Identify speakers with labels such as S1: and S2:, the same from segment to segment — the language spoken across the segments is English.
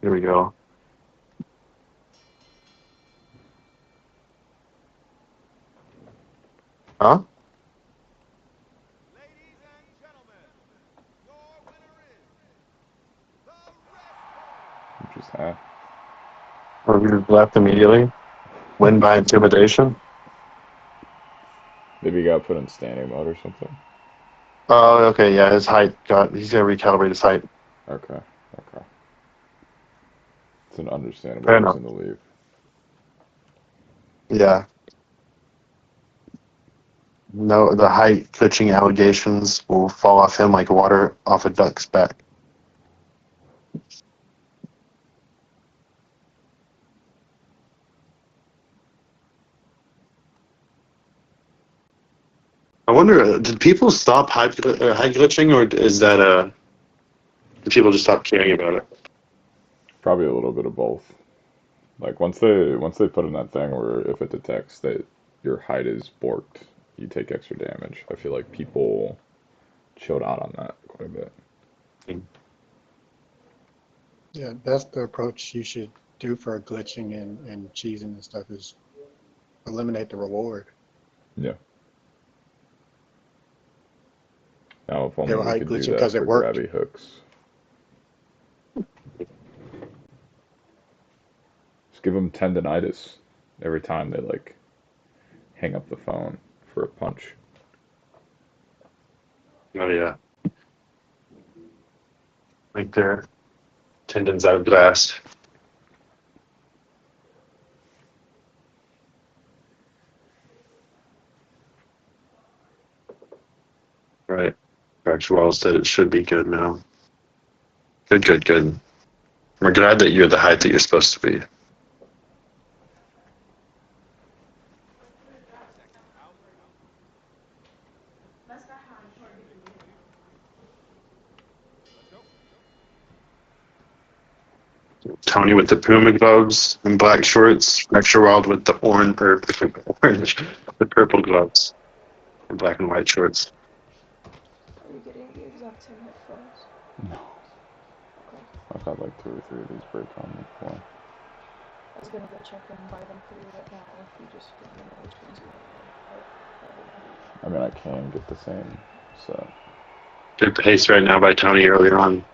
S1: Here we go. Huh?
S2: Just that.
S1: Or you left immediately? Win by intimidation?
S2: Maybe you got put in standing mode or something.
S1: Oh, okay, yeah, he's gonna recalibrate his height.
S2: Okay. It's an understandable
S1: Fair enough.
S2: reason to leave.
S1: Yeah. No, the height glitching allegations will fall off him like water off a duck's back. I wonder, did people stop height glitching, or is that did people just stop caring about it?
S2: Probably a little bit of both. Like once they put in that thing where if it detects that your height is borked, you take extra damage. I feel like people chilled out on that quite a bit.
S3: Yeah, that's the approach you should do for glitching and cheesing and stuff is eliminate the reward.
S2: Yeah. Now if
S3: They
S2: only
S3: were
S2: we
S3: height
S2: could do
S3: glitching
S2: that
S3: because it
S2: for
S3: worked.
S2: grabby hooks. Just give them tendonitis every time they like hang up the phone for a punch.
S1: Oh yeah, like their tendons out of blast. Right. Factual said it should be good now. Good. We're glad that you're the height that you're supposed to be. Tony with the Puma gloves and black shorts. Extra Wild with the orange, the purple gloves and black and white shorts.
S4: Are you getting the exact same headphones?
S2: No.
S4: Okay.
S2: I've had like 2 or 3 of these break on me before.
S4: I was gonna go check and buy them for you right now if you just let me know which ones you want.
S2: I mean, I can get the same set.
S1: Good pace right now by Tony earlier on.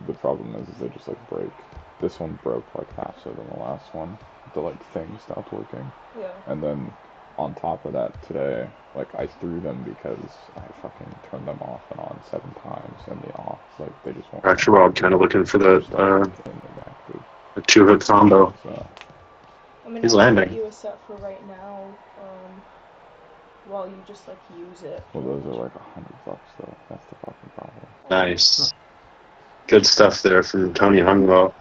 S2: The problem is they just like break. This one broke like faster than the last one. The like thing stopped working.
S4: Yeah.
S2: And then on top of that today, like I threw them because I fucking turned them off and on 7 times and the off, like they just won't.
S1: Extra Wild kind of looking for the 2-hook combo.
S2: So.
S4: I mean,
S1: He's
S4: I can
S1: landing.
S4: get you a set for right now, while you just like use it.
S2: Well, those are like $100 though. That's the fucking problem.
S1: Nice. Good stuff there from Tony Hungwell.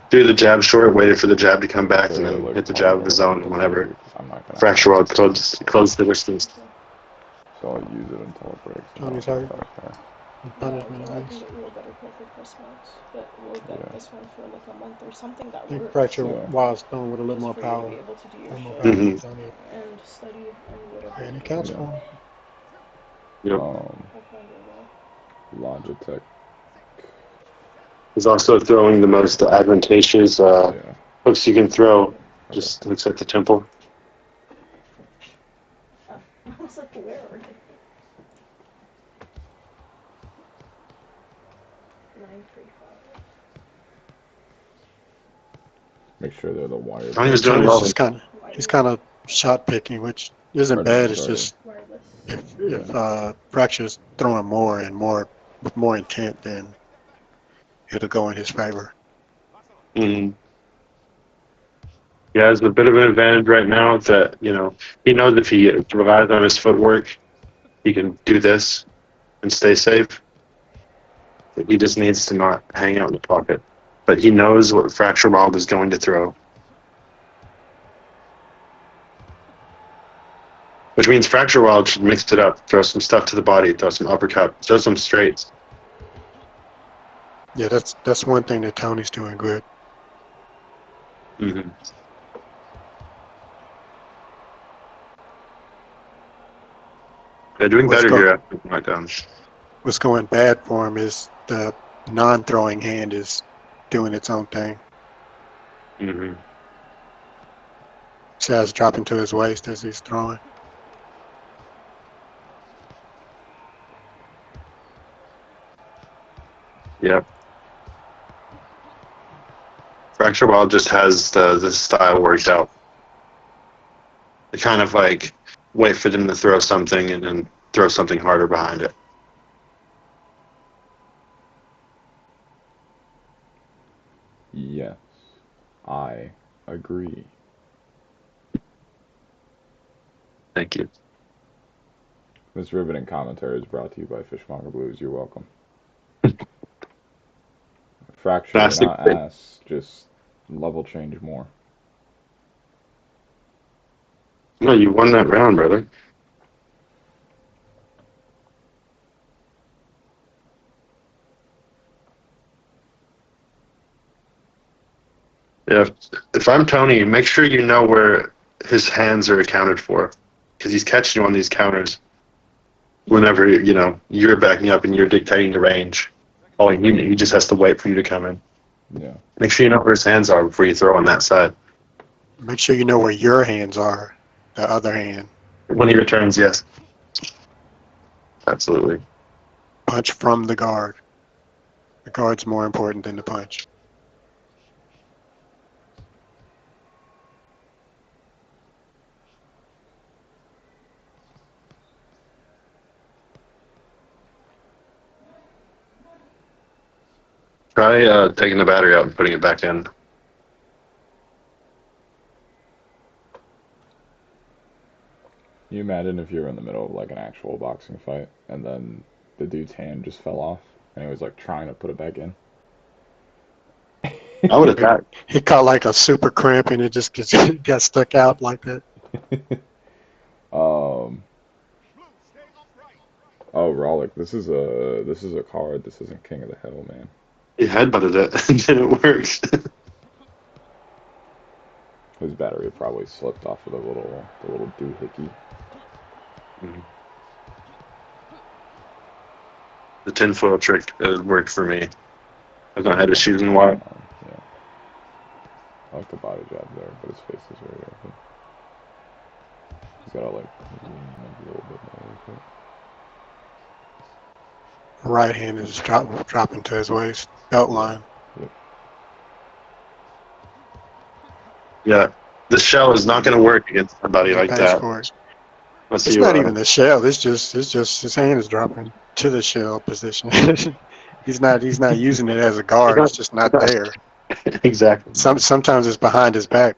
S1: Threw the jab short, waited for the jab to come back, and then hit the jab of his own whenever Fracture World closed the distance.
S2: So I'll use it until it breaks.
S3: Tony's hurt.
S4: Punishment at least. I can get you a better pair for Christmas, but we'll get this one for like a month or something that
S3: I think
S4: works.
S3: Fracture Wild's going with a little more power.
S4: To be able to do your shit
S1: Mm-hmm.
S4: and study and whatever.
S3: And it counts for him.
S1: Yep.
S2: Logitech.
S1: He's also throwing the most advantageous hooks you can throw. Just looks at the temple.
S4: I was like, where are they? 935.
S2: Make sure they're the wired.
S1: Tony was doing well.
S3: He's kind of shot picking, which isn't bad. It's just if Fracture's throwing more and more with more intent, then it'll go in his favor.
S1: Mm-hmm. He has a bit of an advantage right now that, he knows if he relies on his footwork, he can do this and stay safe. He just needs to not hang out in the pocket. But he knows what Fracture Wild is going to throw. Which means Fracture Wild should mix it up, throw some stuff to the body, throw some uppercut, throw some straights.
S3: Yeah, that's one thing that Tony's doing good.
S1: Mm-hmm. They're doing better here after the knockdown.
S3: What's going bad for him is the non-throwing hand is doing its own thing.
S1: Mm-hmm.
S3: See how it's dropping to his waist as he's throwing.
S1: Yep. Fracture Wild just has the style worked out. They kind of like wait for them to throw something and then throw something harder behind it.
S2: Yes, I agree.
S1: Thank you.
S2: This riveting commentary is brought to you by Fishmonger Blues. You're welcome. Fracture,
S1: Classic.
S2: not ass, just level change more.
S1: No, you won that round, brother. Yeah, if I'm Tony, make sure you know where his hands are accounted for, because he's catching you on these counters. Whenever you're backing up and you're dictating the range, he just has to wait for you to come in.
S2: Yeah.
S1: Make sure you know where his hands are before you throw on that side.
S3: Make sure you know where your hands are, the other hand.
S1: When he returns, yes, absolutely.
S3: Punch from the guard. The guard's more important than the punch.
S1: Try taking the battery out and putting it back in.
S2: Can you imagine if you were in the middle of like an actual boxing fight and then the dude's hand just fell off and he was like trying to put it back in?
S1: I would attack.
S3: He caught like a super cramp and it just got stuck out like that.
S2: Oh, Rollick, this is a card. This isn't King of the Hill, man.
S1: He headbutted it and then it worked.
S2: His battery probably slipped off of the little doohickey.
S1: Mm-hmm. The tinfoil trick worked for me. I don't have to shoot in wide.
S2: Yeah. I like the body jab there, but his face is very open. He's gotta like zoom in a little bit more with it.
S3: Right hand is dropping to his waist, belt line.
S2: Yep.
S1: Yeah, the shell is not going to work against somebody like
S3: Pays
S1: that.
S3: for it.
S1: Unless
S3: It's
S1: you,
S3: not even the shell. It's just his hand is dropping to the shell position. he's not using it as a guard. It's just not there.
S1: Exactly.
S3: Sometimes it's behind his back.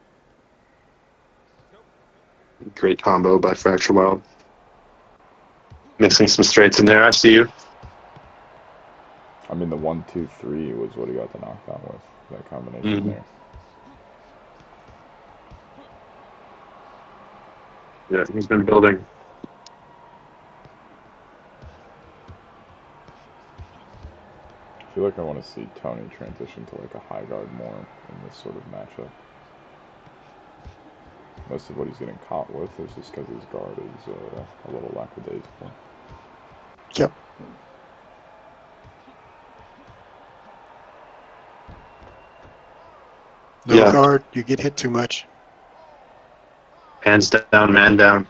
S1: Great combo by Fracture Wild. Mixing some straights in there. I see you.
S2: I mean, the 1, 2, 3 was what he got the knockdown with. That combination there.
S1: Yeah, he's been building.
S2: I feel like I want to see Tony transition to like a high guard more in this sort of matchup. Most of what he's getting caught with is just because his guard is a little lackadaisical.
S3: Yep. No guard, you get hit too much.
S1: Hands down, man down.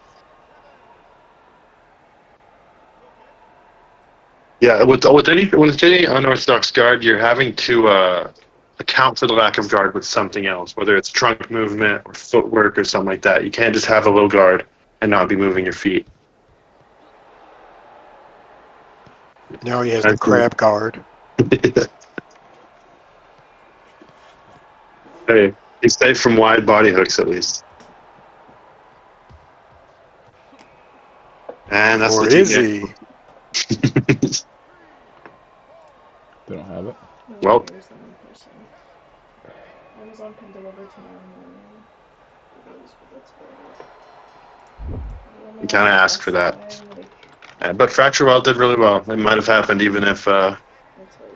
S1: Yeah, with any unorthodox guard, you're having to account for the lack of guard with something else, whether it's trunk movement or footwork or something like that. You can't just have a low guard and not be moving your feet.
S3: Now he has the crab guard.
S1: Hey, he's safe from wide body hooks at least. And that's
S3: Or
S1: the
S3: is he?
S2: They don't have it?
S4: No,
S1: Well.
S4: there's them in person. Amazon can deliver tomorrow morning. It is, but that's about it.
S1: You kind of ask for that. But Fracture Wild did really well. It might have happened even if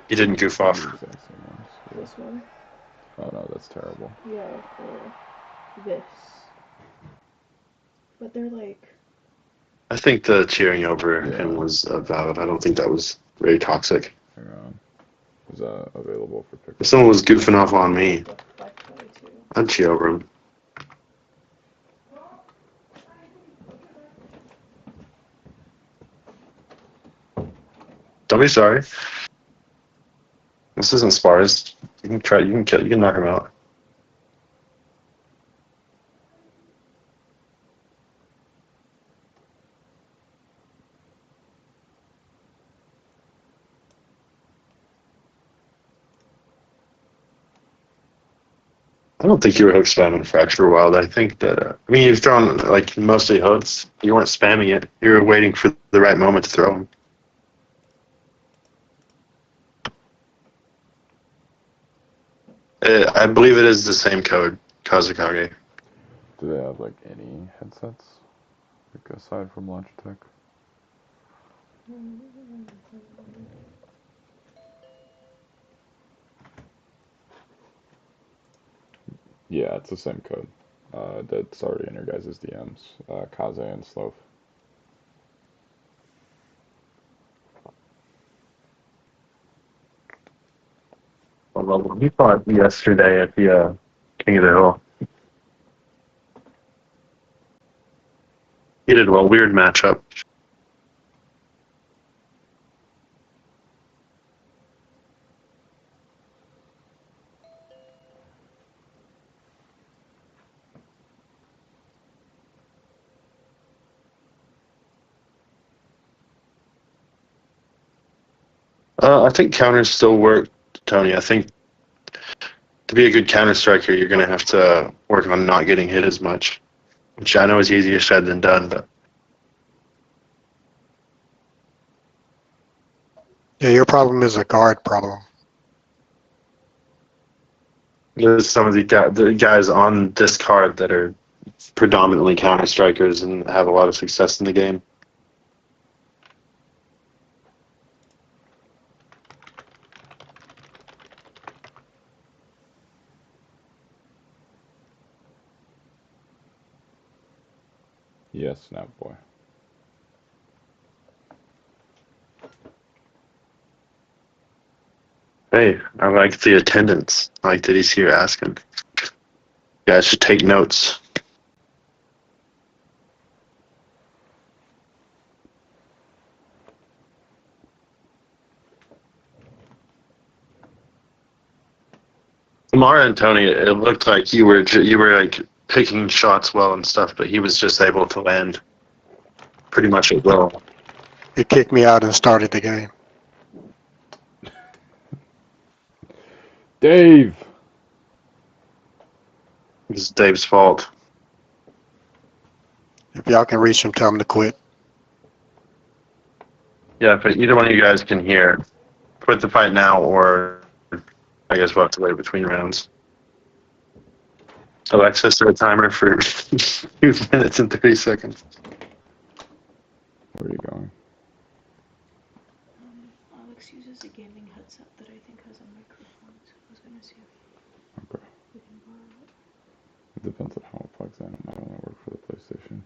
S1: he didn't goof off.
S2: The exact same ones. Yeah.
S4: This one?
S2: Oh no, that's terrible.
S4: Yeah, for this. But they're like...
S1: I think the cheering over him was valid. I don't think that was very toxic.
S2: Hang on. Is that available for pickup?
S1: If someone was goofing off on me, I'd cheat over him. Don't be sorry. This isn't spars. You can try. You can knock him out. I don't think you were hook spamming Fracture Wild. I think that, I mean, you've thrown like mostly hooks. You weren't spamming it. You were waiting for the right moment to throw them. I believe it is the same code, Kazakage.
S2: Do they have like any headsets, like aside from Logitech? Yeah, it's the same code. That's already in your guys' DMs. Kaze and Sloth.
S1: Well, he fought yesterday at the King of the Hill. He did well. Weird matchup. I think counters still work, Tony. I think to be a good counter striker, you're going to have to work on not getting hit as much, which I know is easier said than done. But
S3: Yeah, your problem is a guard problem.
S1: there's some of the guys on this card that are predominantly counter strikers and have a lot of success in the game.
S2: Yes, Snap Boy.
S1: Hey, I like the attendance. I like that he's here asking. You guys should take notes. Mara and Tony, it looked like you were like picking shots well and stuff, but he was just able to land pretty much at will.
S3: He kicked me out and started the game.
S2: Dave!
S1: It's Dave's fault.
S3: If y'all can reach him, tell him to quit.
S1: Yeah, if either one of you guys can hear, quit the fight now, or I guess we'll have to wait between rounds. Alexa, set a timer for 2 minutes and 30 seconds.
S2: Where are you going?
S4: Alex uses a gaming headset that I think has a microphone, so I was gonna see if
S2: Okay.
S4: we can borrow it.
S2: It depends on how it plugs in. I don't work for the PlayStation.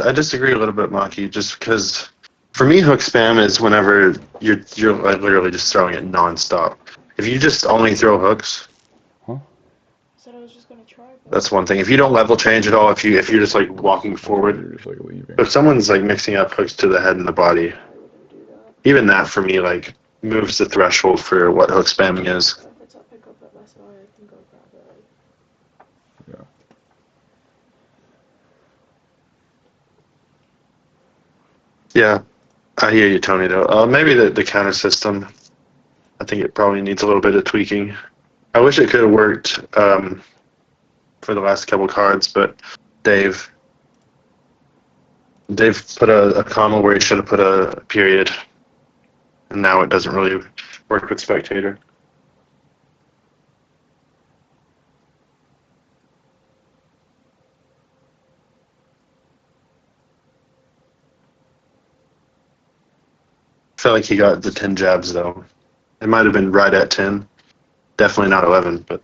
S1: I disagree a little bit, Maki, just because for me, hook spam is whenever you're like literally just throwing it nonstop. If you just only throw hooks,
S2: Huh?
S4: I said I was just gonna try, but
S1: that's one thing. If you don't level change at all, if you're just like walking
S2: You're
S1: forward,
S2: just like leaving.
S1: if someone's like mixing up hooks to the head and the body,
S4: I wouldn't do that.
S1: even that for me like moves the threshold for what hook spamming is.
S4: So if it's a pickup at my store, I can go grab it.
S2: Yeah.
S1: Yeah, I hear you, Tony. Though maybe the counter system. I think it probably needs a little bit of tweaking. I wish it could have worked for the last couple cards, but Dave put a comma where he should have put a period, and now it doesn't really work with spectator. I felt like he got the 10 jabs though. It might have been right at 10. Definitely not 11, but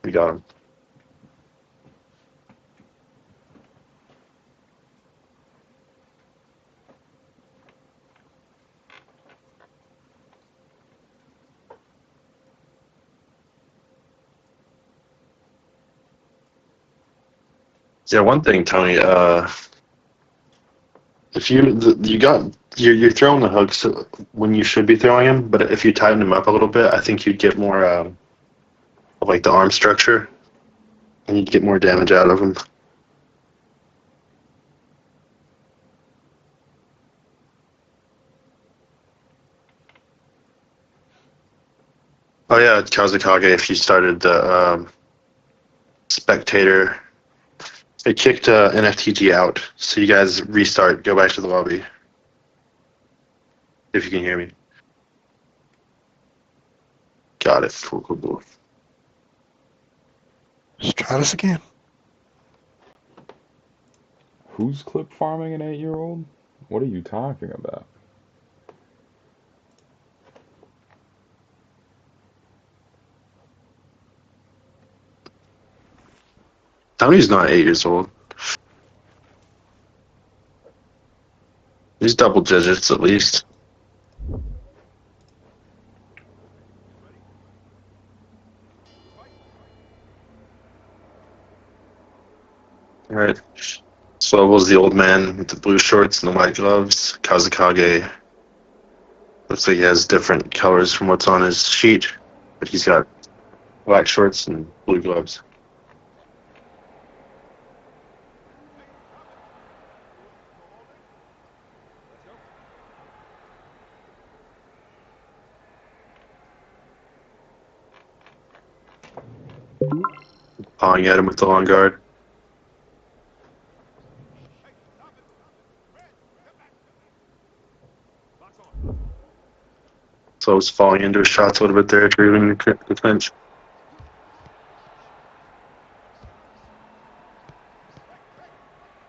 S1: we got him. Yeah, one thing, Tony. If you're throwing the hooks when you should be throwing them, but if you tighten them up a little bit, I think you'd get more of like the arm structure, and you'd get more damage out of them. Oh yeah, Kazakage. If you started the spectator, it kicked NFTG out. So you guys restart. Go back to the lobby. If you can hear me. Got it. Cool.
S3: Let's try this again.
S2: Who's clip farming an 8-year-old? What are you talking about?
S1: Tony's not 8 years old. He's double digits at least. All right. Slovel's the old man with the blue shorts and the white gloves. Kazakage looks like he has different colors from what's on his sheet, but he's got black shorts and blue gloves. Pawing at him with the long guard. So he's falling into his shots a little bit there, driving the clinch.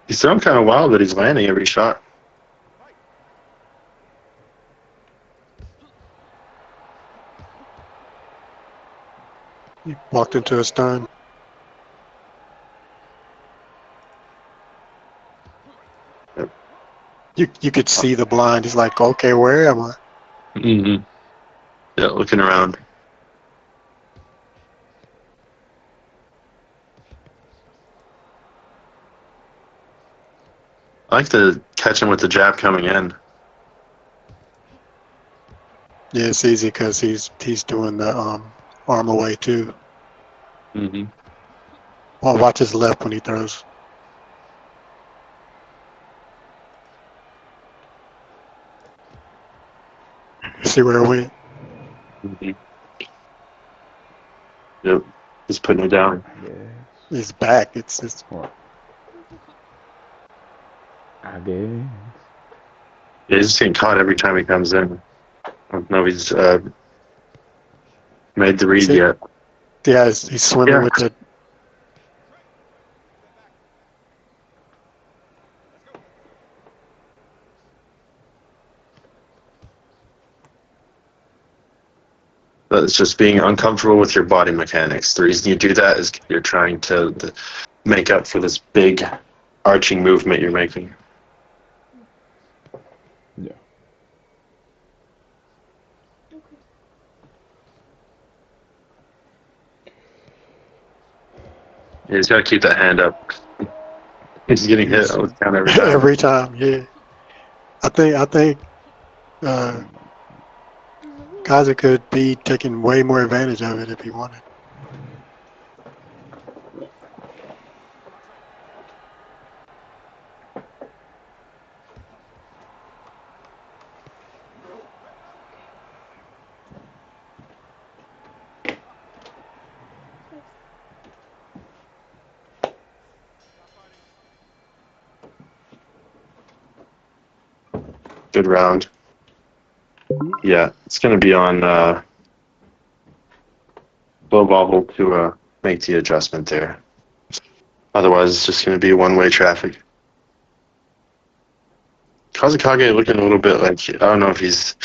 S1: He's throwing kind of wild, but he's landing every shot.
S3: He walked into a stun.
S1: Yep.
S3: You could see the blind. He's like, okay, where am I?
S1: Mm-hmm. Yeah, looking around. I like to catch him with the jab coming in.
S3: Yeah, it's easy because he's doing the arm away too.
S1: Mm-hmm.
S3: Well, watch his left when he throws. See where it went?
S1: Mm-hmm. Yep. He's putting it down.
S2: Yes.
S3: His back. It's
S2: What? I guess.
S1: Yeah, he's just getting caught every time he comes in. I don't know if he's made the read
S3: See?
S1: yet.
S3: yeah, he's swimming
S1: Yeah.
S3: with the.
S1: But it's just being uncomfortable with your body mechanics. The reason you do that is you're trying to make up for this big arching movement you're making.
S2: Yeah.
S1: Yeah, he's got to keep that hand up. He's getting hit on the count every time.
S3: Every time, yeah. I think Kaza could be taking way more advantage of it if he wanted.
S1: Good round. Yeah, it's going to be on low bobble to make the adjustment there. Otherwise, it's just going to be one-way traffic. Kazakage looking a little bit like, I don't know if he's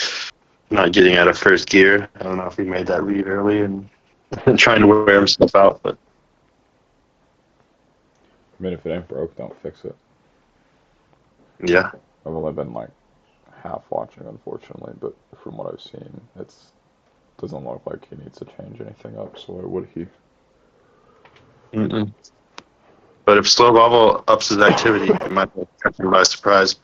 S1: not getting out of first gear. I don't know if he made that read early and trying to wear himself out, but
S2: I mean, if it ain't broke, don't fix it.
S1: yeah.
S2: I've only been like half watching, unfortunately, but from what I've seen, it's doesn't look like he needs to change anything up. So why would he?
S1: Mm-mm. But if slow bobble ups his activity, it might catch him by surprise.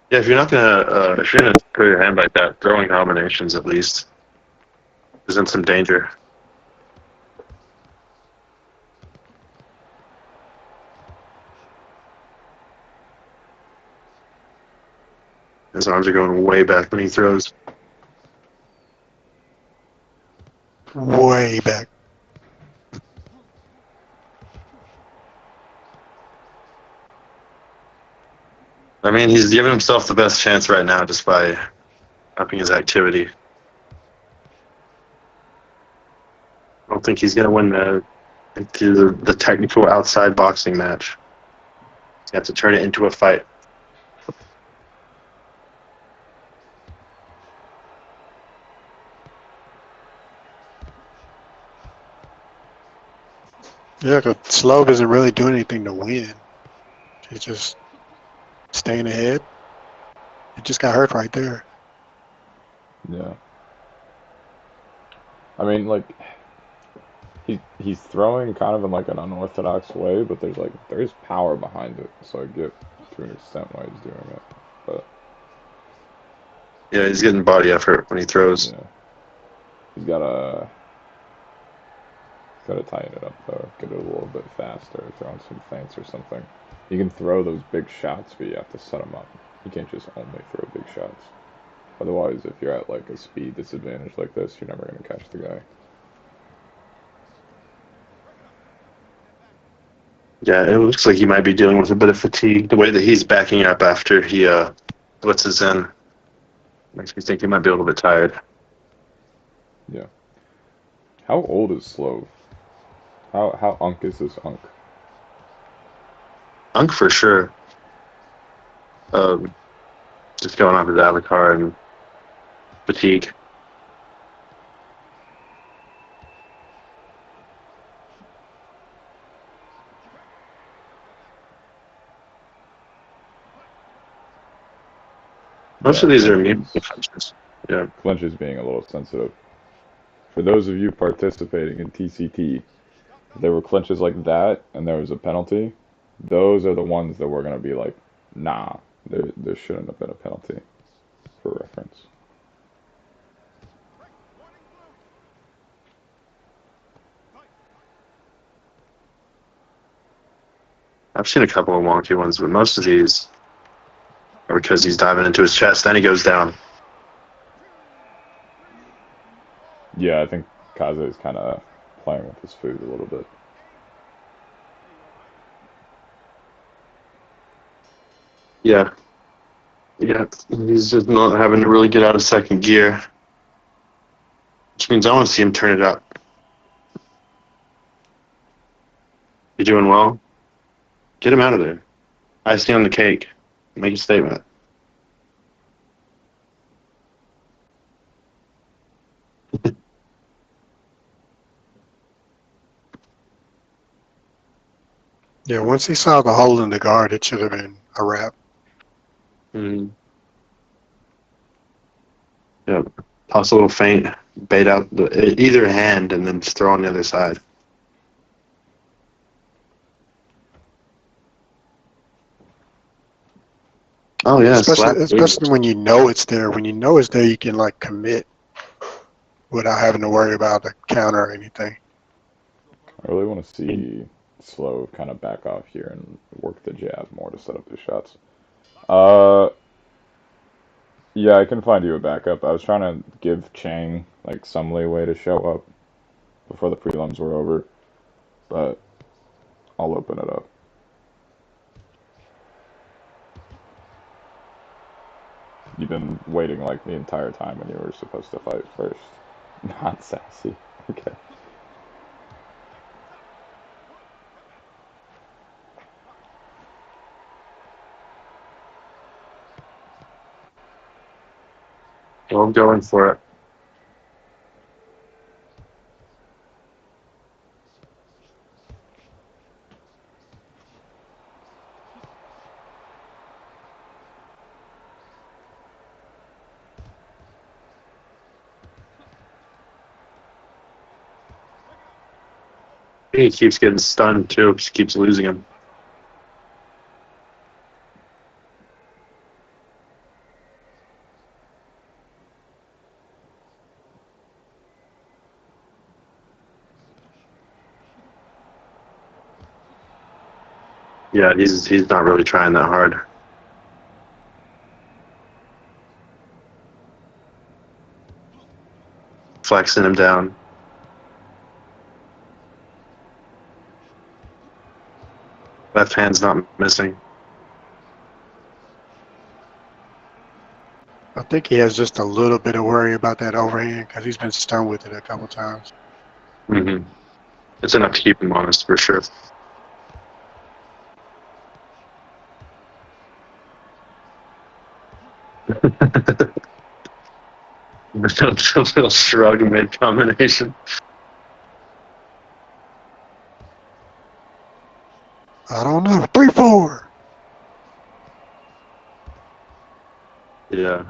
S1: Yeah, if you're gonna put your hand like that, throwing combinations at least is in some danger. His arms are going way back when he throws.
S3: Way back.
S1: I mean, he's giving himself the best chance right now just by upping his activity. I don't think he's gonna win the technical outside boxing match. He's got to turn it into a fight.
S3: Yeah, because Slope isn't really doing anything to win. He's just staying ahead. He just got hurt right there.
S2: Yeah. I mean, like, he's throwing kind of in like an unorthodox way, but there's power behind it, so I get to an extent why he's doing it. But
S1: Yeah, he's getting body effort when he throws.
S2: yeah, he's gotta tighten it up though, get it a little bit faster, throw in some feints or something. You can throw those big shots, but you have to set them up. You can't just only throw big shots. Otherwise, if you're at like a speed disadvantage like this, you're never gonna catch the guy.
S1: Yeah, it looks like he might be dealing with a bit of fatigue. The way that he's backing up after he blitzes in makes me think he might be a little bit tired.
S2: Yeah. How old is Slove? How unk is this unk?
S1: Unk for sure. Just going off his avatar and fatigue. Most
S2: Yeah,
S1: of these are immune to punches. Yeah.
S2: clinches being a little sensitive. For those of you participating in TCT, if there were clinches like that and there was a penalty, those are the ones that we're gonna be like, nah, there shouldn't have been a penalty, for reference.
S1: I've seen a couple of wonky ones, but most of these are because he's diving into his chest, then he goes down.
S2: Yeah, I think Kaze is kind of playing with his food a little bit.
S1: Yeah. Yeah. He's just not having to really get out of second gear. Which means I want to see him turn it up. You doing well? Get him out of there. Icing on the cake. Make a statement.
S3: Yeah, once he saw the hole in the guard, it should have been a wrap.
S1: Mm. Yeah. Toss a little feint, bait out either hand, and then just throw on the other side. Oh yeah, slap.
S3: Especially when you know it's there. When you know it's there, you can like commit without having to worry about a counter or anything.
S2: I really want to see Slow kind of back off here and work the jab more to set up his shots. Uh, yeah, I can find you a backup. I was trying to give Chang like some leeway to show up before the prelims were over, but I'll open it up. You've been waiting like the entire time when you were supposed to fight first. Not sassy. Okay.
S1: I'm going for it. He keeps getting stunned too. Just keeps losing him. Yeah, he's not really trying that hard. Flexing him down. Left hand's not missing.
S3: I think he has just a little bit of worry about that overhand because he's been stung with it a couple times.
S1: Mm-hmm. It's enough to keep him honest for sure. A little shrug mid combination.
S3: I don't know. 3-4.
S1: Yeah.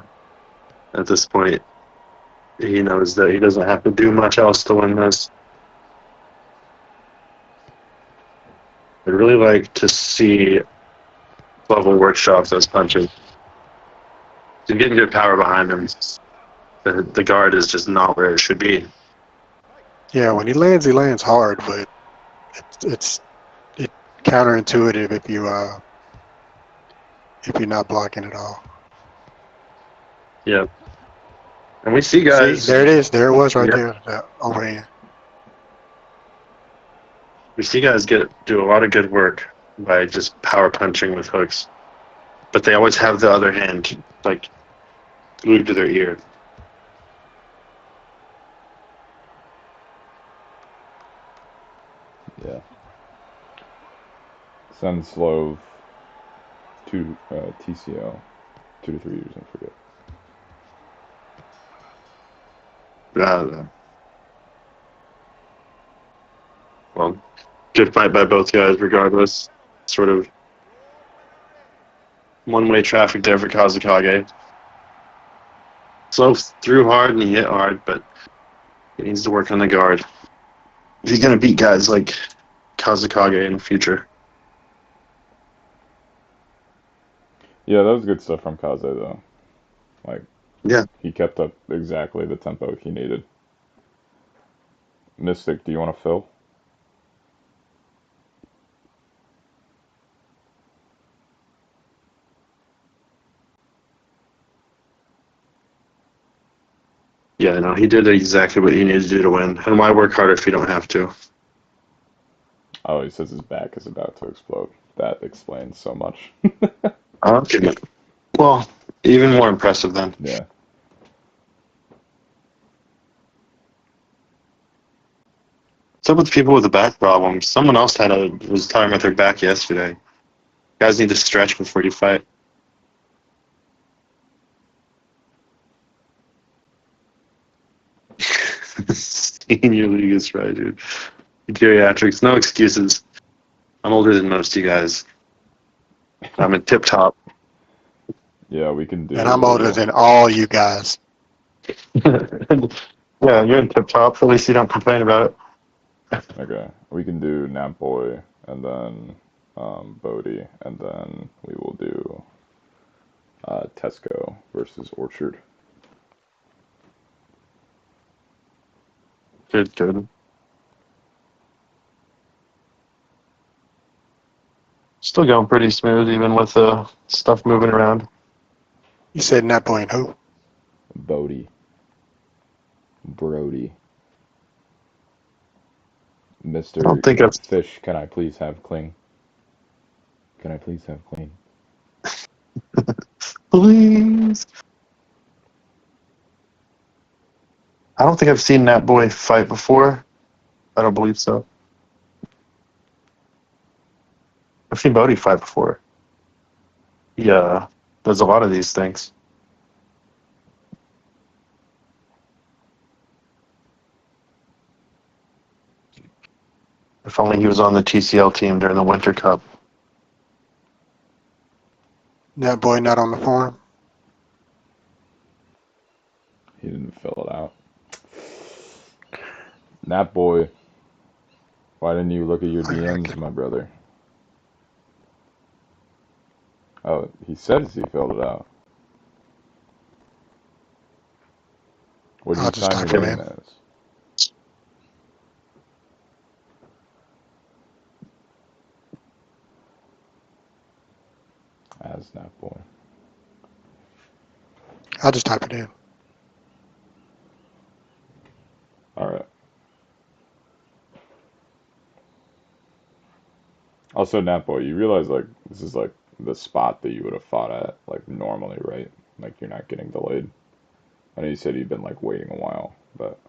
S1: At this point, he knows that he doesn't have to do much else to win this. I'd really like to see level workshops as punching. He's getting good power behind him. The guard is just not where it should be.
S3: Yeah, when he lands hard, but it's counterintuitive if you're not blocking at all.
S1: Yeah. And we see guys.
S3: See, there it is. There it was right
S1: Yeah.
S3: there. The overhand.
S1: We see guys do a lot of good work by just power punching with hooks, but they always have the other hand like glued to their ear.
S2: Yeah. Send Slove to TCL 2 to 3 years and forget.
S1: Well, good fight by both guys, regardless. Sort of one-way traffic there for Kazakage. Slow threw hard and he hit hard, but he needs to work on the guard. If he's going to beat guys like Kazakage in the future.
S2: Yeah, that was good stuff from Kaze though. Like,
S1: yeah,
S2: he kept up exactly the tempo he needed. Mystic, do you want to fill?
S1: Yeah, no, he did exactly what he needed to do to win. And why work harder if you don't have to?
S2: Oh, he says his back is about to explode. That explains so much.
S1: Okay. Well, even more impressive then.
S2: Yeah.
S1: What's up with people with the back problems? Someone else was talking about their back yesterday. Guys need to stretch before you fight. Senior league is right, dude. Geriatrics, no excuses. I'm older than most of you guys. I'm in tip top.
S2: Yeah, we can do.
S3: And I'm older than all you guys.
S1: Yeah, you're in tip top. At least you don't complain about it.
S2: Okay, we can do Nap Boy and then Bodhi, and then we will do Tesco versus Orchard.
S1: Good, good. Still going pretty smooth, even with stuff moving around.
S3: You said Nat Boy and who?
S2: Bodhi. Brody. Mr.
S1: I don't think I've...
S2: Fish, can I please have cling? Can I please have cling?
S1: Please. I don't think I've seen Nat Boy fight before. I don't believe so. I've seen Bodhi fight before. Yeah, does a lot of these things. If only he was on the TCL team during the Winter Cup.
S3: That boy not on the form.
S2: He didn't fill it out. Nap boy, why didn't you look at your DMs, my brother? Oh, he says he filled it out. What did
S3: I'll
S2: you
S3: just
S2: sign
S3: type
S2: your
S3: it
S2: name
S3: in.
S2: as? As Nap boy.
S3: I'll just type it in.
S2: All right. Also, Nap boy, you realize like this is like the spot that you would have fought at like normally, right? Like you're not getting delayed. I know you said you've been like waiting a while, but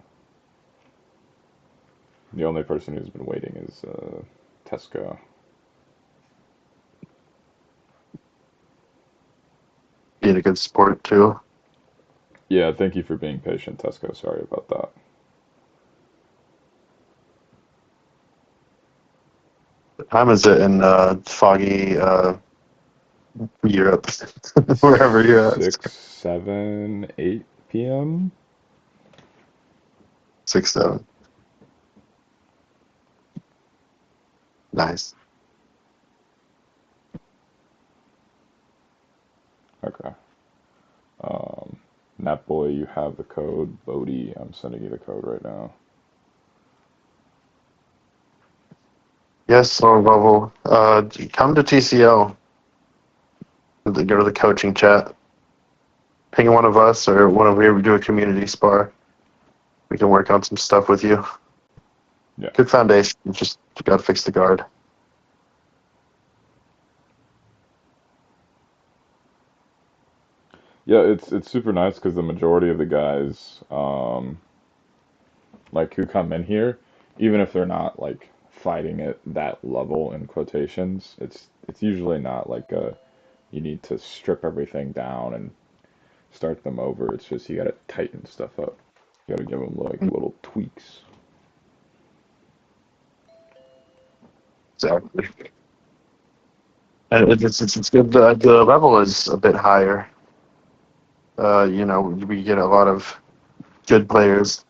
S2: the only person who's been waiting is Tesco.
S1: Being a good sport, too.
S2: Yeah, thank you for being patient, Tesco. Sorry about that.
S1: What time is it in foggy Europe? Wherever you're at.
S2: 6, 7, 8 p.m.
S1: 6, 7. Nice.
S2: Okay. Nap boy, you have the code. Bodie, I'm sending you the code right now.
S1: Yes, so Bubble. Come to TCL. Go to the coaching chat. Ping one of us or one of we ever do a community spar. We can work on some stuff with you.
S2: Yeah.
S1: Good foundation. Just gotta fix the guard.
S2: Yeah, it's super nice because the majority of the guys, like who come in here, even if they're not like fighting at that level in quotations, it's usually not like you need to strip everything down and start them over. It's just you gotta tighten stuff up. You gotta give them like little tweaks.
S1: Exactly. And it's good. The level is a bit higher. We get a lot of good players,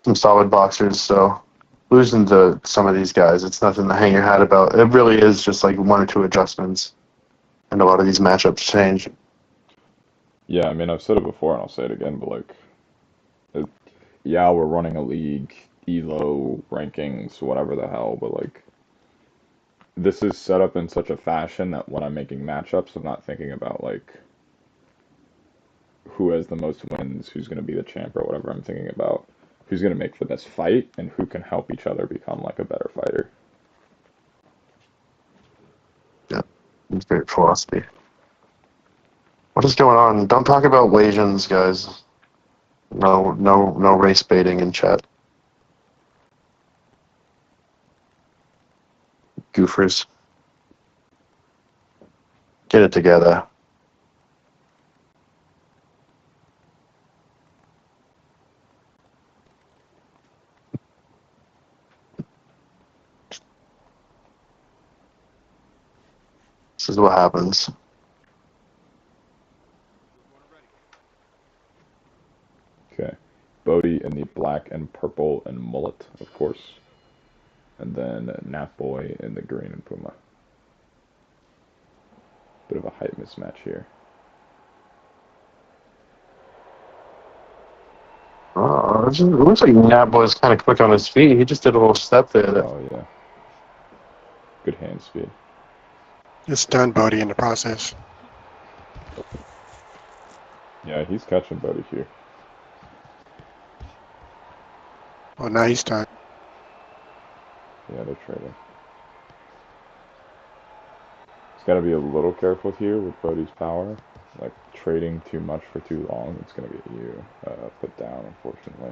S1: some solid boxers. So losing to some of these guys, it's nothing to hang your hat about. It really is just like one or two adjustments, and a lot of these matchups change.
S2: Yeah, I mean I've said it before and I'll say it again, but like, it, yeah, we're running a league, elo rankings, whatever the hell, but like this is set up in such a fashion that when I'm making matchups, I'm not thinking about like who has the most wins, who's going to be the champ or whatever. I'm thinking about who's going to make the best fight and who can help each other become like a better fighter.
S1: Yeah, it's great philosophy. What is going on? Don't talk about Asians, guys. No race baiting in chat. Goofers. Get it together. This is what happens.
S2: Okay. Bodie in the black and purple and mullet, of course. And then Nap Boy in the green and Puma. Bit of a height mismatch here.
S1: Oh, it looks like Nat Boy's kind of quick on his feet. He just did a little step there.
S2: Oh, yeah. Good hand speed.
S3: It's done, Bodie, in the process.
S2: Yeah, he's catching Bodie here.
S3: Well, now he's done.
S2: Yeah, they're trading. He's got to be a little careful here with Bodie's power. Like, trading too much for too long, it's going to get you put down, unfortunately.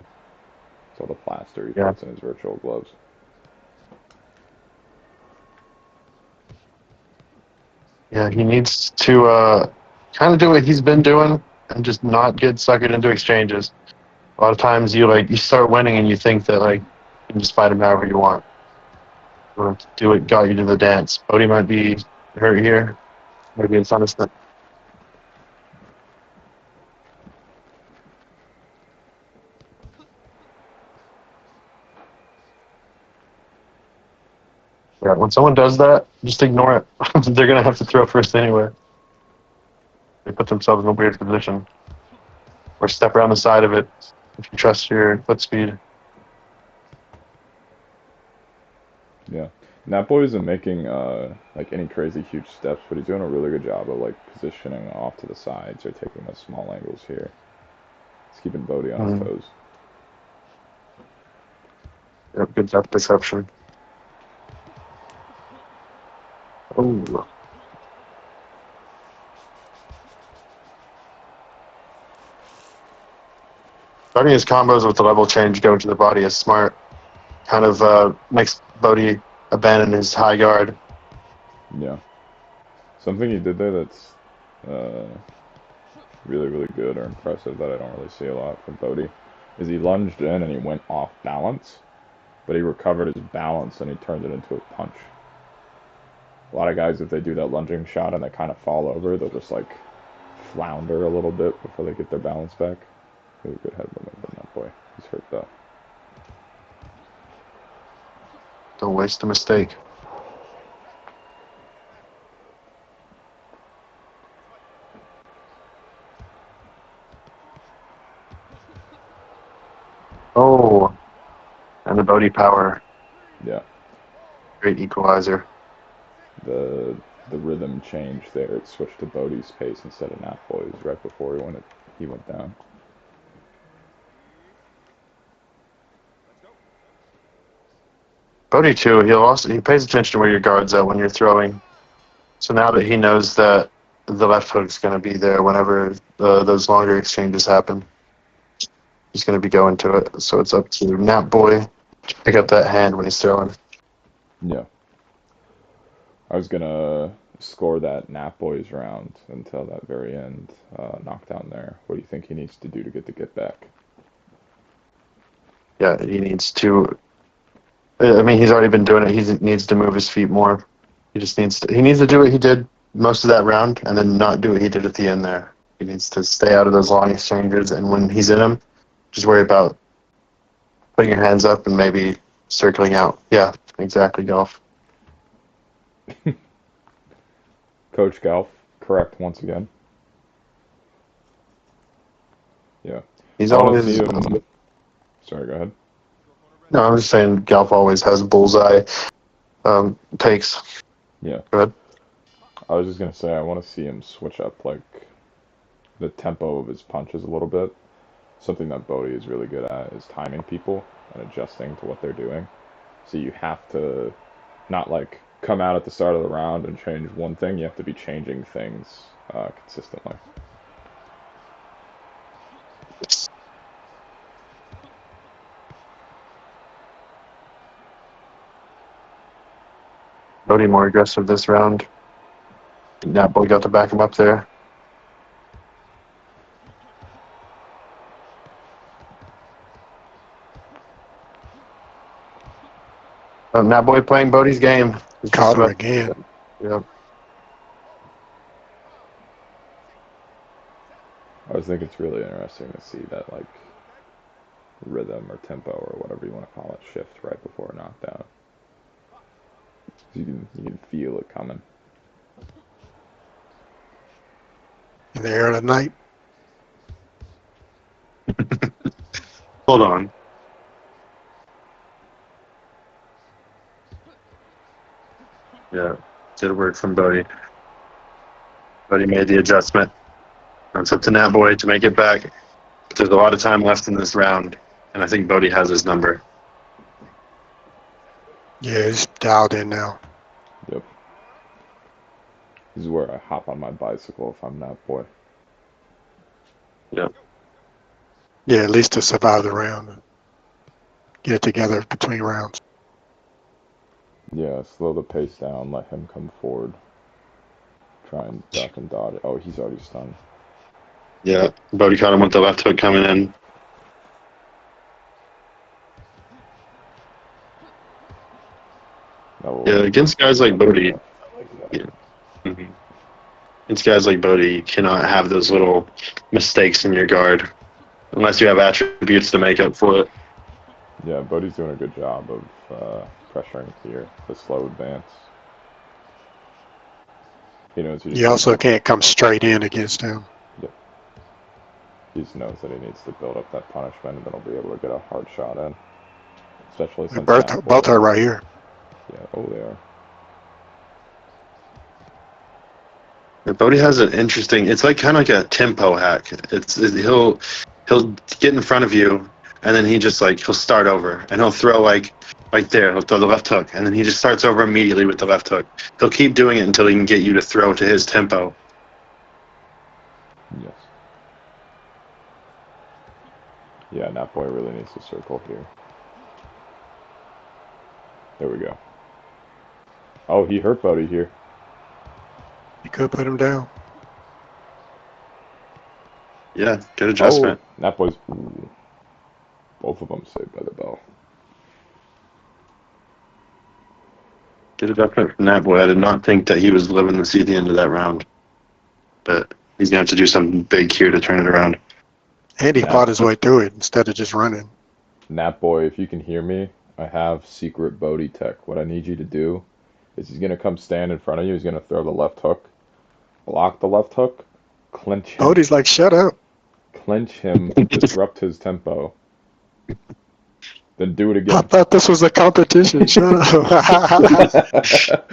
S2: It's all the plaster he puts in his virtual gloves.
S1: Yeah, he needs to kind of do what he's been doing and just not get suckered into exchanges. A lot of times you start winning and you think that like you can just fight him however you want. Do what got you to the dance. Bodie might be hurt here. Maybe in front of us. Yeah, when someone does that, just ignore it. They're gonna have to throw first anyway. They put themselves in a weird position. Or step around the side of it if you trust your foot speed.
S2: Yeah. That boy isn't making like any crazy huge steps, but he's doing a really good job of like positioning off to the sides or taking those small angles here. He's keeping Bodie on his toes.
S1: Yep, good depth perception. Oh. Starting his combos with the level change going to the body is smart. Kind of makes Bodie abandon his high guard.
S2: Yeah. Something he did there that's really, really good or impressive that I don't really see a lot from Bodie is he lunged in and he went off balance, but he recovered his balance and he turned it into a punch. A lot of guys, if they do that lunging shot and they kind of fall over, they'll just like flounder a little bit before they get their balance back. Really good head movement from that boy. He's hurt though.
S1: Don't waste a mistake. Oh, and the Bodie power.
S2: Yeah.
S1: Great equalizer.
S2: The rhythm changed there. It switched to Bodie's pace instead of Napboy's right before he went down.
S1: Bodie too. He pays attention to where your guard's at when you're throwing. So now that he knows that the left hook's going to be there whenever those longer exchanges happen, he's going to be going to it. So it's up to Nap Boy to pick up that hand when he's throwing.
S2: Yeah. I was gonna score that Nap Boys round until that very end knockdown there. What do you think he needs to do to get back?
S1: Yeah, he needs to. I mean, he's already been doing it. He needs to move his feet more. He needs to do what he did most of that round, and then not do what he did at the end there. He needs to stay out of those long exchanges, and when he's in them, just worry about putting your hands up and maybe circling out. Yeah, exactly, golf.
S2: Coach Golf, correct once again. Yeah.
S1: He's
S2: I want to
S1: always.
S2: see him. Sorry, go ahead.
S1: No, I'm just saying, golf always has bullseye takes.
S2: Yeah.
S1: Go ahead.
S2: I was just gonna say I want to see him switch up like the tempo of his punches a little bit. Something that Bodie is really good at is timing people and adjusting to what they're doing. So you have to not like come out at the start of the round and change one thing. You have to be changing things consistently.
S1: Bodie more aggressive this round. That boy got to back him up there. That boy playing Bodie's game.
S3: Caught her again.
S1: Yeah.
S2: I always think it's really interesting to see that like rhythm or tempo or whatever you want to call it shift right before a knockdown. You can feel it coming.
S3: In the air of the night.
S1: Hold on. Yeah, good work from Bodie. Bodie made the adjustment. It's up to Nat Boy to make it back. But there's a lot of time left in this round, and I think Bodie has his number.
S3: Yeah, he's dialed in now.
S2: Yep. This is where I hop on my bicycle if I'm that boy.
S1: Yep.
S3: Yeah, at least to survive the round. Get it together between rounds.
S2: Yeah, slow the pace down, let him come forward. Try and duck and dodge. Oh, he's already stunned.
S1: Yeah, Bodie caught him with the left hook coming in. Yeah, against guys like Bodie.
S2: I like that.
S1: Yeah. Mhm. Against guys like Bodie, you cannot have those little mistakes in your guard unless you have attributes to make up for it.
S2: Yeah, Bodie's doing a good job of pressuring here, the slow advance. He knows he just
S3: You
S2: needs
S3: also
S2: to,
S3: can't come straight in against him.
S2: he just knows that he needs to build up that punishment, and then he'll be able to get a hard shot in. Especially since
S3: Both are right here.
S2: Yeah, oh, they are.
S1: Bodie has an interesting. It's like kind of like a tempo hack. He'll get in front of you, and then he'll start over, and he'll throw like right there. He'll throw the left hook, and then he just starts over immediately with the left hook. He'll keep doing it until he can get you to throw to his tempo.
S2: Yes. Yeah, that boy really needs to circle here. There we go. Oh, he hurt Bodie here.
S3: You could put him down.
S1: Yeah, good adjustment.
S2: Oh, that boy's... Ooh. Both of them saved by the bell.
S1: Good adjustment from that boy. I did not think that he was living to see the end of that round, but he's gonna have to do something big here to turn it around.
S3: And he fought his way through it instead of just running.
S2: Nap boy, if you can hear me, I have secret Bodie tech. What I need you to do is he's gonna come stand in front of you. He's gonna throw the left hook, block the left hook, clinch him.
S3: Bodie's like, shut up.
S2: Clinch him, disrupt his tempo, then do it
S3: I
S2: again.
S3: thought this was a competition. Shut up.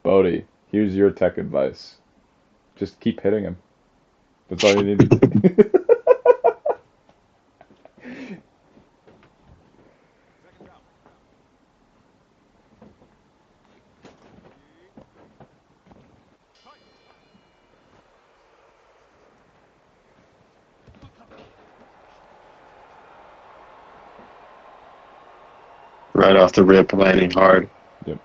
S2: Bodie, here's your tech advice. Just keep hitting him. That's all you need to do.
S1: Right off the rip, landing hard.
S2: Yep.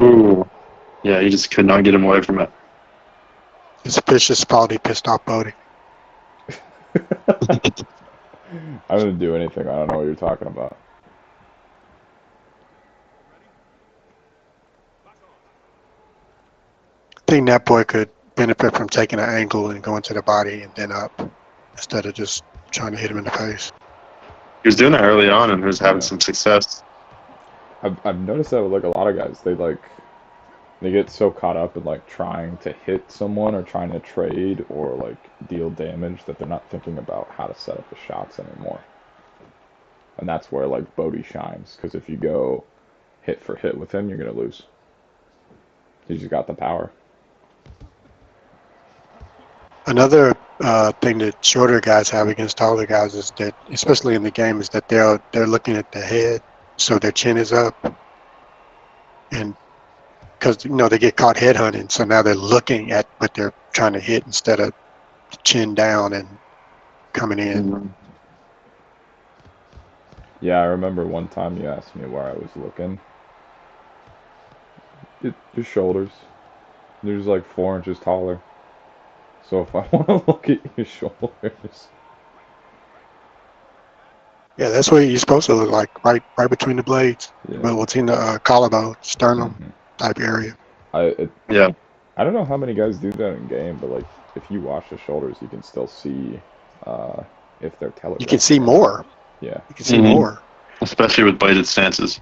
S1: Ooh. Yeah, he just could not get him away from it.
S3: Suspicious quality pissed off Bodie.
S2: I didn't do anything. I don't know what you're talking about.
S3: I think that boy could benefit from taking an angle and going to the body and then up instead of just trying to hit him in the face.
S1: He was doing that early on and was having some success.
S2: I've noticed that with like a lot of guys. They get so caught up in like trying to hit someone or trying to trade or like deal damage that they're not thinking about how to set up the shots anymore. And that's where like Bodie shines, because if you go hit for hit with him, you're gonna lose. He's just got the power.
S3: Another thing that shorter guys have against taller guys is that, especially in the game, is that they're looking at the head, so their chin is up, and because they get caught headhunting, so now they're looking at what they're trying to hit instead of chin down and coming in.
S1: Mm-hmm.
S2: Yeah, I remember one time you asked me where I was looking. Your shoulders. They're just like 4 inches taller. So if I want to look at your shoulders.
S3: Yeah, that's what you're supposed to look like, right between the blades,
S2: Yeah.
S3: but what's in the collarbone, sternum type area.
S1: Yeah.
S2: I don't know how many guys do that in game, but like if you watch the shoulders, you can still see if they're telegraphed.
S3: You can see more.
S2: Yeah.
S3: You can see more.
S1: Especially with bladed stances.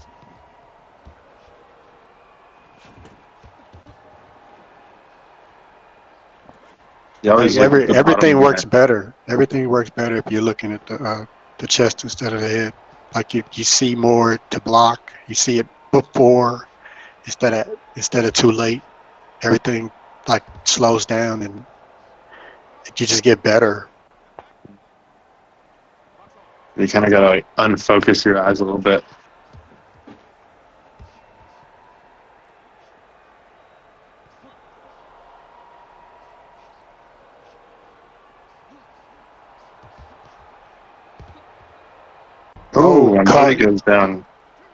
S1: Yeah,
S3: Like everything works better. Everything works better if you're looking at the chest instead of the head. Like you see more to block. You see it before instead of too late. Everything like slows down and you just get better.
S1: You kind of gotta like unfocus your eyes a little bit. Oh, and he goes down.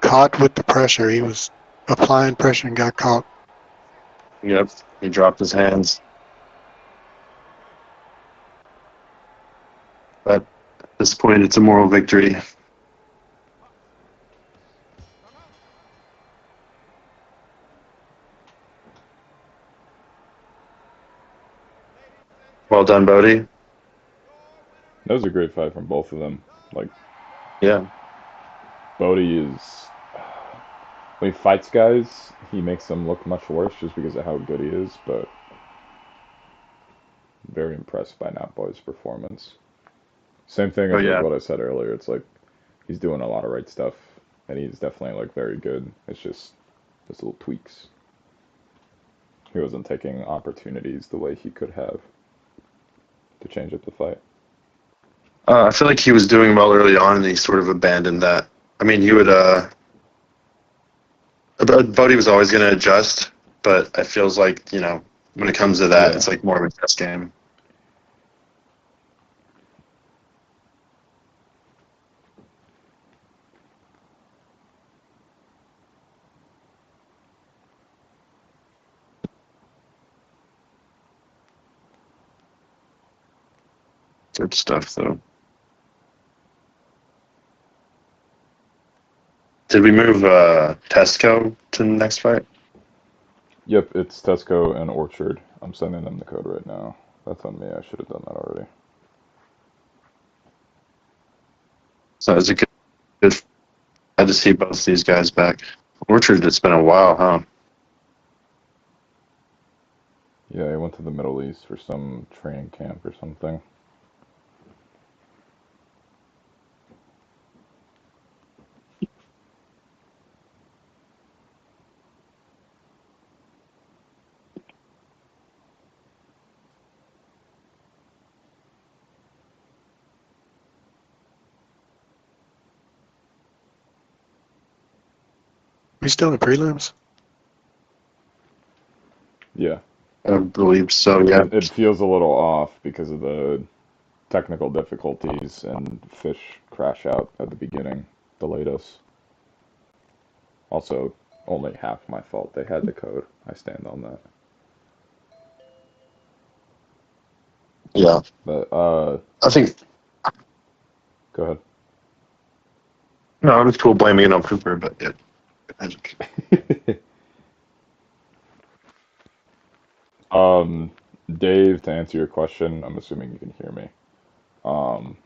S3: Caught with the pressure. He was applying pressure and got caught.
S1: Yep, he dropped his hands. But at this point, it's a moral victory. Well done, Bodie.
S2: That was a great fight from both of them. Like,
S1: Yeah.
S2: Bodie is, when he fights guys, he makes them look much worse just because of how good he is, but very impressed by Boy's performance. Same thing as like what I said earlier. It's like he's doing a lot of right stuff, and he's definitely like very good. It's just little tweaks. He wasn't taking opportunities the way he could have to change up the fight.
S1: I feel like he was doing well early on, and he sort of abandoned that. I mean, he would. Bodie was always going to adjust, but it feels like, you know, when it comes to that, it's like more of a chess game. Good stuff, though. Did we move Tesco to the next fight?
S2: Yep, it's Tesco and Orchard. I'm sending them the code right now. That's on me. I should have done that already.
S1: So it's a good glad to see both these guys back. Orchard, it's been a while, huh?
S2: Yeah, he went to the Middle East for some training camp or something.
S3: We still in prelims?
S2: Yeah.
S1: I believe so, yeah.
S2: It feels a little off because of the technical difficulties and Fish crash out at the beginning delayed us. Also, only half my fault. They had the code. I stand on that.
S1: Yeah.
S2: But,
S1: I think...
S2: Go ahead.
S1: No, it was cool blaming it on Cooper, but yeah.
S2: Dave, to answer your question, I'm assuming you can hear me. I'm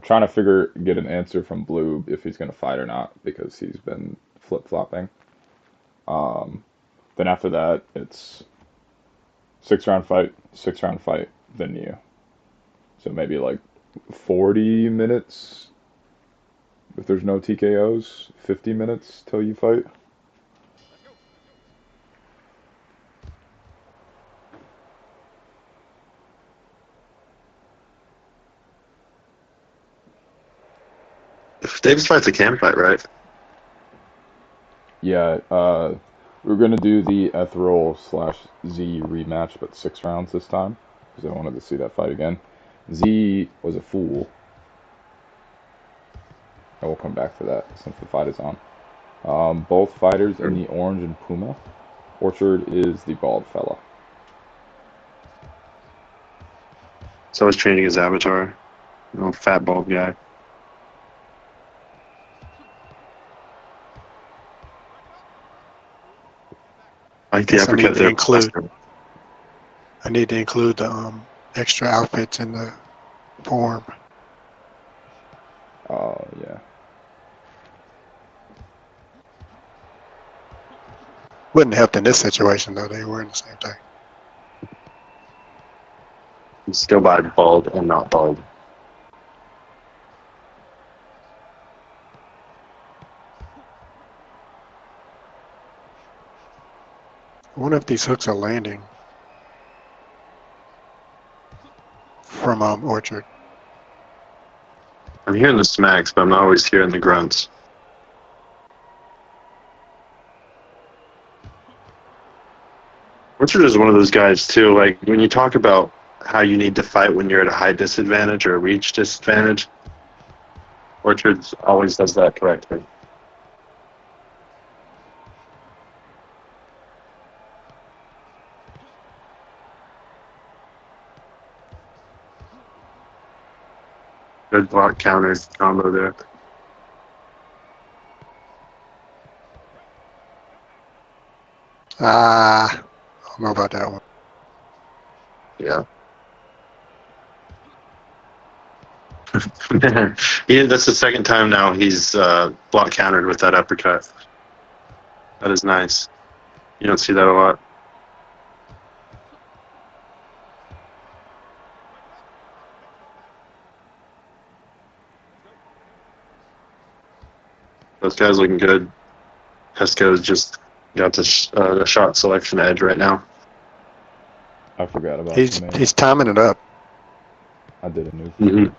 S2: trying to get an answer from Blue if he's going to fight or not because he's been flip-flopping. Then after that, it's 6-round fight, 6-round fight, then you. So maybe like 40 minutes if there's no TKOs, 50 minutes till you fight.
S1: Davis fights a camp fight, right?
S2: Yeah, we're gonna do the Ethereal/Z rematch, but 6 rounds this time because I wanted to see that fight again. Z was a fool. I will come back to that since the fight is on. Both fighters in the orange and Puma. Orchard is the bald fella.
S1: So I was training his avatar. Oh, fat bald guy. I like the uppercut there.
S3: I need to include the extra outfits in the form.
S2: Oh, yeah.
S3: Wouldn't help in this situation, though. They were in the same thing.
S1: He's still by bald and not bald.
S3: I wonder if these hooks are landing from Orchard.
S1: I'm hearing the smacks, but I'm not always hearing the grunts. Orchard is one of those guys, too. Like, when you talk about how you need to fight when you're at a high disadvantage or a reach disadvantage, Orchard always does that correctly. Good block counter combo there.
S3: I don't know about that one.
S1: Yeah. That's the second time now he's block countered with that uppercut. That is nice. You don't see that a lot. Those guys looking good. Pesco's just got the shot selection edge right now.
S2: I forgot about
S3: He's timing it up.
S2: I did a new.
S1: Mm-hmm.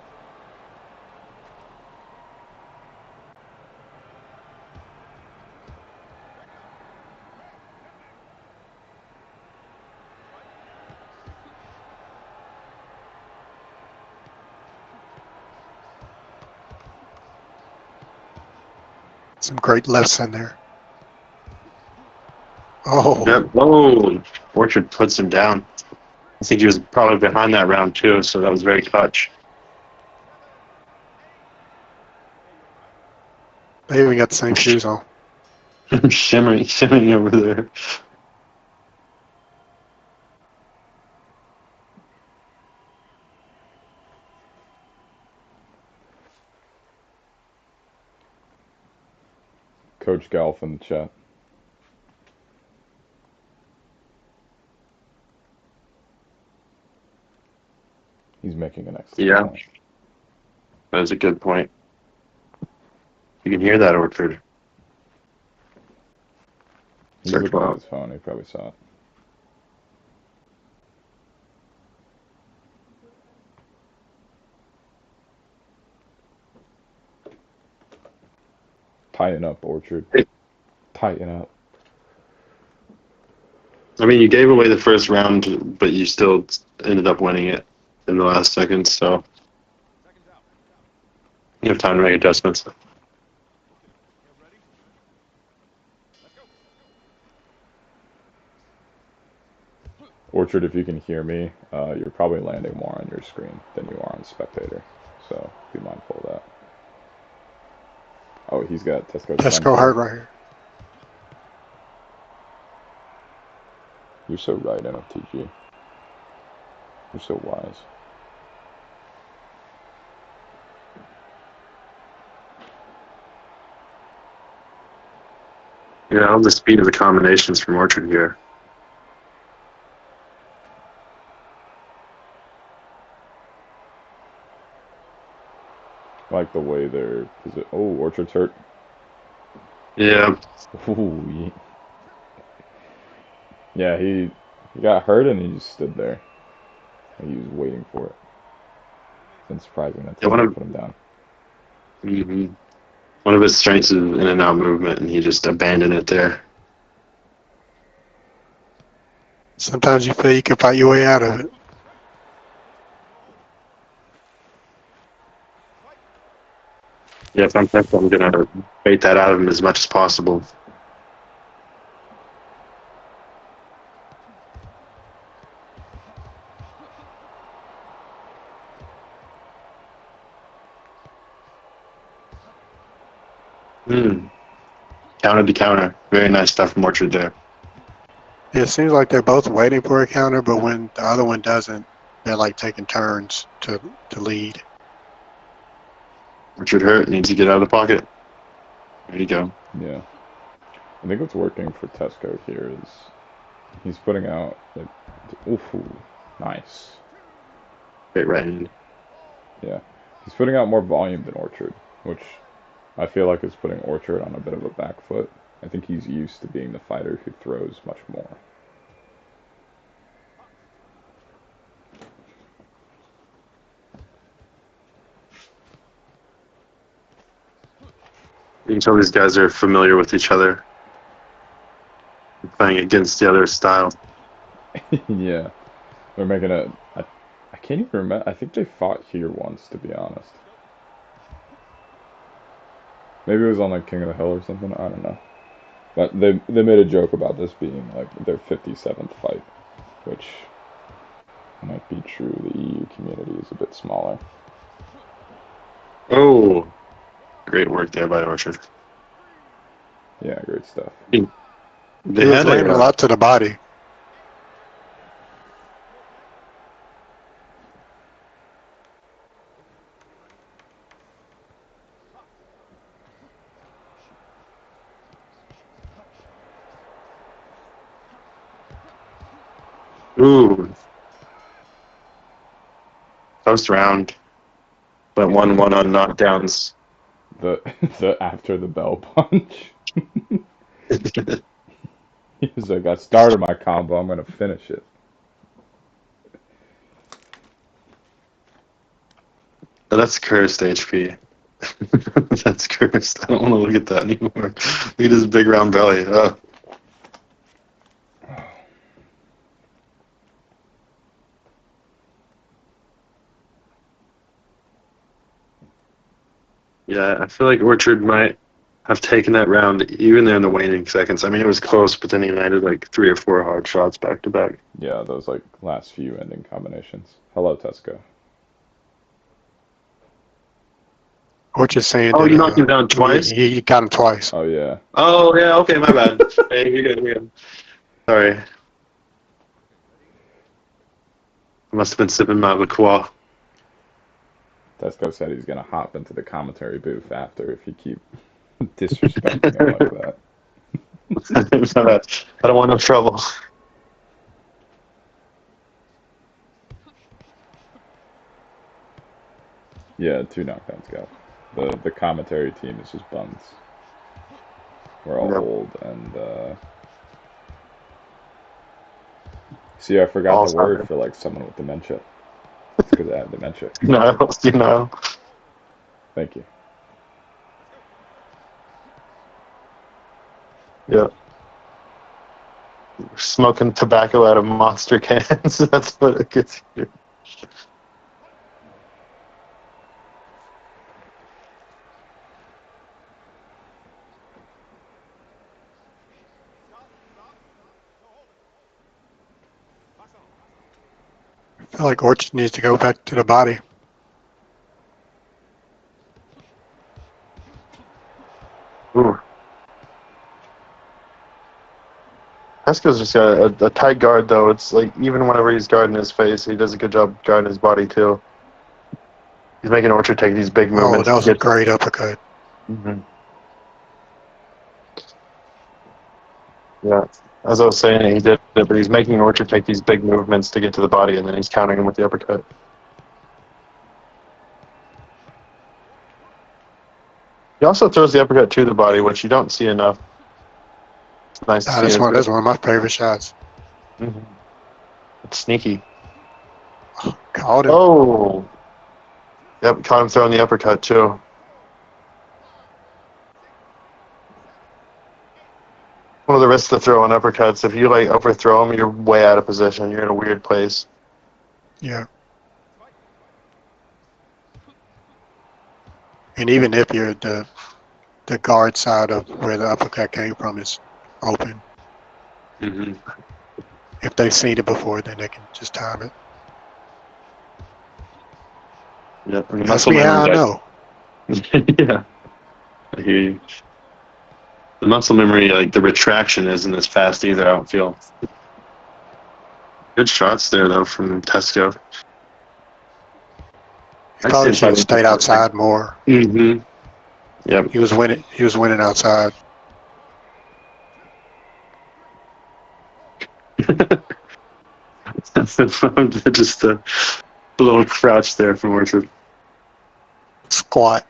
S3: Some great lefts in there. Oh.
S1: Yep. Oh, Orchard puts him down. I think he was probably behind that round too, so that was very clutch.
S3: They even got the same shoes on.
S1: shimmering over there.
S2: Coach Golf in the chat. He's making an excellent point.
S1: That is a good point. You can hear that, Orchard.
S2: He's looking at his phone. He probably saw it. Tighten up, Orchard. Tighten up.
S1: I mean, you gave away the first round, but you still ended up winning it in the last seconds, so you have time to make adjustments.
S2: Orchard, if you can hear me, you're probably landing more on your screen than you are on spectator, so be mindful of that. Oh, he's got
S3: Pesco hurt right here.
S2: You're so right, NFTG. You're so wise.
S1: Yeah, I love the speed of the combinations from Orchard here.
S2: Like the way they're... Oh, Orchard's hurt.
S1: Yeah.
S2: Ooh, yeah, he got hurt and he just stood there. He was waiting for it. It's surprising that they put him down.
S1: Mm-hmm. One of his strengths is in and out movement, and he just abandoned it there.
S3: Sometimes you feel you can fight your way out of it.
S1: Yeah, sometimes I'm going to bait that out of him as much as possible. Counter to counter. Very nice stuff from Orchard there.
S3: It seems like they're both waiting for a counter, but when the other one doesn't, they're like taking turns to lead.
S1: Orchard hurt, needs to get out of the pocket. There you go.
S2: Yeah. I think what's working for Tesco here is he's putting out like, ooh, nice.
S1: Great right hand.
S2: Yeah. He's putting out more volume than Orchard, which I feel like is putting Orchard on a bit of a back foot. I think he's used to being the fighter who throws much more.
S1: You can tell these guys are familiar with each other. Playing against the other style.
S2: Yeah. They're making I can't even remember. I think they fought here once, to be honest. Maybe it was on like King of the Hill or something. I don't know. But they made a joke about this being like their 57th fight, which might be true. The EU community is a bit smaller.
S1: Oh, great work there by Orchard.
S2: Yeah, great stuff.
S3: He
S1: They
S3: was
S1: had
S3: landing a lot to the body.
S1: ooh, first round. But 1-1 on knockdowns.
S2: The after the bell punch. He's like, I started my combo, I'm gonna finish it.
S1: That's cursed HP. That's cursed. I don't want to look at that anymore. Look at his big round belly. Oh. Yeah, I feel like Orchard might have taken that round even there in the waning seconds. I mean, it was close, but then he landed like 3 or 4 hard shots back to back.
S2: Yeah, those like last few ending combinations. Hello, Tesco.
S3: Orchard's saying
S1: Oh,
S3: that
S1: you knocked him down twice?
S3: he got him twice.
S2: Oh yeah.
S1: Oh, yeah, okay, my bad. Hey, you're good, you're good. Sorry. I must have been sipping my liqueur.
S2: Tesco said he's gonna hop into the commentary booth after if you keep disrespecting him like that.
S1: My bad. I don't want no trouble.
S2: Yeah, 2 knockdowns, guys. The commentary team is just buns. We're all
S1: Yep.
S2: old and see, I forgot
S1: All
S2: the word
S1: soccer.
S2: for like someone with dementia. It's because I have dementia.
S1: No, you know.
S2: Thank you.
S1: Yeah. Smoking tobacco out of monster cans. That's what it gets you.
S3: I feel like Orchard needs to go back to the body.
S1: Ooh. Pesco's just got a tight guard, though. It's like even whenever he's guarding his face, he does a good job guarding his body, too. He's making Orchard take these big
S3: Oh,
S1: movements.
S3: that was a
S1: to get
S3: great uppercut.
S1: Mm-hmm. Yeah. As I was saying, he did it, but he's making Orchard take these big movements to get to the body, and then he's countering him with the uppercut. He also throws the uppercut to the body, which you don't see enough. It's nice to see.
S3: That's one of my favorite shots.
S1: Mm-hmm. It's sneaky.
S3: Caught him.
S1: Oh! Yep, caught him throwing the uppercut, too. One of the risks to throwing uppercuts, if you like overthrow them, you're way out of position. You're in a weird place.
S3: Yeah. And even if you're the guard side of where the uppercut came from is open.
S1: Mm-hmm.
S3: If they've seen it before, then they can just time it.
S1: Yep, and the
S3: That's
S1: muscle
S3: me how I
S1: memory.
S3: know.
S1: Yeah, I hear you. The muscle memory, like the retraction, isn't as fast either. I don't feel. Good shots there though from Tesco.
S3: He probably should have stayed outside more.
S1: Mm-hmm. Yep.
S3: He was winning. He was winning outside.
S1: Just a little crouch there from Orchard.
S3: Squat.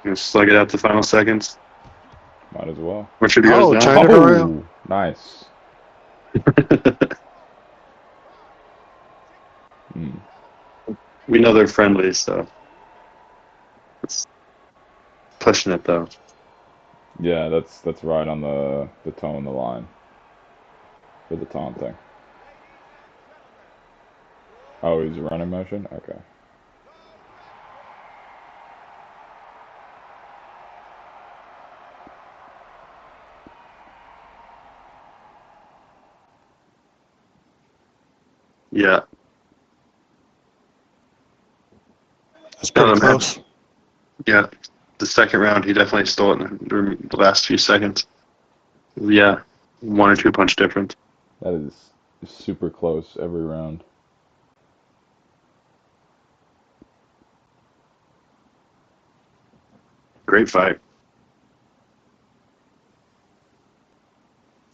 S1: You slug it out the final seconds.
S2: Might as well.
S1: Orchard goes
S3: Oh,
S1: down.
S3: turn it around.
S2: Nice. Mm.
S1: We know they're friendly, so it's pushing it though.
S2: Yeah, that's right on the tone of the line for the taunt thing. Oh, he's running motion? Okay.
S1: Yeah.
S3: It's pretty
S1: No, man.
S3: close.
S1: Yeah. The second round, he definitely stole it in the last few seconds. Yeah. 1 or 2 punch difference.
S2: That is super close every round.
S1: Great fight.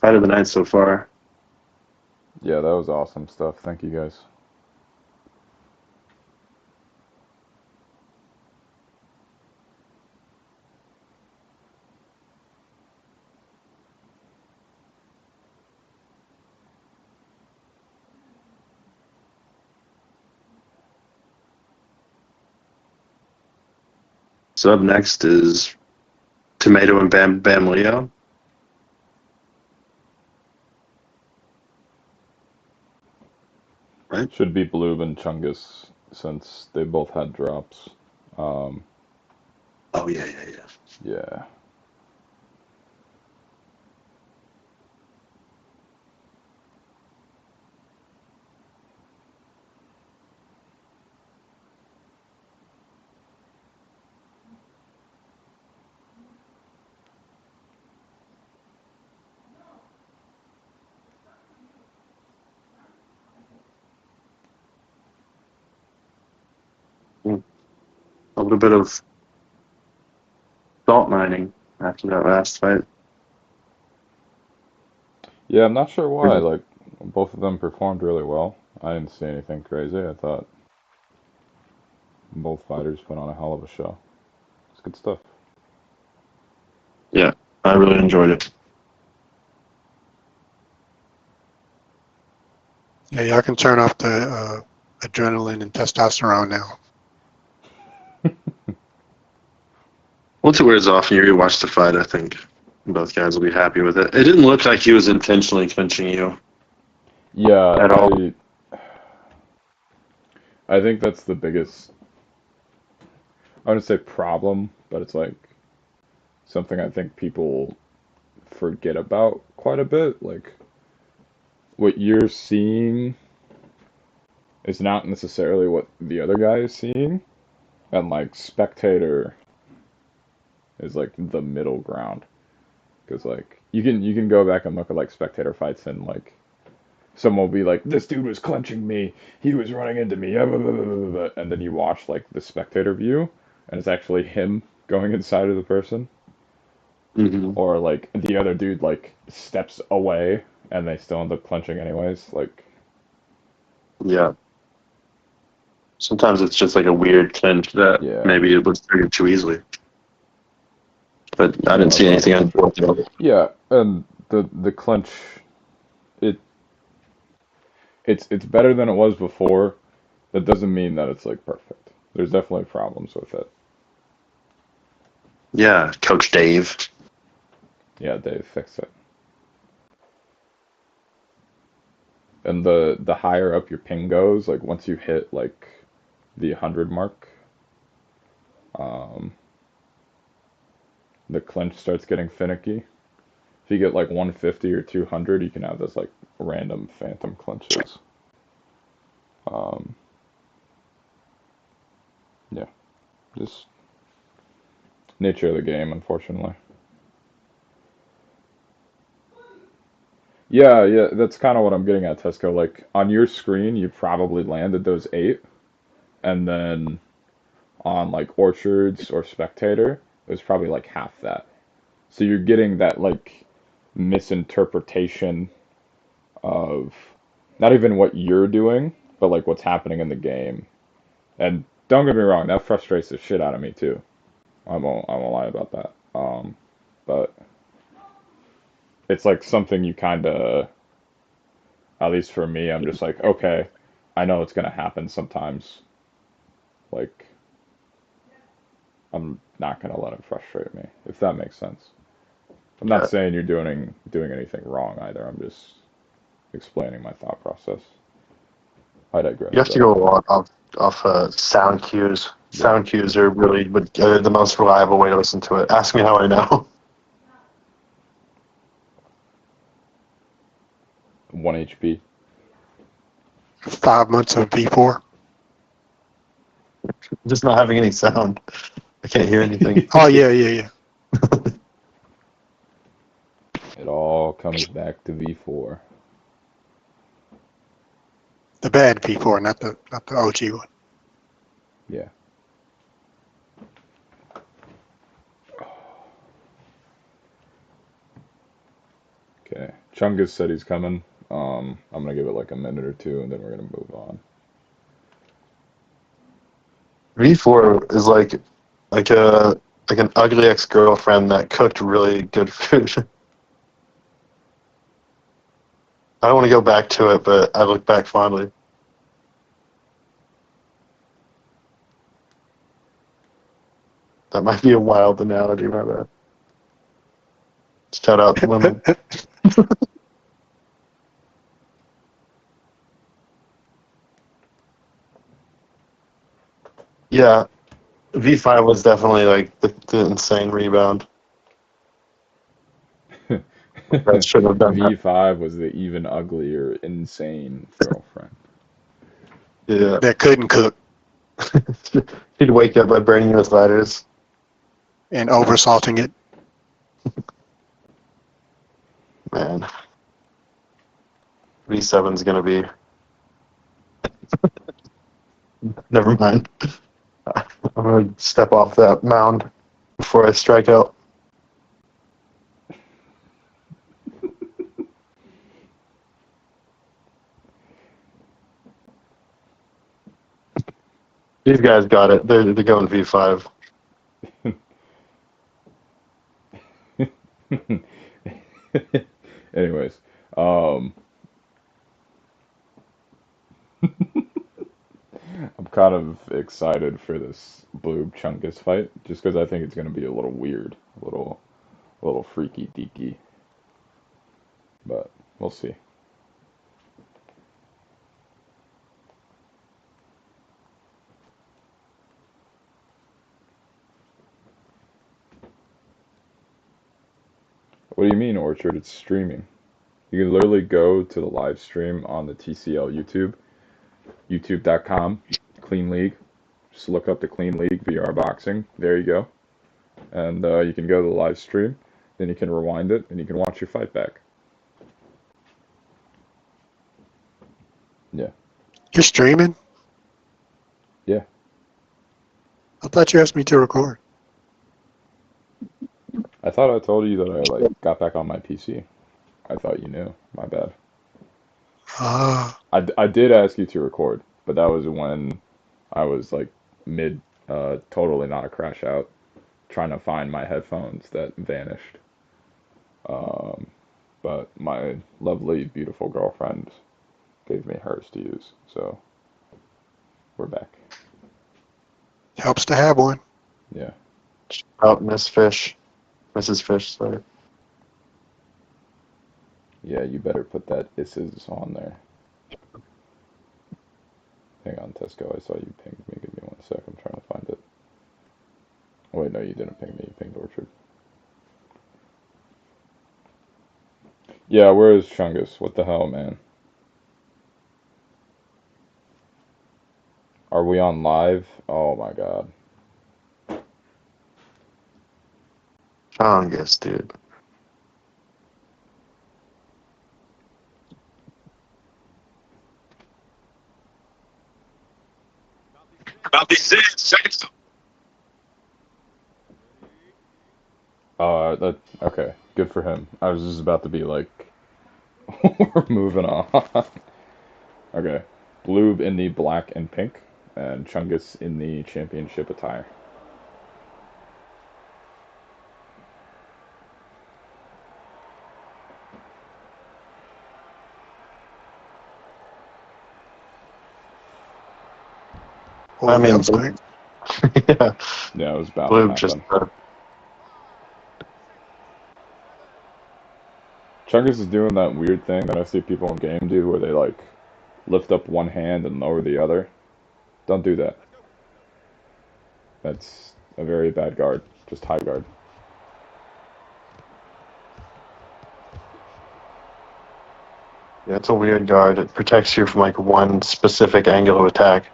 S1: Fight of the night so far.
S2: Yeah, that was awesome stuff. Thank you guys.
S1: So up next is Tomato and Bam Leo. Right?
S2: Should be Bloob and Chungus since they both had drops. Um,
S1: Oh, yeah.
S2: yeah.
S1: A little bit of salt mining after that last fight.
S2: Yeah, I'm not sure why. Like, both of them performed really well. I didn't see anything crazy. I thought both fighters put on a hell of a show. It's good stuff.
S1: Yeah, I really enjoyed it.
S3: Yeah, y'all can turn off the adrenaline and testosterone now.
S1: Once it wears off and you rewatch the fight, I think both guys will be happy with it. It didn't look like he was intentionally clinching you
S2: Yeah,
S1: at all.
S2: I think that's the biggest, I wouldn't say problem, but it's like something I think people forget about quite a bit. Like, what you're seeing is not necessarily what the other guy is seeing, and like spectator is like the middle ground. Because like you can go back and look at like spectator fights and like someone will be like, this dude was clenching me, he was running into me, and then you watch like the spectator view, and it's actually him going inside of the person,
S1: Mm-hmm.
S2: or like the other dude like steps away and they still end up clenching anyways. Like,
S1: Yeah. Sometimes it's just like a weird clinch that
S2: yeah,
S1: maybe it was triggered too easily. But I
S2: no,
S1: didn't see
S2: that's
S1: anything
S2: awesome.
S1: unfortunate.
S2: Yeah, and the clench, it it's better than it was before. That doesn't mean that it's like perfect. There's definitely problems with it.
S1: Yeah, Coach Dave.
S2: Yeah, Dave, fix it. And the higher up your ping goes, like once you hit like the 100 mark, um, the clinch starts getting finicky. If you get like 150 or 200, you can have this like random phantom clinches. Um, yeah, just nature of the game, unfortunately. Yeah, that's kind of what I'm getting at, Tesco. Like on your screen, you probably landed those 8, and then on like Orchards or Spectator, it was probably like half that. So you're getting that like misinterpretation of not even what you're doing, but like what's happening in the game. And don't get me wrong, that frustrates the shit out of me too. I won't lie about that. But it's like something you kind of, at least for me, I'm just like, okay, I know it's gonna happen sometimes. Like, I'm not gonna let it frustrate me, if that makes sense. I'm not
S1: Yeah.
S2: saying you're doing anything wrong either. I'm just explaining my thought process. I digress,
S1: You have to
S2: though.
S1: go off sound cues.
S2: Yeah.
S1: Sound cues are really the most reliable way to listen to it. Ask me how I know.
S2: 1 HP.
S3: 5 months of V4.
S1: Just not having any sound. I can't hear anything.
S3: Oh, yeah.
S2: It all comes back to V4.
S3: The bad V4, not the OG one.
S2: Yeah. Okay. Chungus said he's coming. I'm gonna give it like a minute or two, and then we're gonna move on.
S1: V4 is like an ugly ex-girlfriend that cooked really good food. I don't want to go back to it, but I look back fondly. That might be a wild analogy, my bad. Shout out women. Yeah, V5 was definitely like the insane rebound. That should have done that.
S2: V5 was the even uglier, insane girlfriend.
S1: Yeah.
S3: That couldn't cook
S1: She'd wake up by burning you with lighters.
S3: and oversalting it.
S1: Man. V7's gonna be. Never mind. I'm gonna step off that mound before I strike out. These guys got it. They're going V5.
S2: Anyways, I'm kind of excited for this Blue Chungus fight, just because I think it's gonna be a little weird, a little freaky deaky, but we'll see. What do you mean, Orchard? It's streaming. You can literally go to the live stream on the TCL YouTube, youtube.com, Clean League. Just look up the Clean League VR Boxing. There you go. And you can go to the live stream. Then you can rewind it, and you can watch your fight back. Yeah.
S3: You're streaming?
S2: Yeah.
S3: I thought you asked me to record.
S2: I thought I told you that I like got back on my PC. I thought you knew. My bad. I did ask you to record, but that was when I was like mid, totally not a crash out, trying to find my headphones that vanished. Um, but my lovely, beautiful girlfriend gave me hers to use, so we're back.
S3: Helps to have one.
S2: Yeah.
S1: Out, Miss Fish. Mrs. Fish, sorry.
S2: Yeah, you better put that isses on there. Hang on, Tesco, I saw you pinged me. Give me 1 sec, I'm trying to find it. Oh, wait, no, you didn't ping me. You pinged Orchard. Yeah, where is Chungus? What the hell, man? Are we on live? Oh my god.
S1: Chongus, dude.
S2: That okay. Good for him. I was just about to be like, we're moving on. Okay. Blue in the black and pink, and Chungus in the championship attire.
S3: Oh,
S1: I mean,
S3: that was quick.
S1: yeah.
S2: Yeah, it was bound
S1: Blue
S2: to
S1: just.
S2: happen. Chungus is doing that weird thing that I see people in game do, where they like lift up one hand and lower the other. Don't do that. That's a very bad guard. Just high guard.
S1: Yeah, it's a weird guard. It protects you from like one specific angle of attack.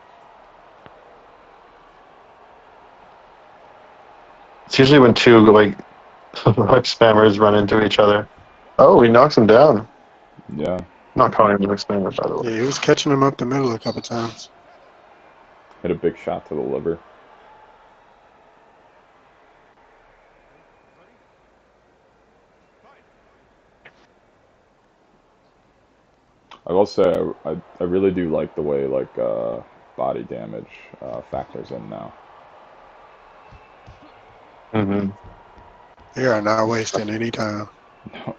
S1: It's usually when two like hook spammers run into each other. Oh, he knocks him down.
S2: Yeah.
S1: I'm not calling him a hook spammer, by the way.
S3: Yeah, he was catching him up the middle a couple times.
S2: Hit a big shot to the liver. I will say I really do like the way like body damage factors in now.
S1: Mm-hmm.
S3: They are not wasting any time.
S2: No.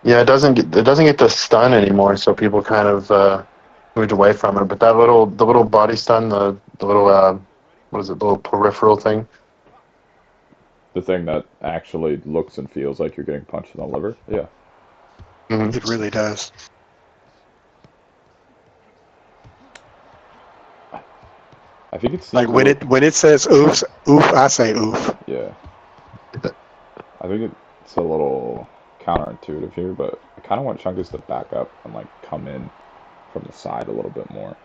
S1: Yeah, it doesn't get the stun anymore, so people kind of moved away from it. But the little body stun, the little what is it, the little peripheral thing?
S2: The thing that actually looks and feels like you're getting punched in the liver. Yeah.
S1: Mm-hmm.
S3: It really does.
S2: I think it's
S3: Like when it says oof, I say oof.
S2: Yeah. I think it's a little counterintuitive here, but I kind of want Chungus to back up and like come in from the side a little bit more.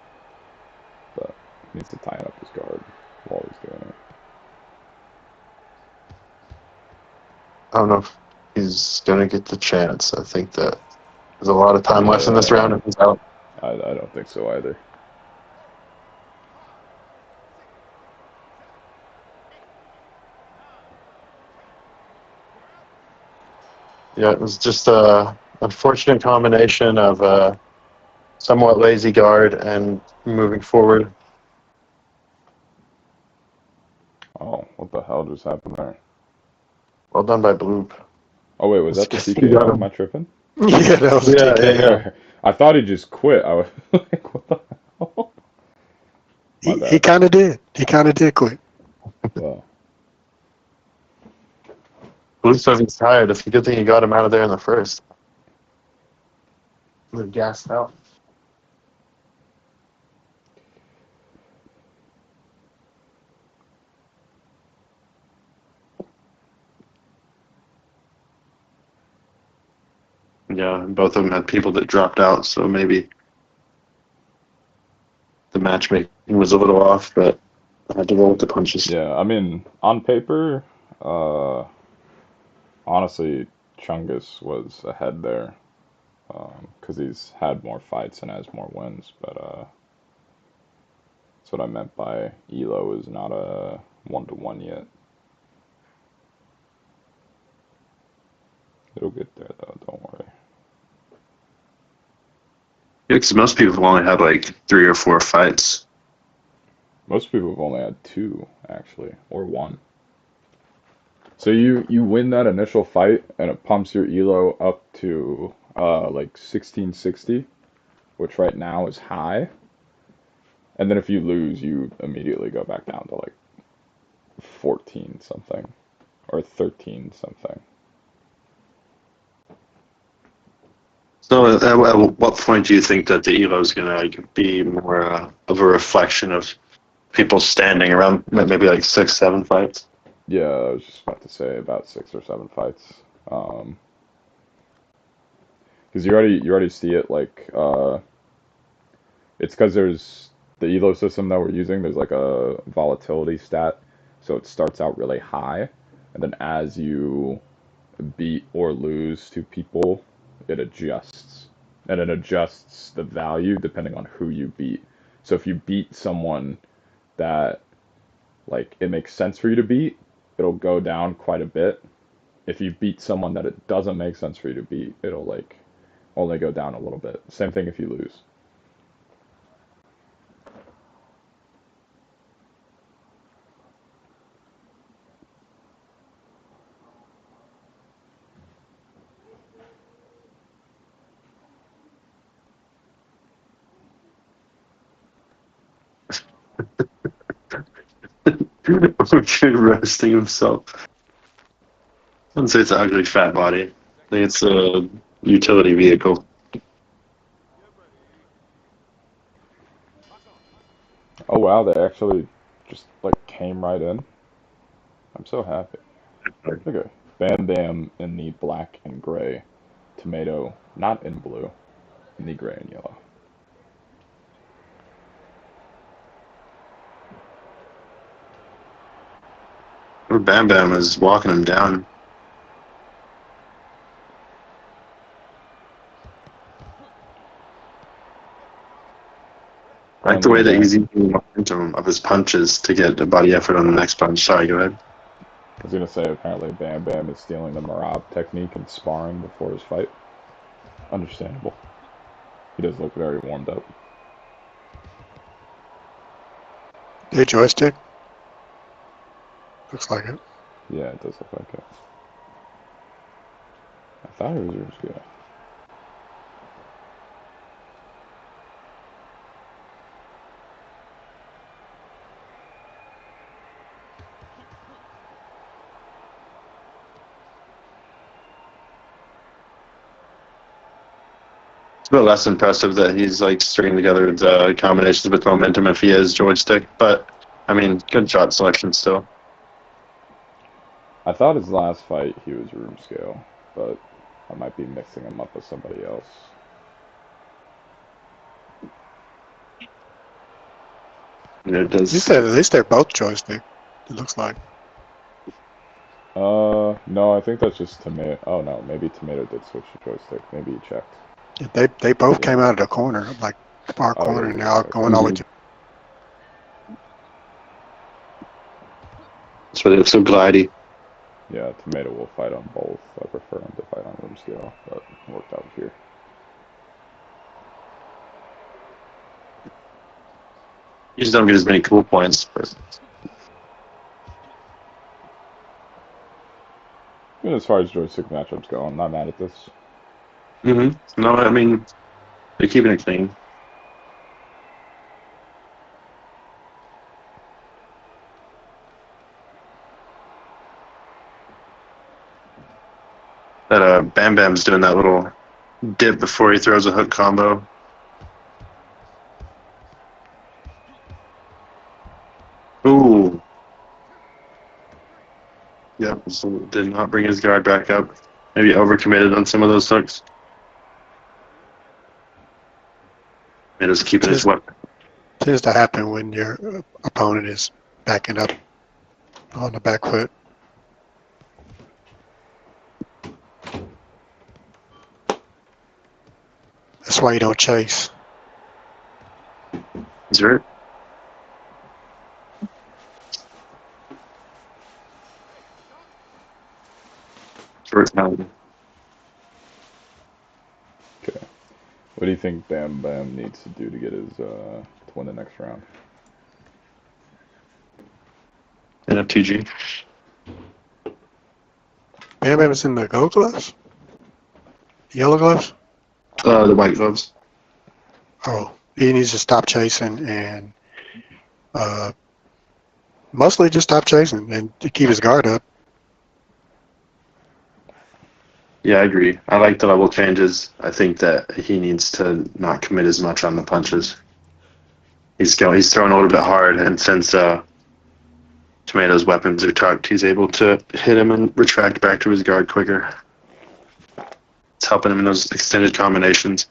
S2: But he needs to tighten up his guard while he's doing it.
S1: I don't know if he's gonna get the chance. I think that there's a lot of time left in this round, and he's out.
S2: I don't think so either.
S1: Yeah, it was just a unfortunate combination of somewhat lazy guard and moving forward.
S2: Oh, what the hell just happened there?
S1: Well done by Bloop.
S2: Oh wait, was that the
S1: He got
S2: TKO?
S1: him.
S2: Am I tripping?
S3: Yeah, that was a
S1: Yeah,
S3: TKO.
S1: yeah.
S2: I thought he just quit. I was like, what the hell? My
S3: He
S2: bad.
S3: kind of did. He kind of did quit.
S2: Well,
S1: Bloop says he's tired. It's a good thing you got him out of there in the first. We're gassed out. Yeah, and both of them had people that dropped out, so maybe the matchmaking was a little off, but I had to roll with the punches.
S2: yeah, I mean, on paper, honestly, Chungus was ahead there because he's had more fights and has more wins. But that's what I meant by Elo is not a 1-to-1 yet. It'll get there though, don't worry.
S1: Yeah, because most people have only had like 3 or 4 fights.
S2: Most people have only had 2 actually, or 1. So you win that initial fight and it pumps your elo up to like 1660, which right now is high. And then if you lose, you immediately go back down to like 14 something or 13 something.
S1: So at what point do you think that the Elo is going to like, be more of a reflection of people standing around maybe like 6, 7 fights?
S2: Yeah, I was just about to say about 6 or 7 fights. Because you already see it like it's because there's the elo system that we're using. There's like a volatility stat, so it starts out really high, and then as you beat or lose to people, it adjusts, and it adjusts the value depending on who you beat. So if you beat someone that like it makes sense for you to beat, it'll go down quite a bit. If you beat someone that it doesn't make sense for you to beat, it'll like only go down a little bit. Same thing if you lose.
S1: Roasting himself. I wouldn't say it's an ugly fat body. I think it's a utility vehicle.
S2: Oh wow, they actually just like came right in. I'm so happy. Look at Van Dam in the black and gray Tomato, not in blue, in the gray and yellow.
S1: Bam Bam is walking him down. I like the way that he's using the momentum of his punches to get a body effort on the next punch. Sorry, go ahead.
S2: I was going to say, apparently Bam Bam is stealing the Marab technique and sparring before his fight. Understandable. He does look very warmed up.
S3: The joystick? Looks like it.
S2: Yeah, it does look like it. I thought it was yours, yeah.
S1: It's a bit less impressive that he's like stringing together the combinations with momentum if he is joystick, but I mean, good shot selection still.
S2: I thought his last fight he was room scale, but I might be mixing him up with somebody else.
S1: Yeah, it does.
S3: At least they're both joystick, it looks like.
S2: No, I think that's just Tomato. Oh no, maybe Tomato did switch to joystick. Maybe he checked.
S3: They both came out of the corner, like far corner, and they're all going all the way to.
S1: That's why they look so glidey.
S2: Yeah, Tomato will fight on both. I prefer him to fight on room scale, but it worked out here.
S1: You just don't get as many cool points.
S2: And as far as joystick matchups go, I'm not mad at this.
S1: No, I mean, they're keeping it clean. That Bam Bam's doing that little dip before he throws a hook combo. Ooh. Yep, so did not bring his guard back up. Maybe overcommitted on some of those hooks. And is keeping his weapon.
S3: Tends to happen when your opponent is backing up on the back foot. That's why you don't chase.
S1: Is right. Short time.
S2: Okay. What do you think Bam Bam needs to do to get his to win the next round?
S1: NFTG.
S3: Bam Bam is in the gold gloves? Yellow gloves?
S1: The white gloves.
S3: Oh, he needs to stop chasing and mostly just stop chasing and to keep his guard up.
S1: Yeah, I agree. I like the level changes. I think that he needs to not commit as much on the punches. He's throwing a little bit hard, and since Tomato's weapons are tucked, he's able to hit him and retract back to his guard quicker. It's helping him in those extended combinations.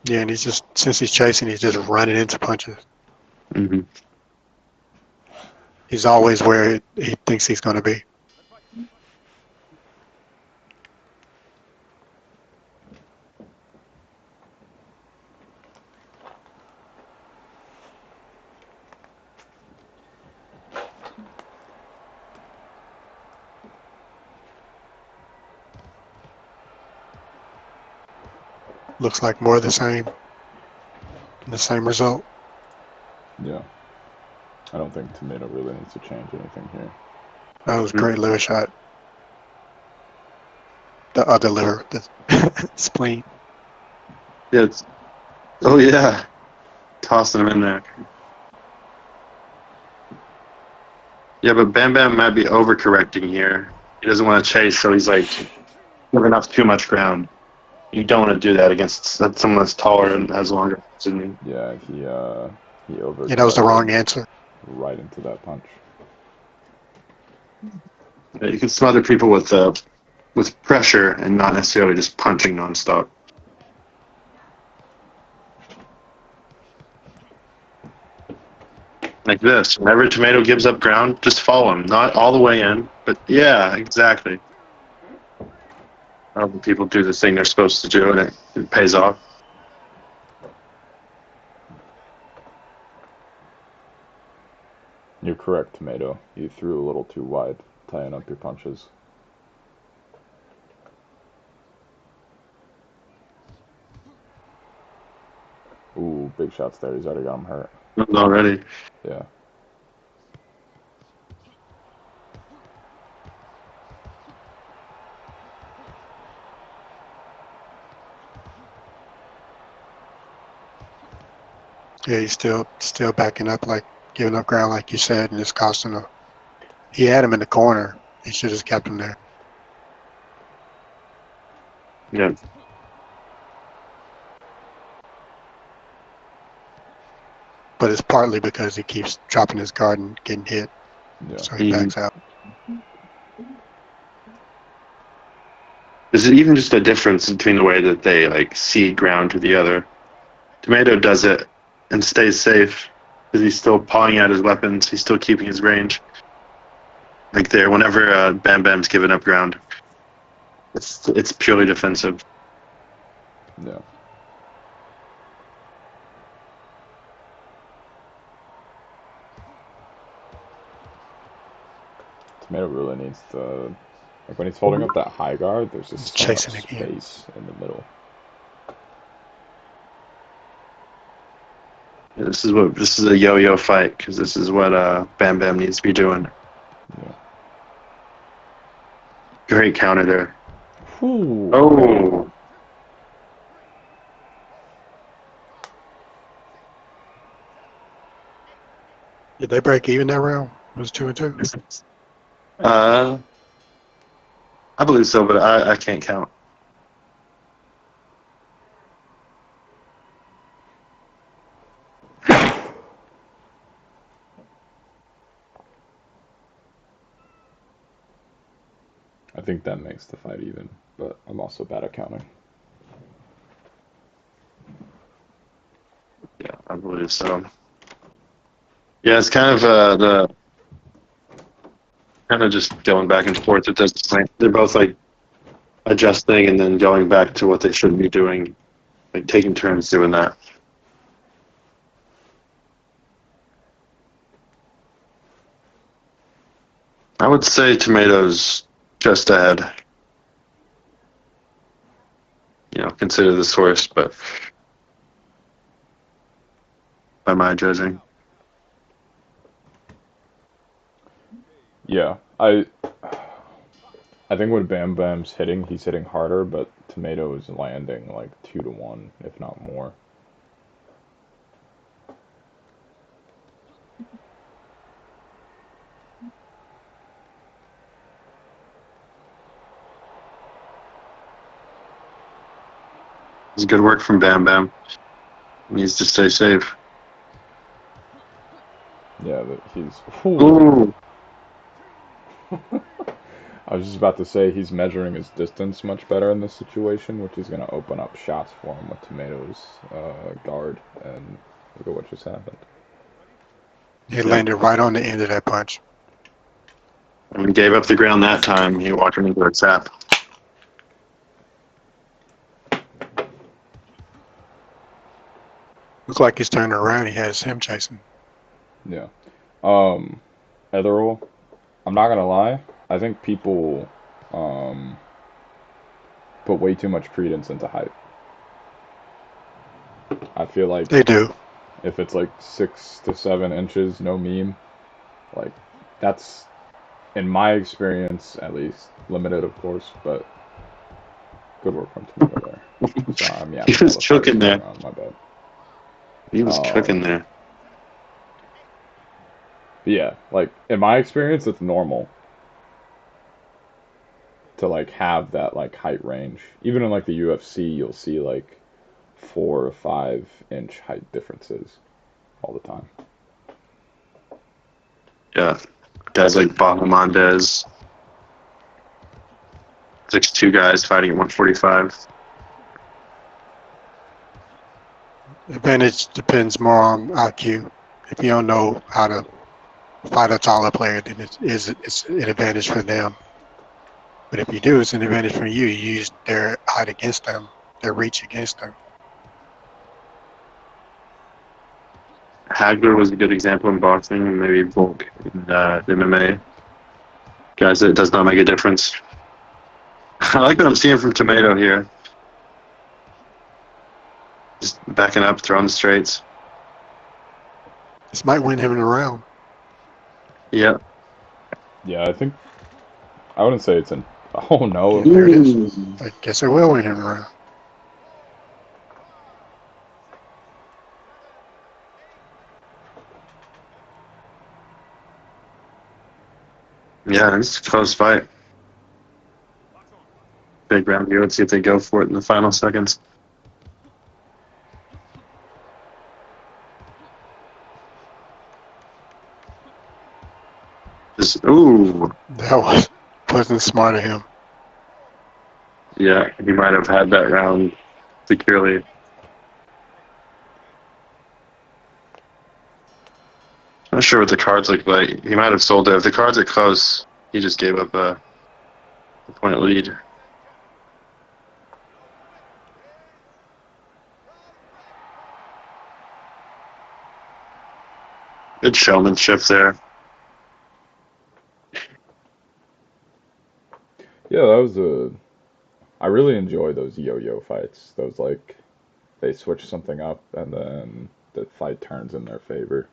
S3: Yeah, and since he's chasing, he's just running into punches.
S1: Mm-hmm.
S3: He's always where he thinks he's going to be. Looks like more of the same. The same result.
S2: Yeah. I don't think Tomato really needs to change anything here.
S3: That was a great liver shot. The other liver, the spleen.
S1: Yeah. Oh yeah, tossing him in there. Yeah, but Bam Bam might be overcorrecting here. He doesn't want to chase, so he's like giving up too much ground. You don't want to do that against someone that's taller and has longer arms than you.
S2: Yeah, he over.
S3: Yeah, that was the wrong answer.
S2: Right into that punch.
S1: You can smother people with with pressure and not necessarily just punching nonstop. Like this. Whenever Tomato gives up ground, just follow him. Not all the way in, but yeah, exactly. Other people do the thing they're supposed to do, and it pays off.
S2: You're correct, Tomato. You threw a little too wide, tying up your punches. Ooh, big shots there. He's already got him hurt.
S1: Already.
S2: Yeah.
S3: Yeah, he's still backing up, like giving up ground, like you said, and it's costing him. He had him in the corner. He should have just kept him there.
S1: Yeah.
S3: But it's partly because he keeps dropping his guard and getting hit,
S2: Yeah.
S3: so he backs out.
S1: There's even just a difference between the way that they like cede ground to the other. Tomato does it and stays safe because he's still pawing out his weapons. He's still keeping his range. Like there, whenever Bam Bam's given up ground, it's purely defensive.
S2: Yeah. Tomato really needs to, like when he's holding up that high guard, there's just so much
S3: Chasing again.
S2: space in the middle.
S1: This is a yo-yo fight because this is what Bam Bam needs to be doing.
S2: Yeah.
S1: Great counter there.
S2: Ooh.
S1: Oh,
S3: Did they break even that round? It was 2-2.
S1: I believe so, but I can't count.
S2: I think that makes the fight even, but I'm also bad at counting.
S1: Yeah, I believe so. Yeah, it's kind of the kind of just going back and forth at this point. They're both like adjusting and then going back to what they should be doing, like taking turns doing that. I would say Tomatoes just ahead. You know, consider this horse, but by my judging.
S2: Yeah, I think when Bam Bam's hitting, he's hitting harder, but Tomato is landing like 2-1, if not more.
S1: It's good work from Bam Bam. He needs to stay safe.
S2: Yeah, that he's.
S1: Ooh.
S2: I was just about to say he's measuring his distance much better in this situation, which is going to open up shots for him with Tomato's guard. And look at what just happened.
S3: He landed right on the end of that punch.
S1: And he gave up the ground that time. He walked him into a trap.
S3: Looked like he's turning around. He has him chasing.
S2: Yeah. Etherol, I'm not gonna lie. I think people put way too much credence into height. I feel like
S3: They do.
S2: if it's like 6 to 7 inches, no meme, like that's, in my experience at least, limited of course, but good work from Tomato there. So I'm
S1: He was cooking there.
S2: Around, my bad.
S1: He was cooking there.
S2: But yeah, like in my experience, it's normal to like have that like height range. Even in like the UFC, you'll see like 4 or 5 inch height differences all the time.
S1: Yeah, guys like Bahamondez, 6'2" guys fighting at 145.
S3: Advantage depends more on IQ. If you don't know how to fight a taller player, then it's an advantage for them. But if you do, it's an advantage for you. You use their height against them, their reach against them.
S1: Hagler was a good example in boxing, and maybe Volk in MMA. Guys, it does not make a difference. I like what I'm seeing from Tomato here. Just backing up, throwing the straights.
S3: This might win him in a round.
S1: Yeah.
S2: Yeah, I wouldn't say it's an. Oh no!
S3: There it is. I guess it will win him in a round.
S1: Yeah, it's a close fight. Big round here. Let's see if they go for it in the final seconds. Ooh.
S3: That wasn't smart of him.
S1: Yeah, he might have had that round securely. Not sure what the cards look like. He might have sold it. If the cards are close, he just gave up a point lead. Good showmanship there.
S2: Yeah, that was I really enjoy those yo-yo fights. Those like they switch something up and then the fight turns in their favor.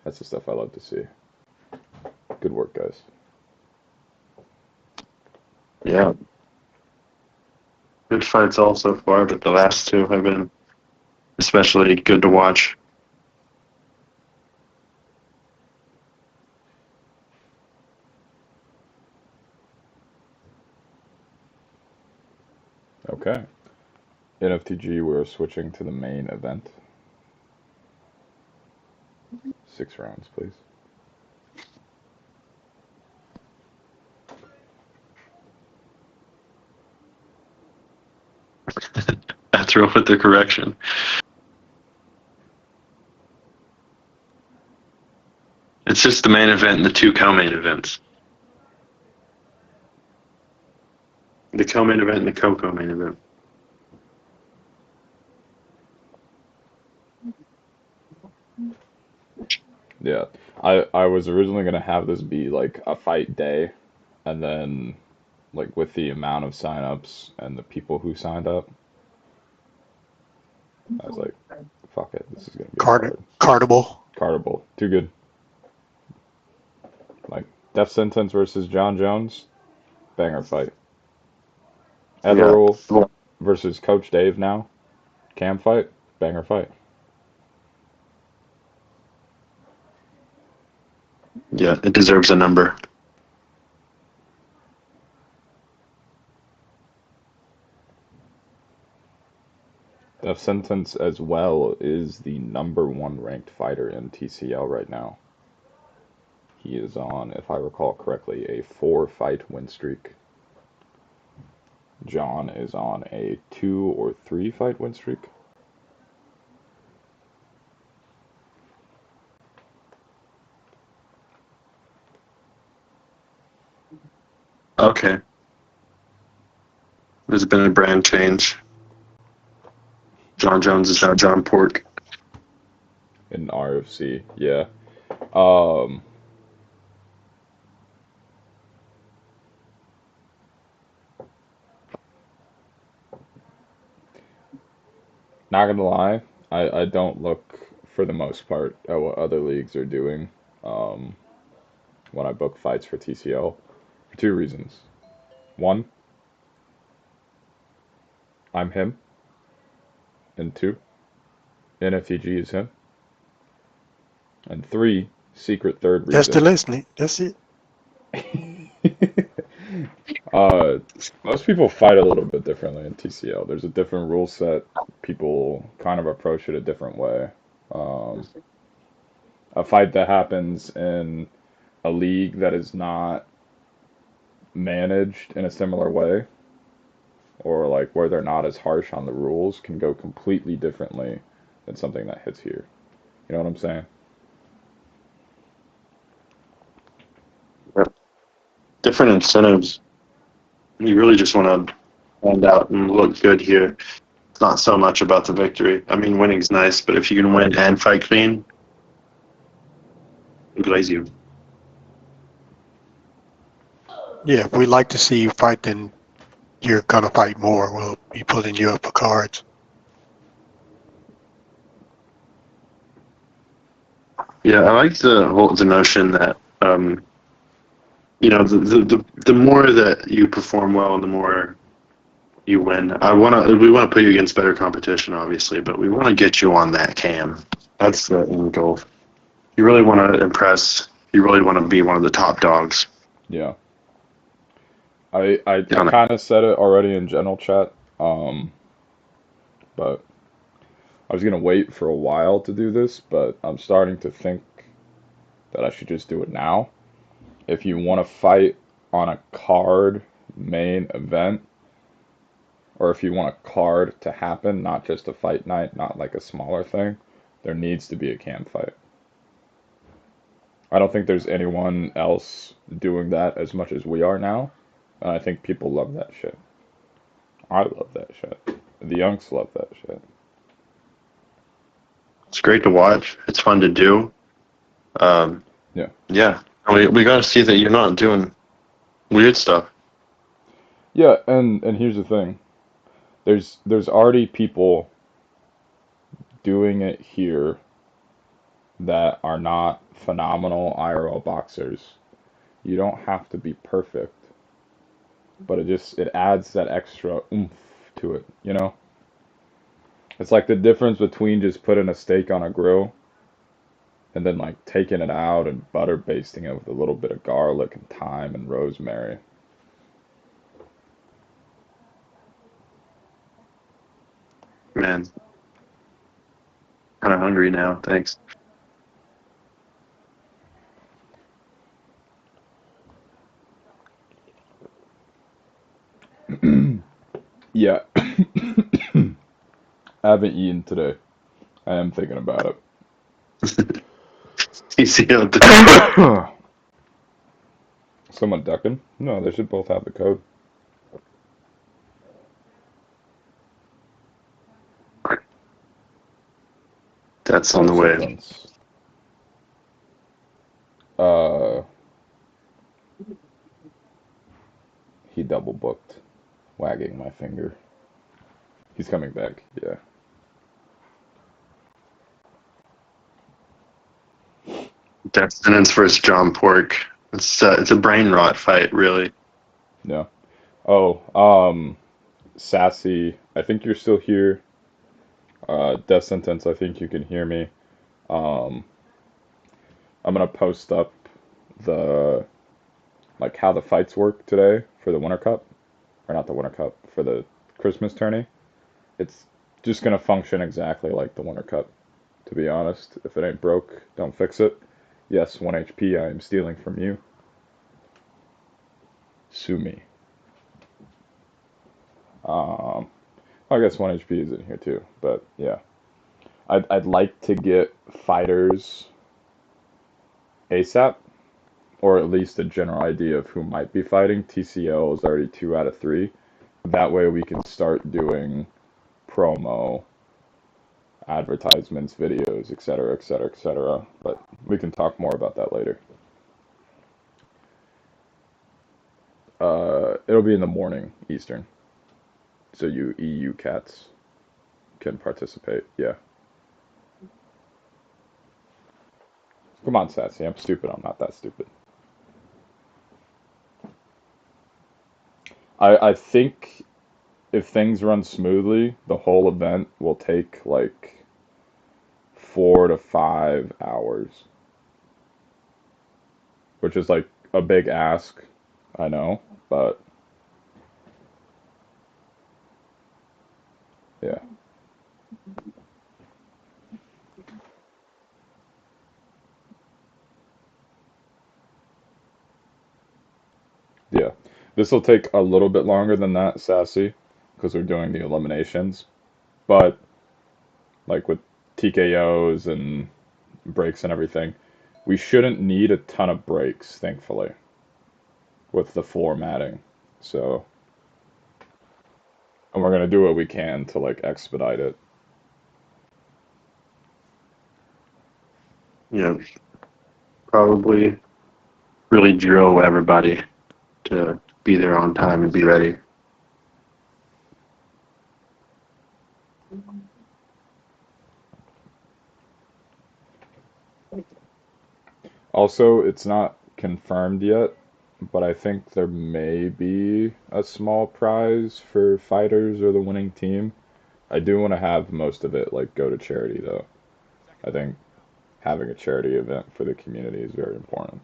S2: That's the stuff I love to see. Good work, guys.
S1: Yeah. Good fights all so far, but the last two have been especially good to watch.
S2: Okay. NFTG, we're switching to the main event. 6 rounds, please.
S1: I threw up with the correction. It's just the main event and the two co-main events. The co-main event and the co-co-main event.
S2: Yeah. I was originally gonna have this be like a fight day, and then like with the amount of signups and the people who signed up, I was like, fuck it, this is gonna be a card.
S3: Cardable.
S2: Cardable. Too good. Like Death Sentence versus John Jones, banger fight. Etherl
S1: Yeah.
S2: versus Coach Dave now, Cam fight, banger fight.
S1: Yeah, it deserves a number.
S2: Death Sentence as well is the #1 ranked fighter in TCL right now. He is on, if I recall correctly, a 4-fight win streak. John is on a 2 or 3-fight win streak.
S1: Okay. There's been a brand change. John Jones is now John Pork.
S2: In RFC, yeah. Um, Not gonna lie, I don't look for the most part at what other leagues are doing when I book fights for TCL for 2 reasons. One, I'm him, and 2, NFTG is him, and 3, secret third
S3: That's the
S2: reason.
S3: listening. That's it.
S2: Most people fight a little bit differently in TCL. There's a different rule set. People kind of approach it a different way. Um, a fight that happens in a league that is not managed in a similar way, or like where they're not as harsh on the rules, can go completely differently than something that hits here. You know what I'm saying?
S1: Different incentives. You really just want to stand out and look good here. It's not so much about the victory. I mean, winning's nice, but if you can win and fight clean, it glaze you.
S3: Yeah, if we like to see you fight, then you're gonna fight more. We'll be putting you up for cards.
S1: Yeah, I like the notion that the more that you perform well, the more you win. We want to put you against better competition, obviously, but we want to get you on that cam. That's the end goal. You really want to impress. You really want to be one of the top dogs.
S2: Yeah. I kind of said it already in general chat, but I was gonna wait for a while to do this, but I'm starting to think that I should just do it now. If you want to fight on a card main event, or if you want a card to happen, not just a fight night, not like a smaller thing, there needs to be a cam fight. I don't think there's anyone else doing that as much as we are now, and I think people love that shit. I love that shit. The youngs love that shit.
S1: It's great to watch. It's fun to do.
S2: Yeah.
S1: Yeah. We got to see that you're not doing weird stuff.
S2: Yeah, and here's the thing. There's already people doing it here that are not phenomenal IRL boxers. You don't have to be perfect, but it adds that extra oomph to it, you know? It's like the difference between just putting a steak on a grill and then like taking it out and butter basting it with a little bit of garlic and thyme and rosemary.
S1: Man, kind of hungry now. Thanks.
S2: Yeah. I haven't eaten today. I am thinking about it.
S1: You see how the
S2: Someone ducking? No, they should both have the code.
S1: that's on the
S2: Death
S1: way.
S2: sentence. Uh, he double booked, wagging my finger. He's coming back. Yeah.
S1: Death sentence versus John Pork. It's a brain rot fight, really.
S2: Yeah. Oh, Sassy, I think you're still here. Death sentence, I think you can hear me. Um, I'm gonna post up the like how the fights work today for the Winter Cup, or not the Winter Cup, for the Christmas tourney. It's just gonna function exactly like the Winter Cup, to be honest. If it ain't broke, don't fix it. Yes, 1 HP I am stealing from you. Sue me. I guess 1 HP is in here too, but yeah. I'd like to get fighters ASAP, or at least a general idea of who might be fighting. TCL is already 2 out of 3. That way we can start doing promo, advertisements, videos, etc., etc., etc. But we can talk more about that later. It'll be in the morning Eastern, so you EU cats can participate. Yeah. Come on, Sassy. I'm stupid. I'm not that stupid. I think if things run smoothly, the whole event will take like 4 to 5 hours, which is like a big ask, I know, but yeah, yeah. This will take a little bit longer than that, Sassy, because we're doing the eliminations. But like with TKOs and breaks and everything, we shouldn't need a ton of breaks, thankfully, with the formatting. So, and we're gonna do what we can to like expedite it.
S1: Probably really drill everybody to be there on time and be ready.
S2: Also, it's not confirmed yet, but I think there may be a small prize for fighters or the winning team. I do want to have most of it like go to charity though. I think having a charity event for the community is very important.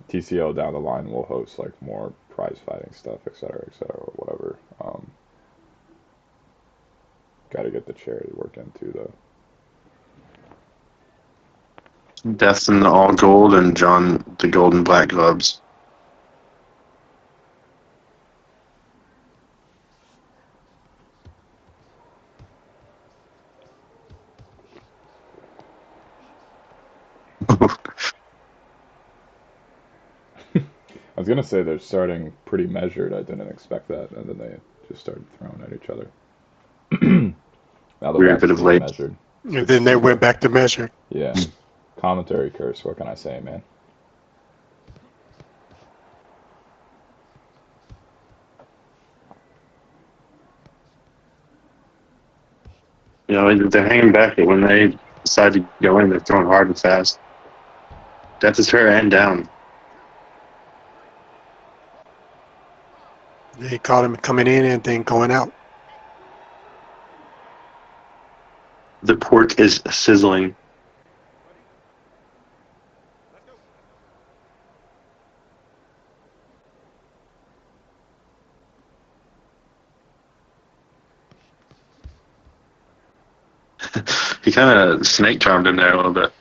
S2: TCL down the line will host like more prize fighting stuff, et cetera, or whatever. Got to get the charity work in too, though.
S1: Death's in the all gold and John the gold and black gloves.
S2: I was gonna say they're starting pretty measured. I didn't expect that, and then they just started throwing at each other. Now they're
S1: Weird
S2: back
S1: bit
S2: to
S1: of
S2: being
S1: late.
S2: measured.
S3: And then they went back to measure.
S2: Yeah, commentary curse. What can I say, man?
S1: They're hanging back, but when they decide to go in, they're throwing hard and fast. Death is fair and down.
S3: They caught him coming in and then going out.
S1: The pork is sizzling. He kind of snake charmed him there a little bit.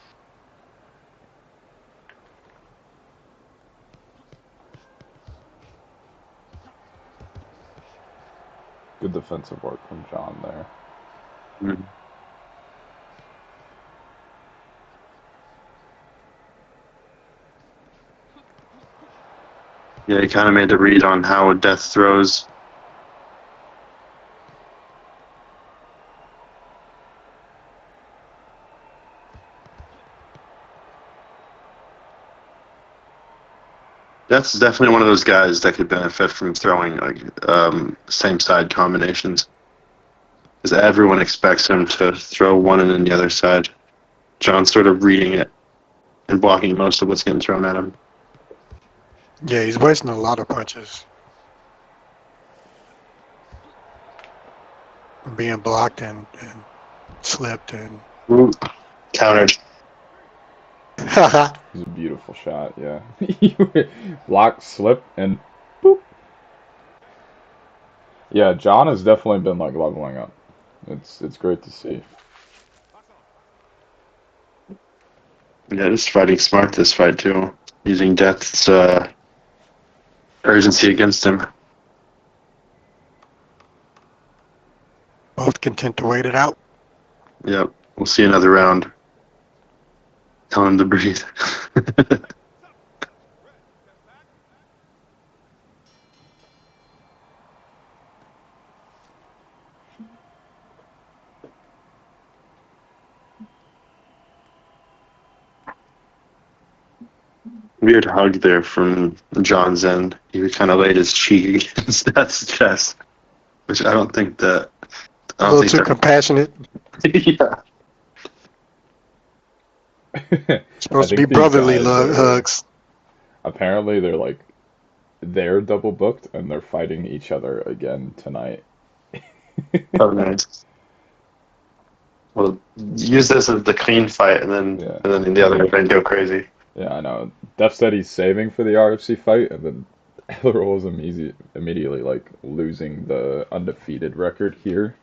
S2: Good defensive work from John there.
S1: Mm-hmm. Yeah, he kind of made the read on how Death throws. Death's definitely one of those guys that could benefit from throwing like same side combinations, because everyone expects him to throw one and then the other side. John's sort of reading it and blocking most of what's getting thrown at him.
S3: Yeah, he's wasting a lot of punches. Being blocked and slipped and
S1: Ooh, countered.
S2: It was a beautiful shot, yeah. Block, slip, and boop. Yeah, John has definitely been like leveling up. It's great to see.
S1: Yeah, just fighting smart this fight too, using Death's urgency against him.
S3: both content to wait it out.
S1: Yep, we'll see another round. Tell him to breathe. Weird hug there from John's end. He kind of laid his cheek against Death's chest, which I don't think that.
S3: A little too compassionate.
S1: Yeah.
S3: Supposed to be brotherly hugs.
S2: Apparently, they're double booked and they're fighting each other again tonight.
S1: Oh, nice. Well, use this as the clean fight, and then in the other event go crazy.
S2: Yeah, I know. Def said he's saving for the RFC fight, and then Ellerol is immediately like losing the undefeated record here.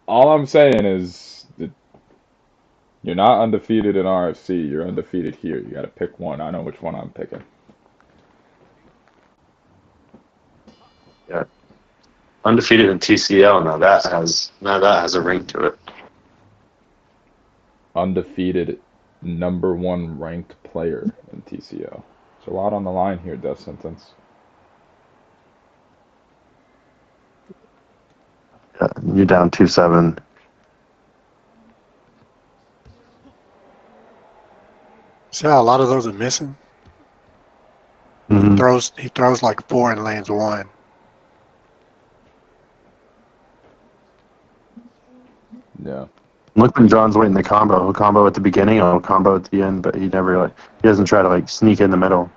S2: All I'm saying is that You're not undefeated in RFC. You're undefeated here. You got to pick one. I know which one I'm picking.
S1: Yeah. Undefeated in TCL. Now that has a ring to it.
S2: Undefeated #1 ranked player in TCL. There's a lot on the line here, death sentence.
S1: Yeah, you're down 2-7.
S3: See how a lot of those are missing?
S1: Mm-hmm.
S3: He throws like 4 and lands 1.
S2: Yeah.
S1: Look when John's waiting the combo. He'll combo at the beginning, he'll combo at the end, but he doesn't try to sneak in the middle.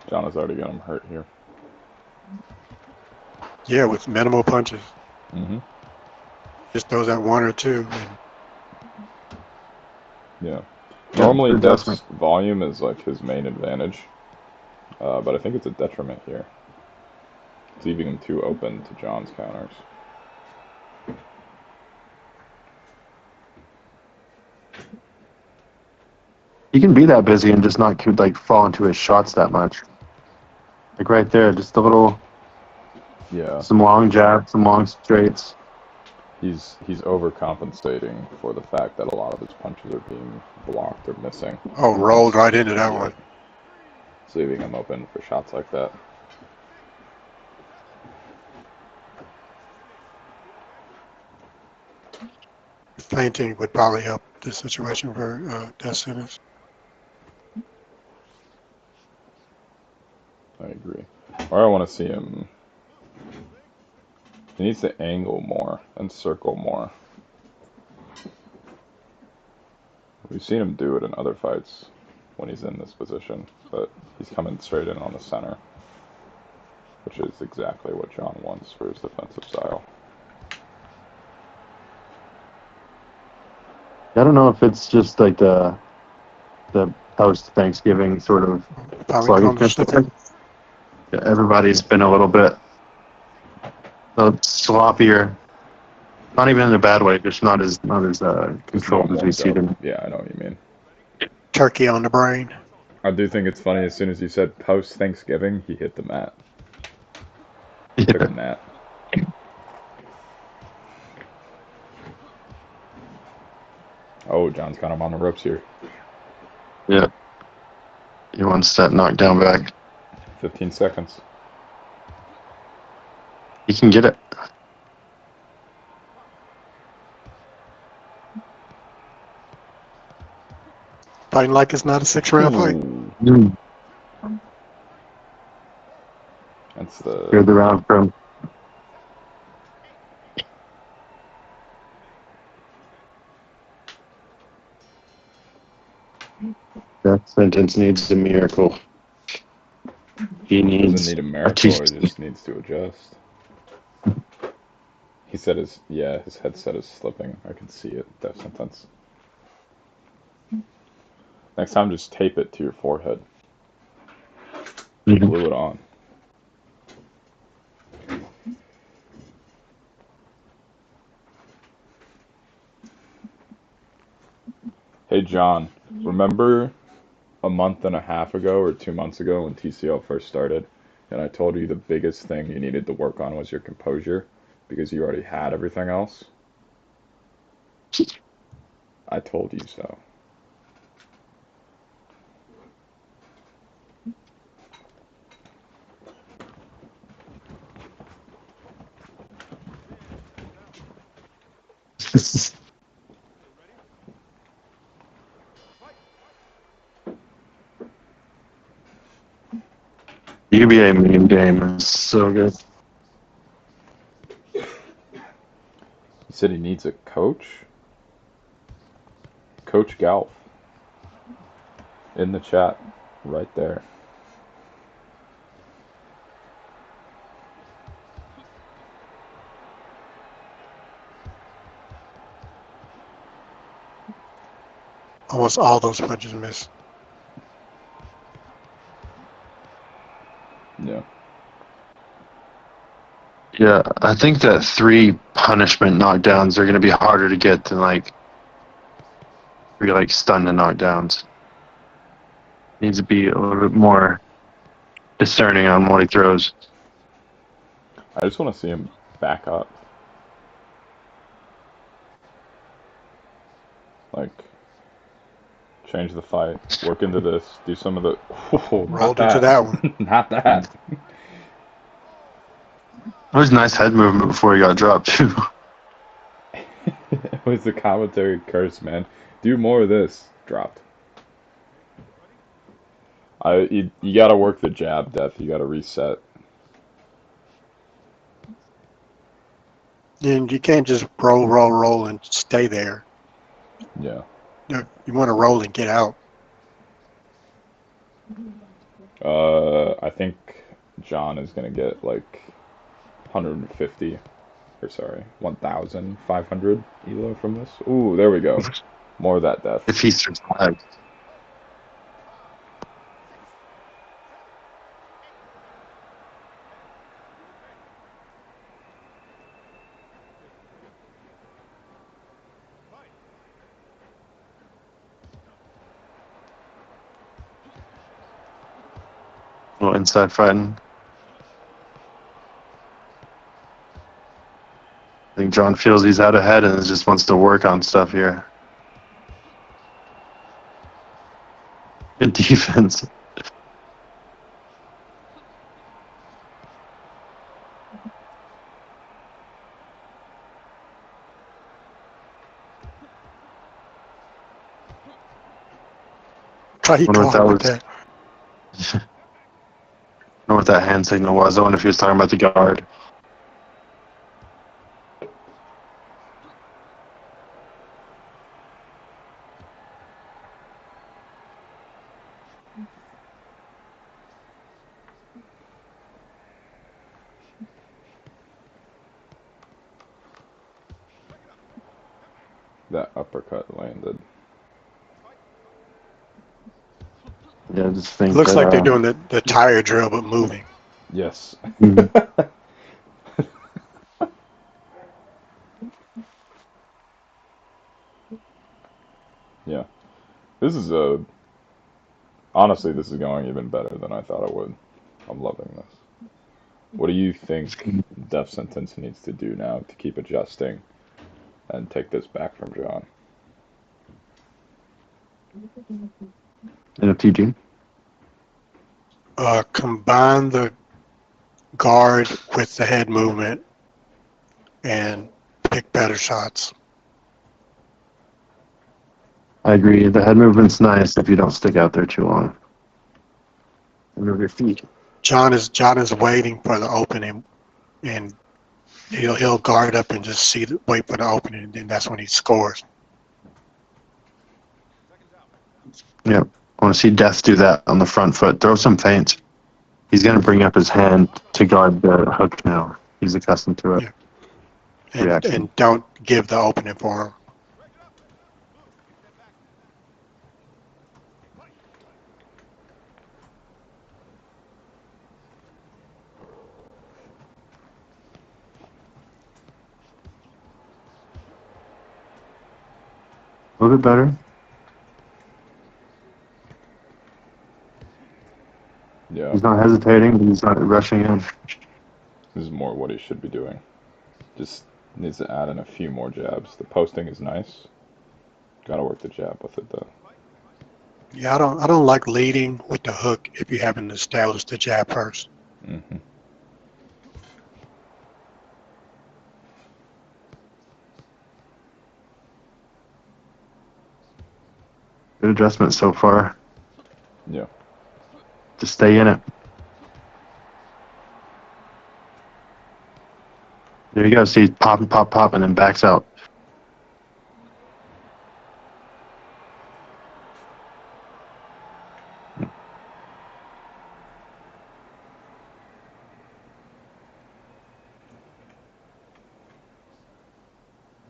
S2: John has already got him hurt here.
S3: Yeah, with minimal punches.
S2: Mm-hmm.
S3: Just throws out 1 or 2. And
S2: Yeah. Normally,
S1: Yeah,
S2: Death's volume is his main advantage, but I think it's a detriment here. It's leaving him too open to John's counters.
S1: He can be that busy and just not fall into his shots that much. Like right there, just a little,
S2: Yeah.
S1: some long jabs, some long straights.
S2: He's overcompensating for the fact that a lot of his punches are being blocked or missing.
S3: oh, rolled right into that one.
S2: It's leaving him open for shots like that.
S3: Feinting would probably help this situation for death sentence.
S2: I agree. Or I want to see him. He needs to angle more and circle more. We've seen him do it in other fights when he's in this position, but he's coming straight in on the center, which is exactly what John wants for his defensive style.
S1: I don't know if it's just like the post Thanksgiving sort of sluggishness. Everybody's been a little bit sloppier. Not even in a bad way, just not as controlled as we see them.
S2: Yeah, I know what you mean.
S3: Turkey on the brain.
S2: I do think it's funny. As soon as you said post Thanksgiving, he hit the mat.
S1: Yeah.
S2: Took a nap. Oh, John's got him on the ropes here.
S1: Yeah. He wants that knockdown back.
S2: 15 seconds.
S1: He can get it.
S3: Fighting like it's not a 6-round fight.
S1: Mm.
S2: That's the...
S1: Cleared the round from. That sentence needs a miracle. He needs
S2: doesn't need a miracle, he just needs to adjust. He said his headset is slipping. I can see it. Death sentence. Next time, just tape it to your forehead.
S1: Mm-hmm.
S2: Glue it on. Hey, John, remember a month and a half ago or 2 months ago when TCL first started, and I told you the biggest thing you needed to work on was your composure because you already had everything else? I told you so.
S1: UBA main game is so good.
S2: He said he needs a coach? Coach Galf. In the chat. Right there.
S3: Almost all those punches missed.
S2: Yeah.
S1: Yeah, I think that 3 punishment knockdowns are going to be harder to get than like 3 like stun and knockdowns. Needs to be a little bit more discerning on what he throws.
S2: I just want to see him back up. Like, change the fight, work into this, do some of the. Oh,
S3: Rolled into that one.
S2: Not that.
S1: It was a nice head movement before he got dropped too.
S2: It was the commentary curse, man. Do more of this. Dropped. You gotta work the jab, Death. You gotta reset.
S3: And you can't just roll, and stay there.
S2: Yeah.
S3: You want to roll and get out.
S2: I think John is gonna get like 150, or sorry, 1,500 elo from this. Ooh, there we go. More of that, Death.
S1: If he survives. A little inside fighting. I think John feels he's out ahead and just wants to work on stuff here. Good defense.
S3: Try he
S1: Wonder what
S3: caught
S1: that
S3: with
S1: was.
S3: that.
S1: I don't know what that hand signal was. I wonder if he was talking about the guard.
S2: That uppercut landed.
S1: Yeah, I just think
S3: Looks
S1: that,
S3: like they're doing the tire drill, but moving.
S2: Yes.
S1: Mhm.
S2: Yeah. This is honestly, this is going even better than I thought it would. I'm loving this. What do you think Death Sentence needs to do now to keep adjusting and take this back from John?
S1: in a PG.
S3: Combine the guard with the head movement and pick better shots.
S1: I agree. The head movement's nice if you don't stick out there too long. Move your feet.
S3: John is waiting for the opening, and he'll guard up and just wait for the opening, and then that's when he scores.
S1: Yep. I want to see Death do that on the front foot. Throw some feints. He's going to bring up his hand to guard the hook now. He's accustomed to it.
S3: Yeah.
S1: Reaction.
S3: And don't give the opening for him.
S1: A little bit better.
S2: Yeah.
S1: He's not hesitating. He's not rushing in.
S2: This is more what he should be doing. Just needs to add in a few more jabs. The posting is nice. Gotta work the jab with it though.
S3: Yeah, I don't like leading with the hook if you haven't established the jab first.
S2: Mm-hmm.
S1: Good adjustment so far.
S2: Yeah.
S1: Just stay in it. There you go. See, pop, and then backs out.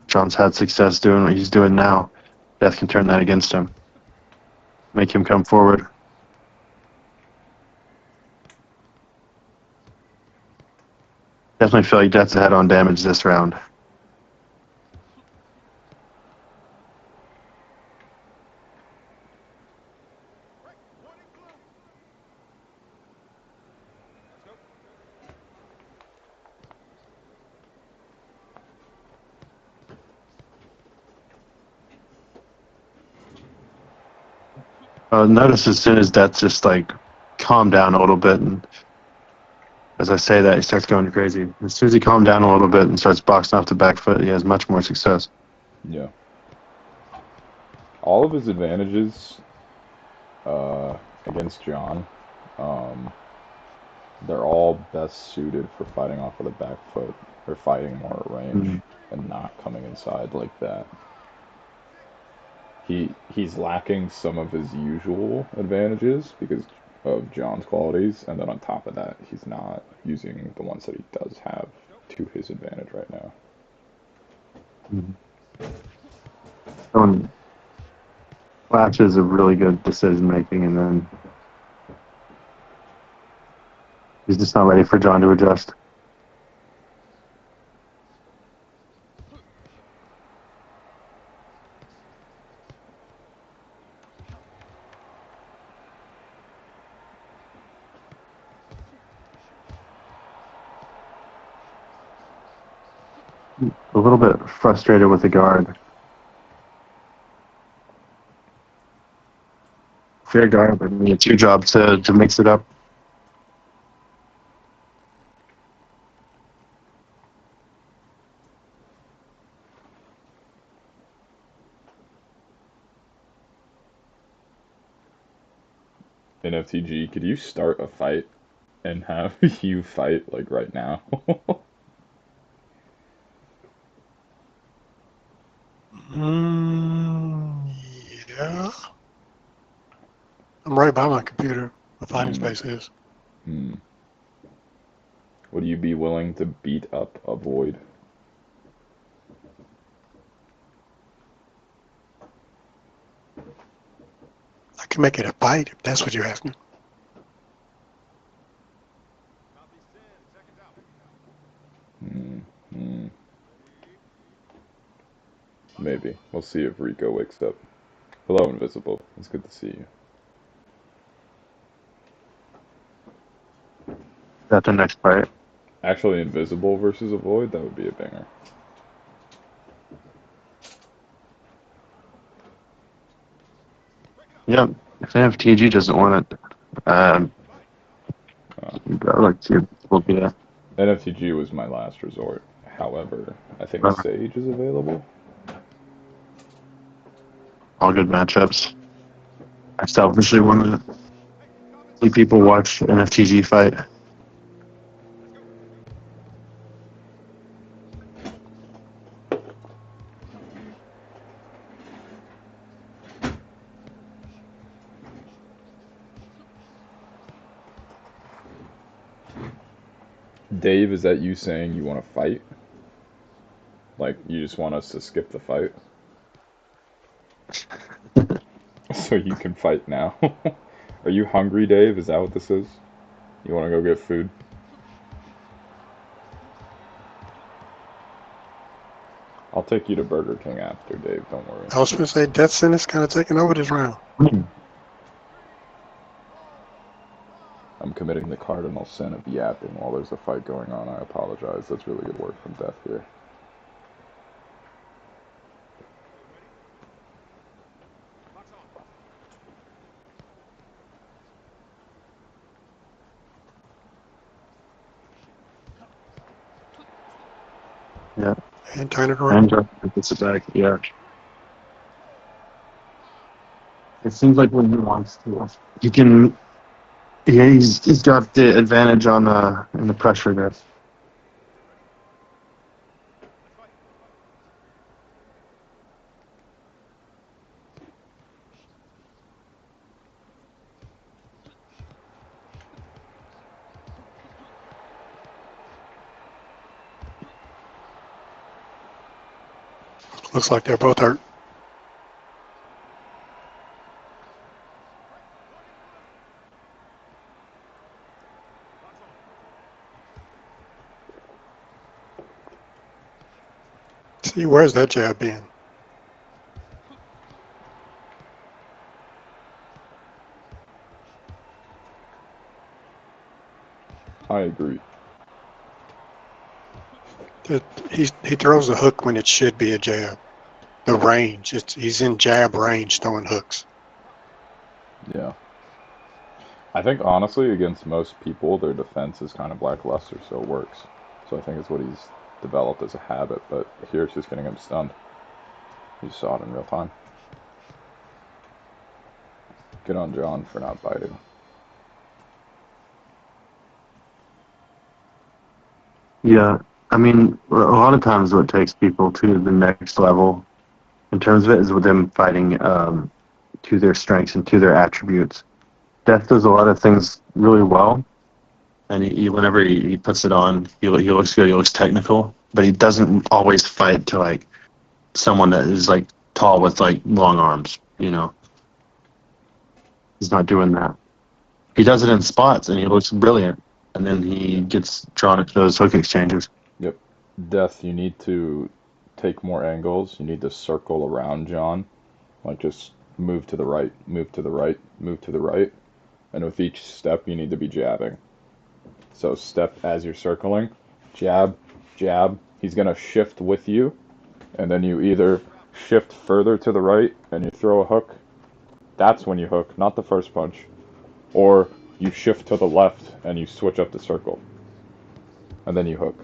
S1: John's had success doing what he's doing now. Death can turn that against him. Make him come forward. Definitely feel like Death's ahead on damage this round. Notice as soon as Death just like calmed down a little bit, and as I say that, he starts going crazy. As soon as he calmed down a little bit and starts boxing off the back foot, he has much more success.
S2: Yeah. All of his advantages against John, they're all best suited for fighting off of the back foot or fighting more at range and not coming inside like that. He's lacking some of his usual advantages because of John's qualities, and then on top of that, he's not using the ones that he does have to his advantage right now.
S1: Flashes of really good decision making, and then he's just not ready for John to adjust. A little bit frustrated with the guard. Fair guard, but it's your job to mix it up.
S2: In FTG, could you start a fight and have you fight like right now?
S3: Yeah. I'm right by my computer. The fighting space is.
S2: Would you be willing to beat up a Void?
S3: I can make it a fight if that's what you're asking.
S2: Maybe. We'll see if Rico wakes up. Hello, Invisible. It's good to see you.
S1: That's the next fight.
S2: Actually, Invisible versus a Void, that would be a banger.
S1: Yep. If FTG doesn't want it, I would like to will be there.
S2: NFTG was my last resort. However, I think Sage is available.
S1: All good matchups. I selfishly want to see people watch an FTG fight.
S2: Dave, is that you saying you want to fight? Like, you just want us to skip the fight? So you can fight now? Are you hungry, Dave? Is that what this is? You want to go get food? I'll take you to Burger King after, Dave. Don't worry.
S3: I was going to say Death Sentence kind of taking over this round.
S2: I'm committing the cardinal sin of yapping while there's a fight going on. I apologize. That's really good work from Death here.
S1: Yeah.
S3: And turn it around.
S1: And gets it back. Yeah. It seems like when he wants to, he can. Yeah, he's got the advantage on in the pressure there.
S3: Looks like they're both hurt. Where's that jab been?
S2: I agree.
S3: He throws a hook when it should be a jab. The range, he's in jab range throwing hooks.
S2: Yeah. I think honestly, against most people, their defense is kind of lackluster, so it works. So I think it's what he's developed as a habit, but here it's just getting him stunned. You saw it in real time. Good on John for not biting.
S1: Yeah, I mean, a lot of times what takes people to the next level in terms of it is with them fighting to their strengths and to their attributes. Death does a lot of things really well, and whenever he puts it on, he looks good. He looks technical, but he doesn't always fight to like someone that is like tall with like long arms. You know, he's not doing that. He does it in spots, and he looks brilliant. And then he gets drawn into those hook exchanges.
S2: Yep. Death, you need to take more angles. You need to circle around John. Like just move to the right, move to the right, move to the right. And with each step, you need to be jabbing. So step as you're circling, jab, jab. He's going to shift with you. And then you either shift further to the right and you throw a hook. That's when you hook, not the first punch. Or you shift to the left and you switch up the circle. And then you hook.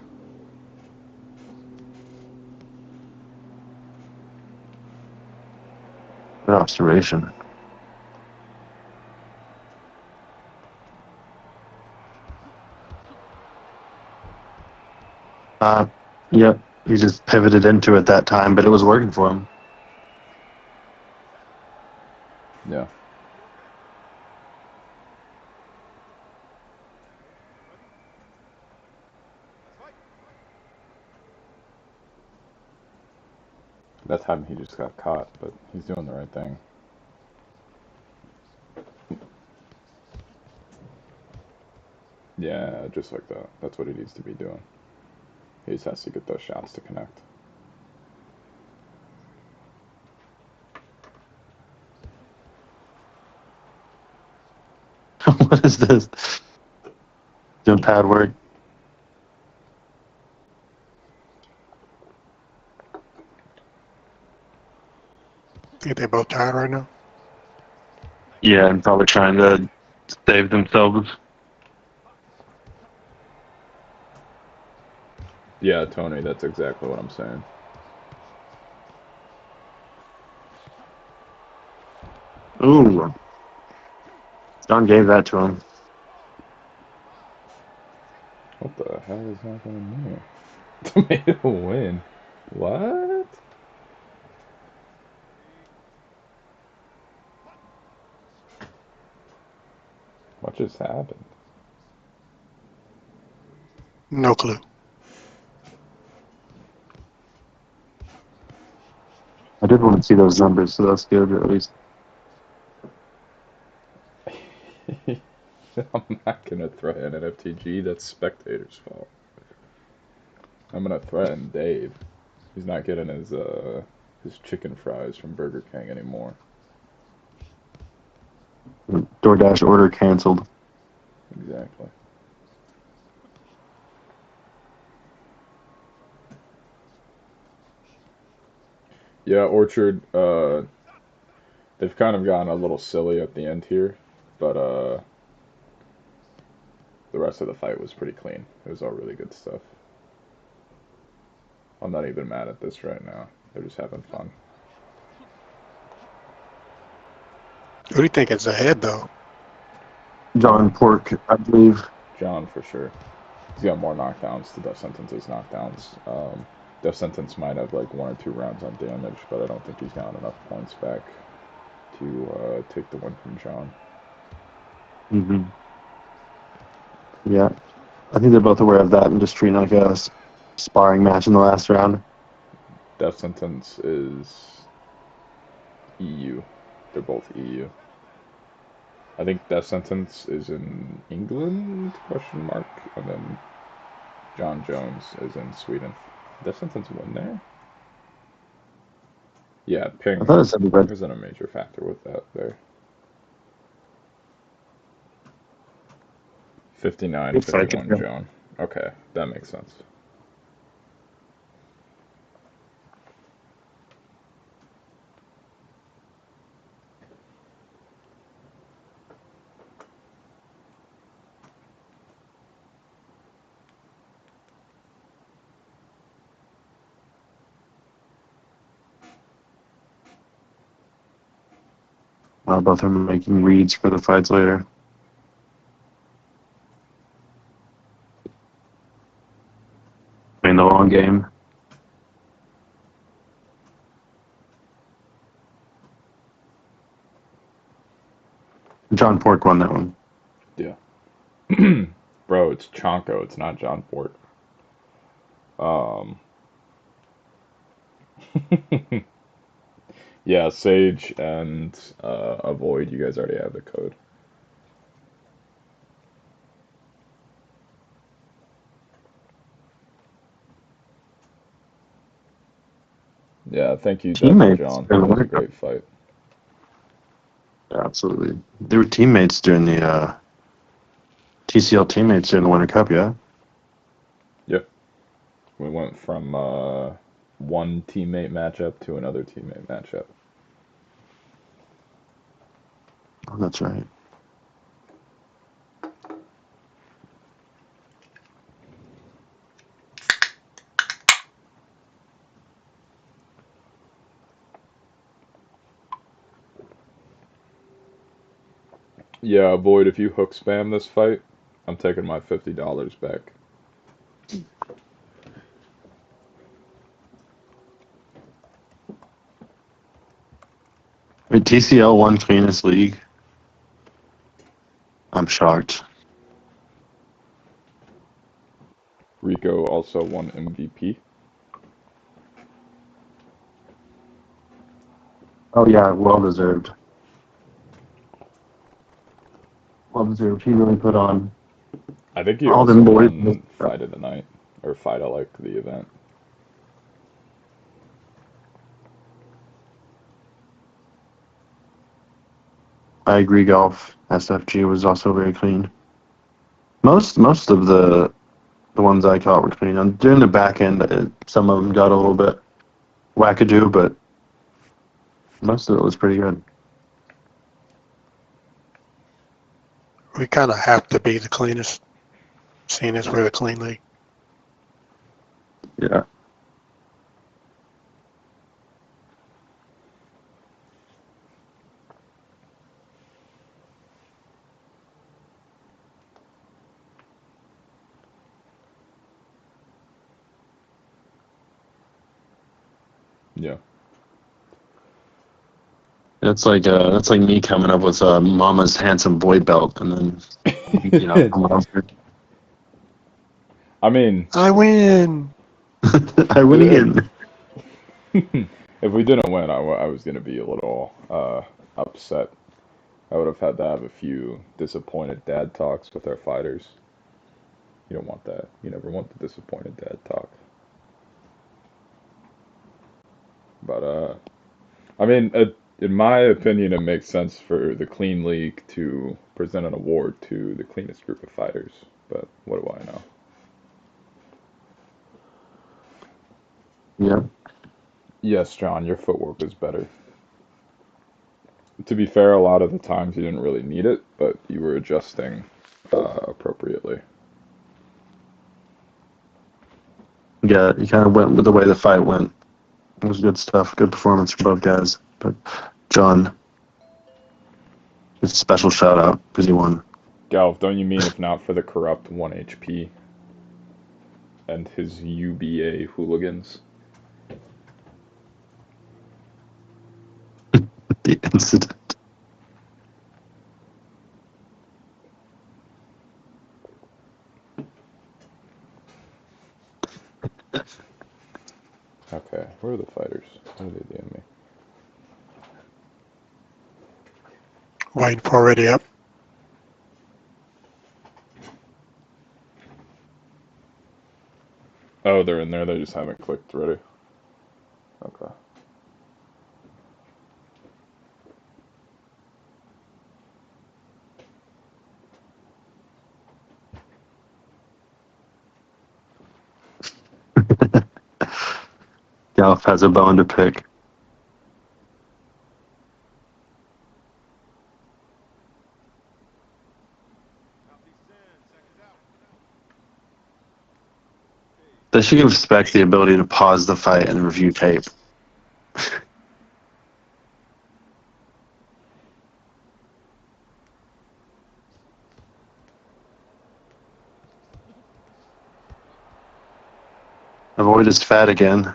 S1: Good observation. Yep. He just pivoted into it that time, but it was working for him.
S2: Yeah. That time he just got caught, but he's doing the right thing. Yeah, just like that. That's what he needs to be doing. He just has to get those shots to connect.
S1: What is this? Doing pad work.
S3: Think they both tired right now?
S1: Yeah, and probably trying to save themselves.
S2: Yeah, Tony, that's exactly what I'm saying.
S1: Ooh. John gave that to him.
S2: What the hell is happening here? Tomato win. What? What just happened?
S3: No clue.
S1: I did want to see those numbers, so that's good at least.
S2: I'm not gonna threaten an FTG. That's spectator's fault. I'm gonna threaten Dave. He's not getting his chicken fries from Burger King anymore.
S1: DoorDash order canceled.
S2: Exactly. Yeah, Orchard. They've kind of gotten a little silly at the end here, but the rest of the fight was pretty clean. It was all really good stuff. I'm not even mad at this right now. They're just having fun.
S3: Who do you think is ahead, though?
S1: John Pork, I believe.
S2: John, for sure. He's got more knockdowns to Death Sentence's knockdowns. Death Sentence might have like 1 or 2 rounds on damage, but I don't think he's gotten enough points back to take the win from John.
S1: Mm-hmm. Yeah. I think they're both aware of that and just treating like a sparring match in the last round.
S2: Death Sentence is EU. They're both EU. I think Death Sentence is in England, question mark, and then John Jones is in Sweden. Death Sentence win there? Yeah,
S1: I
S2: ping
S1: thought it said red.
S2: isn't a major factor with that there. 59,
S1: Good fight,
S2: 51,
S1: yeah.
S2: John. Okay, that makes sense.
S1: Both are making reads for the fights later. Playing the long game. John Pork won that one.
S2: Yeah. Bro, it's Chonko, it's not John Fort. Yeah, Sage and Avoid, you guys already have the code. Yeah, thank you, Death and
S1: Teammates.
S2: John. That was a great fight.
S1: Yeah, absolutely. They were teammates during the TCL teammates during the Winter Cup, yeah?
S2: Yep. We went from one teammate matchup to another teammate matchup.
S1: Oh, that's right.
S2: Yeah, Avoid, if you hook spam this fight, I'm taking my $50 back.
S1: Wait, TCL won cleanest league? I'm shocked.
S2: Rico also won MVP.
S1: Oh, yeah, well deserved. Well deserved. He really put on
S2: I think he
S1: all
S2: also
S1: them boys.
S2: won Fight of the Night, or Fight of like the event.
S1: I agree, golf. SFG was also very clean. Most of the ones I caught were clean. During the back end, some of them got a little bit wackadoo, but most of it was pretty good.
S3: We kind of have to be the cleanest, seeing as we're the clean league.
S1: Yeah.
S2: Yeah.
S1: That's like me coming up with a Mama's Handsome Boy belt, and then someone else.
S2: I mean,
S3: I win.
S1: I win again.
S2: if we didn't win, I was going to be a little upset. I would have had to have a few disappointed dad talks with our fighters. You don't want that. You never want the disappointed dad talk. But, I mean, in my opinion, it makes sense for the Clean League to present an award to the cleanest group of fighters. But what do I know?
S1: Yeah.
S2: Yes, John, your footwork is better. To be fair, a lot of the times you didn't really need it, but you were adjusting appropriately.
S1: Yeah, you kind of went with the way the fight went. It was good stuff. Good performance for both guys. But John, a special shout out because he won.
S2: Galv, don't you mean if not for the corrupt 1 HP and his UBA hooligans?
S1: The incident.
S2: Okay, where are the fighters? What are they doing me?
S3: Waiting for already up.
S2: Oh, they're in there. They just haven't clicked ready. Okay.
S1: Golf has a bone to pick. They should give Spec the ability to pause the fight and review tape. Avoid is fat again.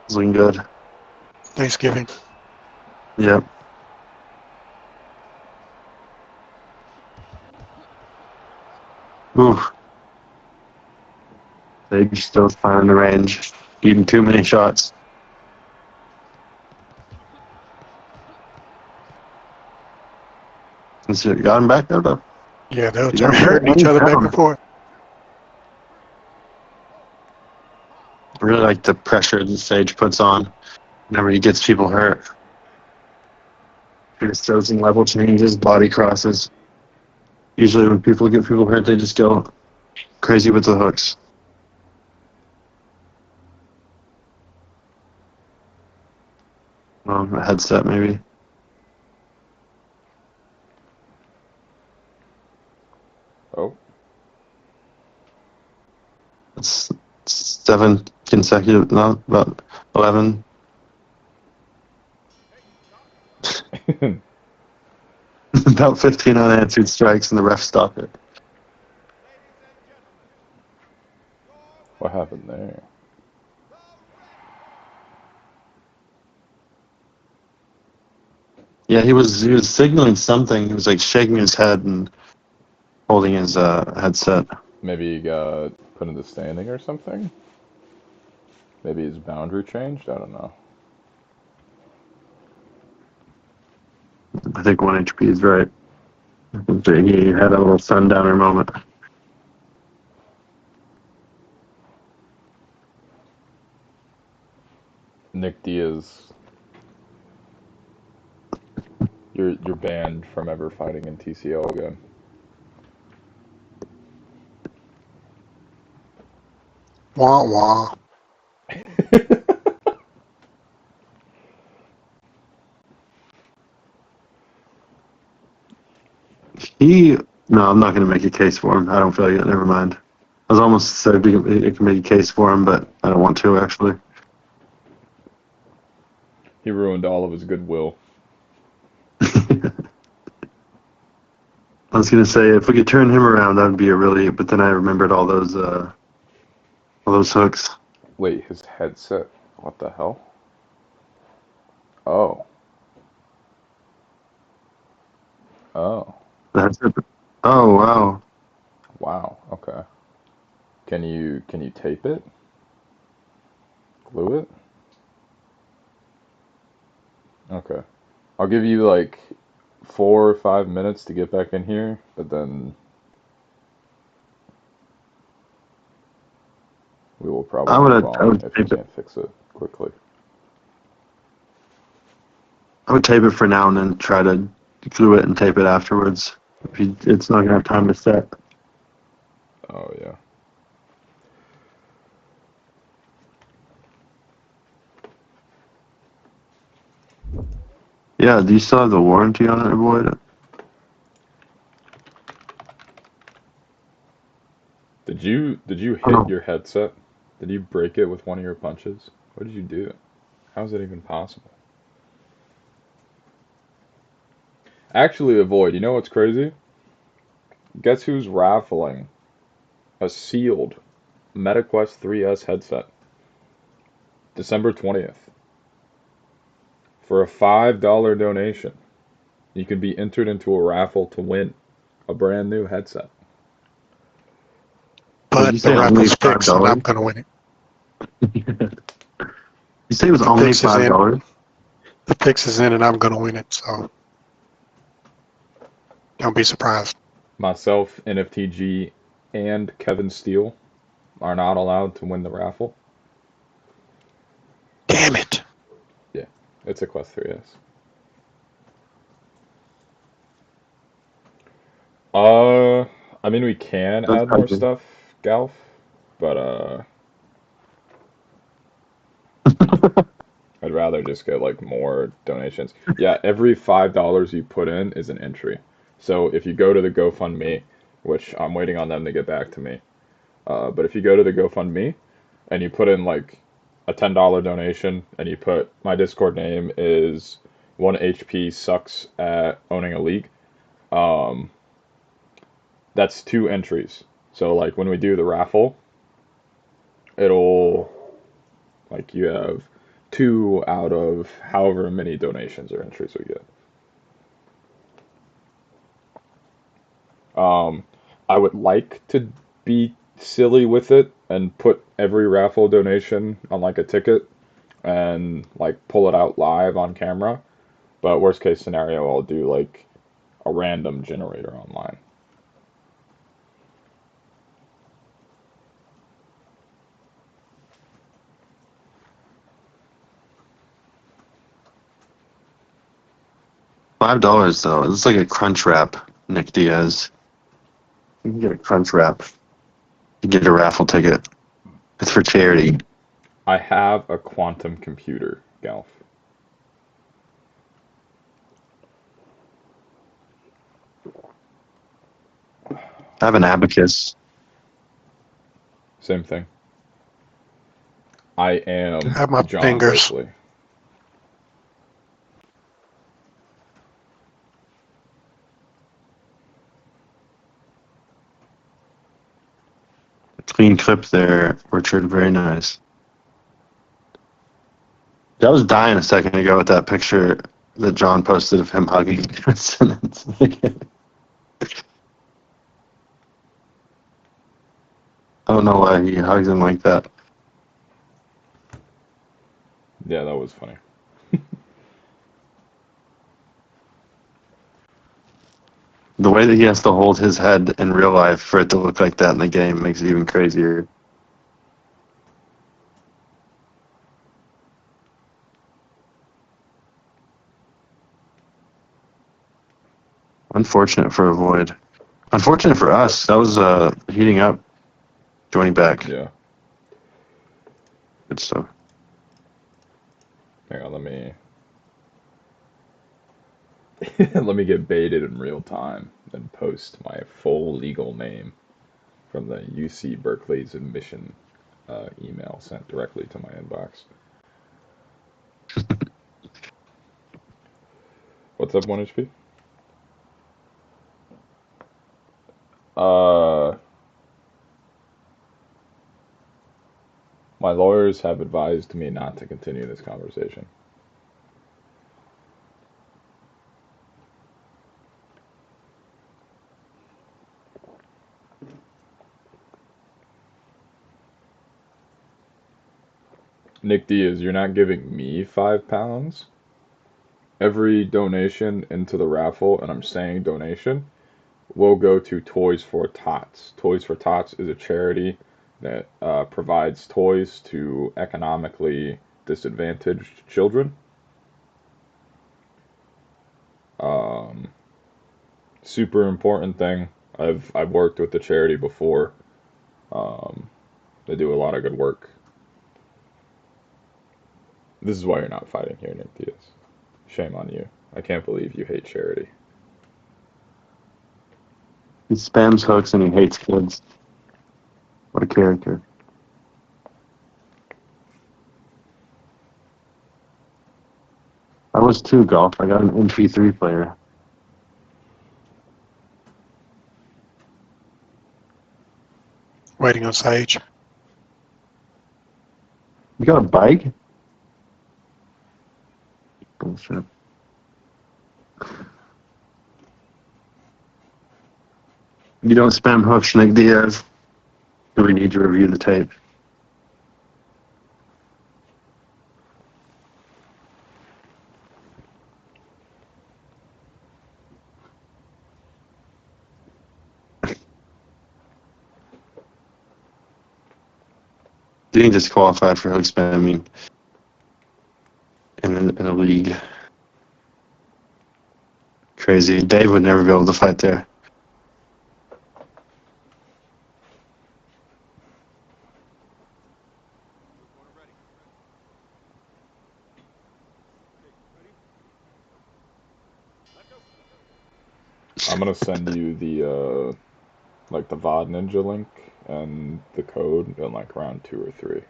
S1: It's looking good.
S3: Thanksgiving.
S1: Yep. Ooh. Sage still finding the range. Eating too many shots. Got him back there though.
S3: Yeah, they were hurting each other back and forth.
S1: I really like the pressure that Sage puts on whenever he gets people hurt. He just throws in level changes, body crosses. Usually when people get people hurt, they just go crazy with the hooks. A headset maybe.
S2: Oh.
S1: It's 7 consecutive, no, about 11. About 15 unanswered strikes and the ref stopped it.
S2: What happened there?
S1: Yeah, he was signaling something. He was like shaking his head and holding his headset.
S2: Maybe he got put into standing or something? Maybe his boundary changed? I don't know.
S1: I think 1HP is right. I think that he had a little sundowner moment.
S2: Nick Diaz, you're banned from ever fighting in TCL again.
S3: Wah wah.
S1: No, I'm not going to make a case for him. I don't feel like it. Never mind. I was almost said it can make a case for him, but I don't want to actually.
S2: He ruined all of his goodwill.
S1: I was going to say if we could turn him around, that would be a really. But then I remembered all those hooks.
S2: Wait, his headset? What the hell? Oh. Oh.
S1: The headset. Oh wow.
S2: Wow. Okay. Can you tape it? Glue it? Okay. I'll give you like 4 or 5 minutes to get back in here, but then we will probably move
S1: I
S2: on
S1: would
S2: if you
S1: tape it.
S2: can't fix it quickly.
S1: I would tape it for now and then try to glue it and tape it afterwards. It's not going to have time to set.
S2: Oh yeah.
S1: Yeah, do you still have the warranty on it, Void?
S2: Did you hit
S1: Oh.
S2: your headset? Did you break it with one of your punches? What did you do? How is that even possible? Actually, Avoid, you know what's crazy? Guess who's raffling a sealed MetaQuest 3S headset? December 20th. For a $5 donation, you can be entered into a raffle to win a brand new headset.
S1: Did you
S3: But
S1: say
S3: the
S1: only
S3: raffle's fixed, and I'm
S1: $5?
S3: going to win it.
S1: You say it was
S3: The
S1: only
S3: fix is in.
S1: $5?
S3: The fix is in, and I'm going to win it. So don't be surprised.
S2: Myself, NFTG, and Kevin Steele are not allowed to win the raffle.
S3: Damn it.
S2: Yeah, it's a Quest 3S. I mean, we can
S1: That's
S2: add more
S1: crazy.
S2: stuff, Galf, but I'd rather just get like more donations. Yeah, every $5 you put in is an entry. So if you go to the GoFundMe, which I'm waiting on them to get back to me, but if you go to the GoFundMe and you put in like a $10 donation and you put my Discord name is 1HP sucks at owning a league, um, that's 2 entries. So like when we do the raffle, it'll like you have 2 out of however many donations or entries we get. Um, I would like to be silly with it and put every raffle donation on like a ticket and like pull it out live on camera. But worst case scenario, I'll do like a random generator online.
S1: $5 though. It's like a crunch wrap, Nick Diaz. You can get a crunch wrap. You get a raffle ticket. It's for charity.
S2: I have a quantum computer, Galf.
S1: I have an abacus.
S2: Same thing. I am
S3: I have my
S2: John
S3: fingers.
S2: Berkeley.
S1: Clean clip there, Richard. Very nice. I was dying a second ago with that picture that John posted of him hugging. I don't know why he hugs him like that.
S2: Yeah, that was funny.
S1: The way that he has to hold his head in real life for it to look like that in the game makes it even crazier. Unfortunate for Avoid. Unfortunate for us. That was heating up, joining back.
S2: Yeah.
S1: Good stuff.
S2: Hang on, let me let me get baited in real time and post my full legal name from the UC Berkeley's admission email sent directly to my inbox. What's up, 1HP? Uh, my lawyers have advised me not to continue this conversation. Nick Diaz, you're not giving me £5. Every donation into the raffle, and I'm saying donation, will go to Toys for Tots. Toys for Tots is a charity that provides toys to economically disadvantaged children. Um, Super important thing. I've worked with the charity before. Um, they do a lot of good work. This is why you're not fighting here, Nick Diaz. Shame on you. I can't believe you hate charity.
S1: He spams hooks and he hates kids. What a character. I was too, Golf. I got an MP3 player.
S3: Waiting on Sage.
S1: You got a bike? Bullshit. You don't spam hooks, Nick Diaz. Do we need to review the tape? Getting disqualified for hook spamming in a league. Crazy. Dave would never be able to fight there.
S2: I'm gonna send you the like the VOD Ninja link and the code in like round 2 or 3.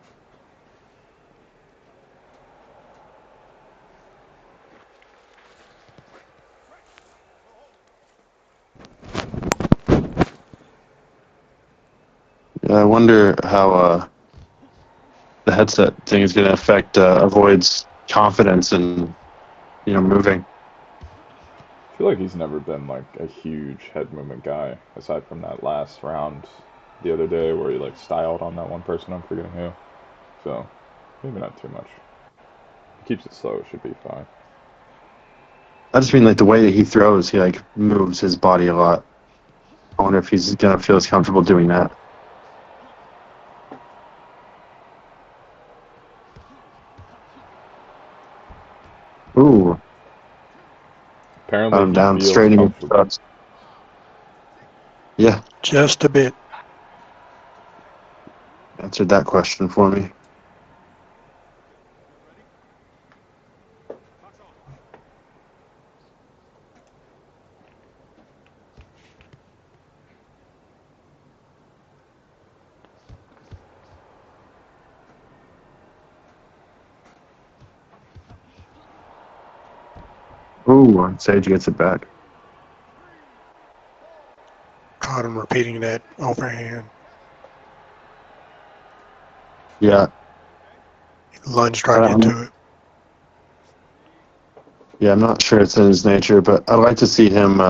S1: I wonder how the headset thing is going to affect Avoid's confidence in moving.
S2: I feel like he's never been like a huge head movement guy, aside from that last round the other day where he like styled on that one person, I'm forgetting who. So maybe not too much. He keeps it slow, it should be fine.
S1: I just mean like the way that he throws, he like moves his body a lot. I wonder if he's going to feel as comfortable doing that. Ooh.
S2: Apparently
S1: I'm
S2: he
S1: down
S2: feels
S1: straight in your
S2: comfortable.
S1: throats. Yeah,
S3: Just a bit.
S1: answered that question for me. Ooh, and Sage gets it back.
S3: Caught him repeating that overhand.
S1: Yeah.
S3: He lunged right into it.
S1: Yeah, I'm not sure it's in his nature, but I'd like to see him,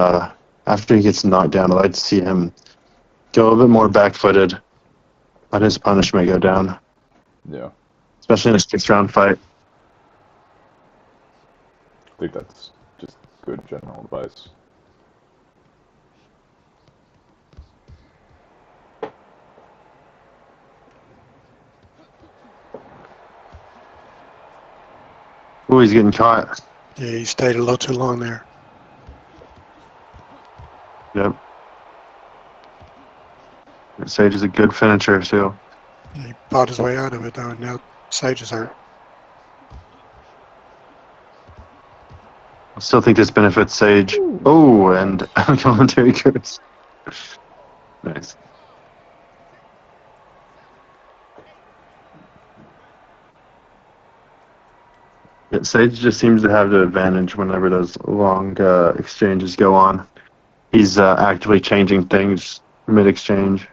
S1: after he gets knocked down, I'd like to see him go a little bit more back-footed, let his punishment go down,
S2: Yeah.
S1: especially in a 6-round fight.
S2: I think that's just good general advice.
S1: Ooh, he's getting caught.
S3: Yeah, he stayed a little too long there.
S1: Yep. Sage is a good finisher, too.
S3: He fought his way out of it, though, and now Sage is hurt.
S1: I still think this benefits Sage. Oh, and commentary curse. Nice. Yeah, Sage just seems to have the advantage whenever those long exchanges go on. He's actively changing things mid-exchange.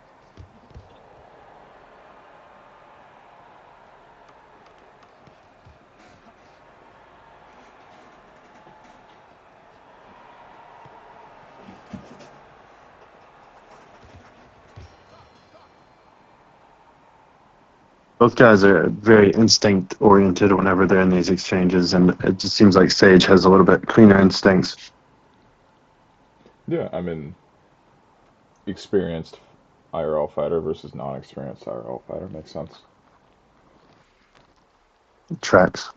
S1: Both guys are very instinct-oriented whenever they're in these exchanges, and it just seems like Sage has a little bit cleaner instincts.
S2: Yeah, I mean, experienced IRL fighter versus non-experienced IRL fighter makes sense.
S1: Tracks.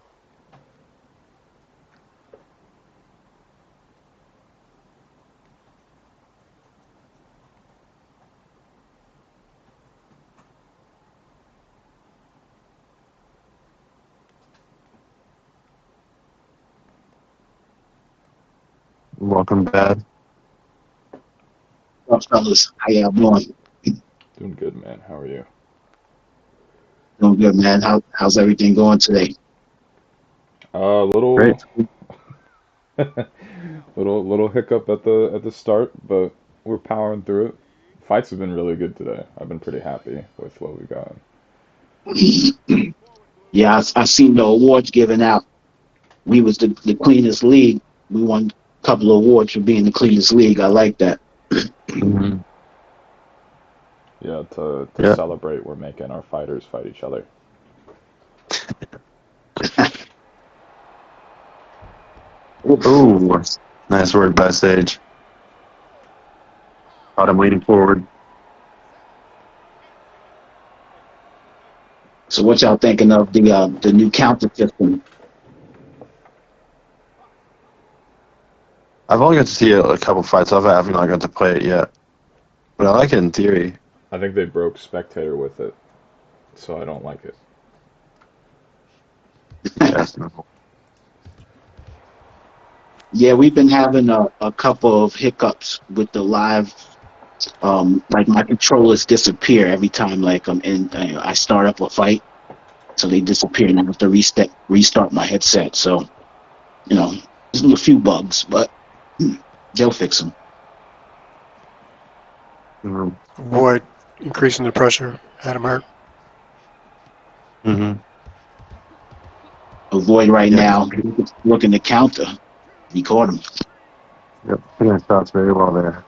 S1: Welcome back.
S5: Well, fellas, how y'all doing?
S2: Doing good, man. How are you?
S5: Doing good, man. How's everything going today?
S2: Little
S1: Great.
S2: little hiccup at the start, but we're powering through it. Fights have been really good today. I've been pretty happy with what we got.
S5: Yeah, I seen the awards given out. We was the cleanest league. We won a couple of awards for being the cleanest league. I like that.
S1: Mm-hmm.
S2: Yeah, to
S1: Yeah.
S2: celebrate, we're making our fighters fight each other.
S1: Ooh, nice work by Sage. Caught him leaning forward.
S5: So what y'all thinking of the new counter system?
S1: I've only got to see a couple fights of it. I haven't got to play it yet, but I like it in theory.
S2: I think they broke spectator with it, so I don't like it.
S1: Yes.
S5: Yeah, we've been having a couple of hiccups with the live. Like my controllers disappear every time. Like I'm in, I start up a fight, so they disappear, and I have to restart my headset. So there's a few bugs, but they'll fix them.
S3: Avoid increasing the pressure. Had him hurt.
S1: Mm-hmm.
S5: Avoid right
S1: Yeah.
S5: now looking to counter. He caught him.
S1: Yep. Putting his shots very well there.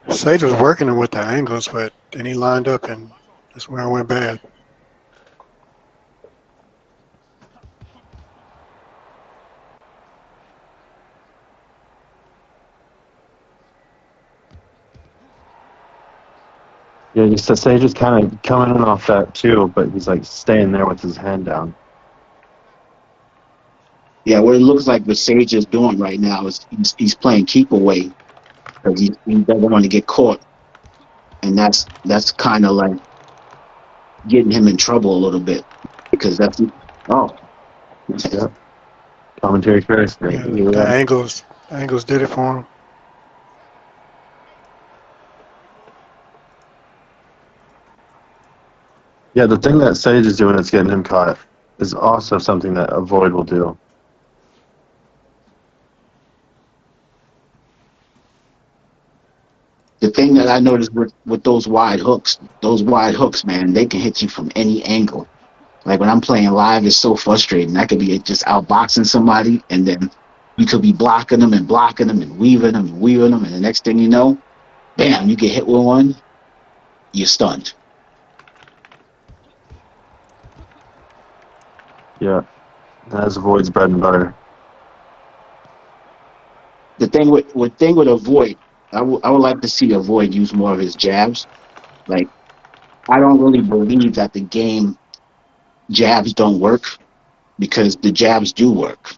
S3: Sage was working him with the angles, but then he lined up and that's where it went bad.
S1: Yeah, just Sage is kind of coming in off that too, but he's like staying there with his hand down.
S5: Yeah, what it looks like what Sage is doing right now is he's playing keep away because he doesn't want to get caught, and that's kind of like getting him in trouble a little bit because that's
S1: Yep. Commentary first.
S3: Yeah, the angles did it for him.
S1: Yeah, the thing that Sage is doing that's getting him caught is also something that Avoid will do.
S5: the thing that I noticed with those wide hooks, man, they can hit you from any angle. Like when I'm playing live, it's so frustrating. I could be just outboxing somebody, and then you could be blocking them and blocking them and weaving them and weaving them, and the next thing you know, bam, you get hit with one, you're stunned.
S1: Yeah, that's Avoid's bread and butter.
S5: The thing with Avoid, I would like to see Avoid use more of his jabs. Like I don't really believe that the game jabs don't work because the jabs do work,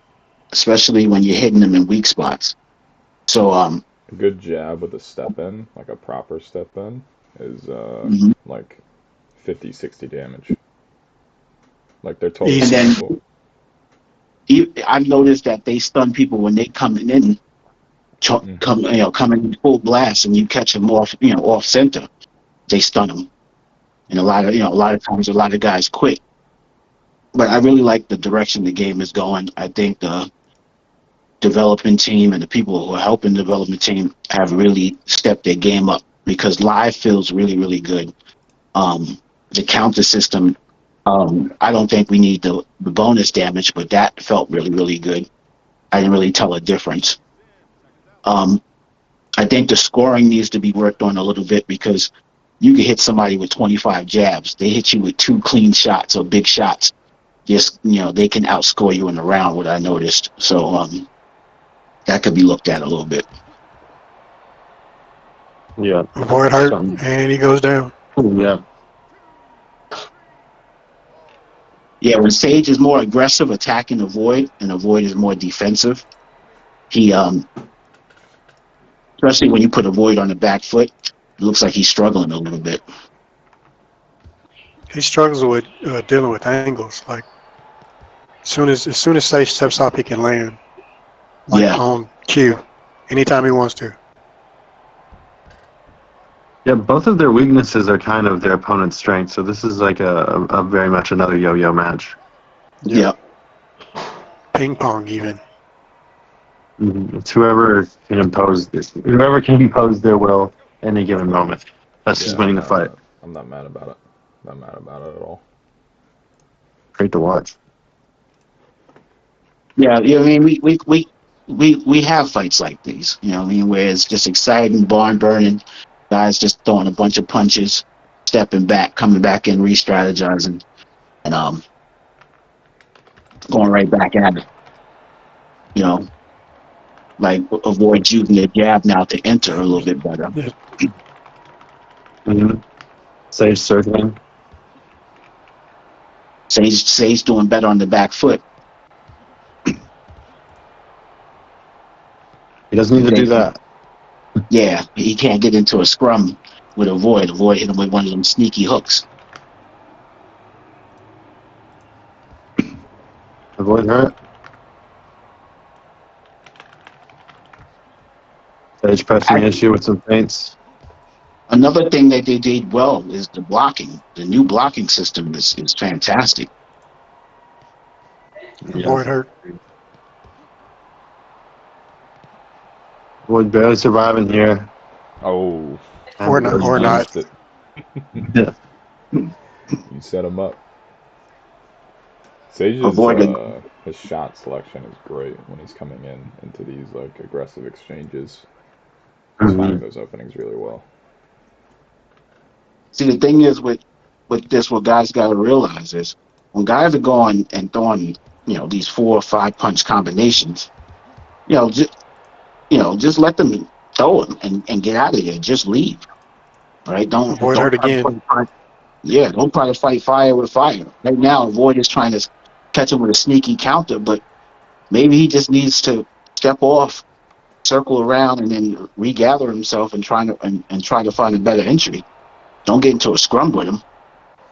S5: especially when you're hitting them in weak spots. So
S2: A good jab with a step in, like a proper step in, is like 50, 60 damage. Like they're totally
S5: and then
S2: doable.
S5: I've noticed that they stun people when they coming in, coming in full blast, and you catch them off center. They stun them, and a lot of times a lot of guys quit. But I really like the direction the game is going. I think the development team and the people who are helping the development team have really stepped their game up because live feels really, really good. The counter system, I don't think we need the bonus damage, but that felt really, really good. I didn't really tell a difference. I think the scoring needs to be worked on a little bit because you can hit somebody with 25 jabs. They hit you with 2 clean shots or big shots. Just, they can outscore you in the round, what I noticed. So that could be looked at a little bit.
S1: Yeah.
S3: Avoid hurt, and he goes down.
S1: Yeah.
S5: Yeah, when Sage is more aggressive attacking Avoid and Avoid is more defensive, he especially when you put Avoid on the back foot, it looks like he's struggling a little bit.
S3: He struggles with dealing with angles. Like as soon as Sage steps up, he can land on cue anytime he wants to.
S1: Yeah, both of their weaknesses are kind of their opponent's strengths, so this is like a very much another yo-yo match.
S5: Yeah.
S3: Ping pong even.
S1: It's whoever can impose their will in any given moment. That's just winning the fight.
S2: I'm not mad about it. Not mad about it at all.
S1: Great to watch.
S5: Yeah, I mean, we have fights like these, where it's just exciting, barn burning, guys just throwing a bunch of punches, stepping back, coming back in, re-strategizing, and going right back at it. Like avoid using the jab now to enter a little bit better.
S1: Sage circling.
S5: Sage doing better on the back foot.
S1: He doesn't need to do that.
S5: Yeah, he can't get into a scrum with Avoid. Avoid hit him with one of them sneaky hooks.
S1: Avoid hurt. Sage pressing the issue with some feints.
S5: Another thing that they did well is the blocking. The new blocking system is fantastic.
S3: Avoid hurt.
S1: Avoid barely surviving here.
S2: Oh,
S3: Or not. Or not.
S2: it.
S1: Yeah.
S2: You set him up. Sage's
S5: Avoid
S2: his shot selection is great when he's coming into these like aggressive exchanges. He's finding those openings really well.
S5: See, the thing is with this, what guys got to realize is when guys are going and throwing, these 4 or 5 punch combinations, just let them throw them and get out of there. Just leave. Right? Don't
S3: Avoid hurt again.
S5: Don't try to fight fire with fire. Right now, Avoid is trying to catch him with a sneaky counter, but maybe he just needs to step off, circle around, and then regather himself and try to find a better entry. Don't get into a scrum with him.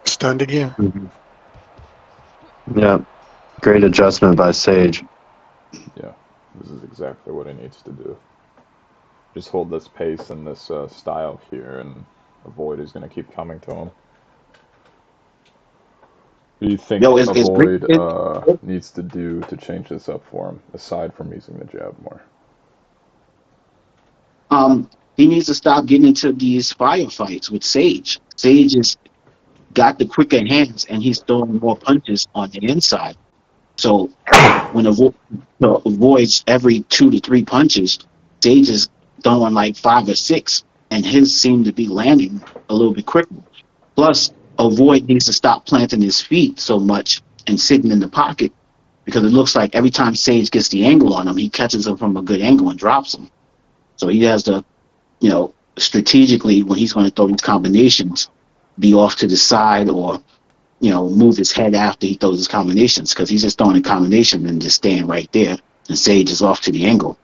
S3: Stunned again.
S1: Yeah. Great adjustment by Sage.
S2: Yeah, this is exactly what he needs to do. Just hold this pace and this style here, and Avoid is going to keep coming to him. What do you think Avoid needs to do to change this up for him, aside from using the jab more?
S5: He needs to stop getting into these firefights with Sage. Sage has got the quicker hands, and he's throwing more punches on the inside. So when Avoid's every 2 to 3 punches, Sage is throwing like 5 or 6, and his seem to be landing a little bit quicker. Plus, Avoid needs to stop planting his feet so much and sitting in the pocket, because it looks like every time Sage gets the angle on him, he catches him from a good angle and drops him. So he has to, strategically, when he's going to throw these combinations, be off to the side or, move his head after he throws his combinations, because he's just throwing a combination and just staying right there, and Sage is off to the angle.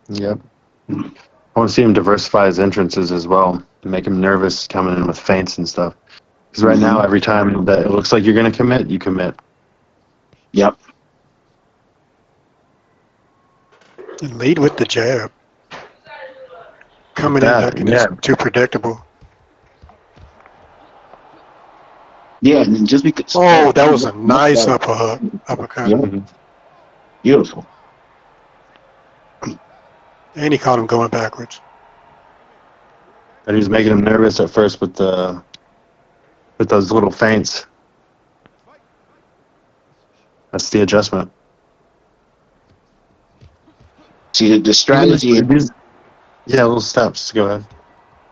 S1: Yep. I want to see him diversify his entrances as well, to make him nervous coming in with feints and stuff. Because right now, every time that it looks like you're going to commit, you commit.
S5: Yep.
S3: And lead with the jab. Coming in hooking is too predictable.
S5: Yeah, and then just because.
S3: Oh, that was a nice uppercut.
S5: Yeah. Beautiful.
S3: And he caught him going backwards.
S1: And he was making him nervous at first with those little feints. That's the adjustment.
S5: See, the strategy.
S1: Little steps. Go ahead.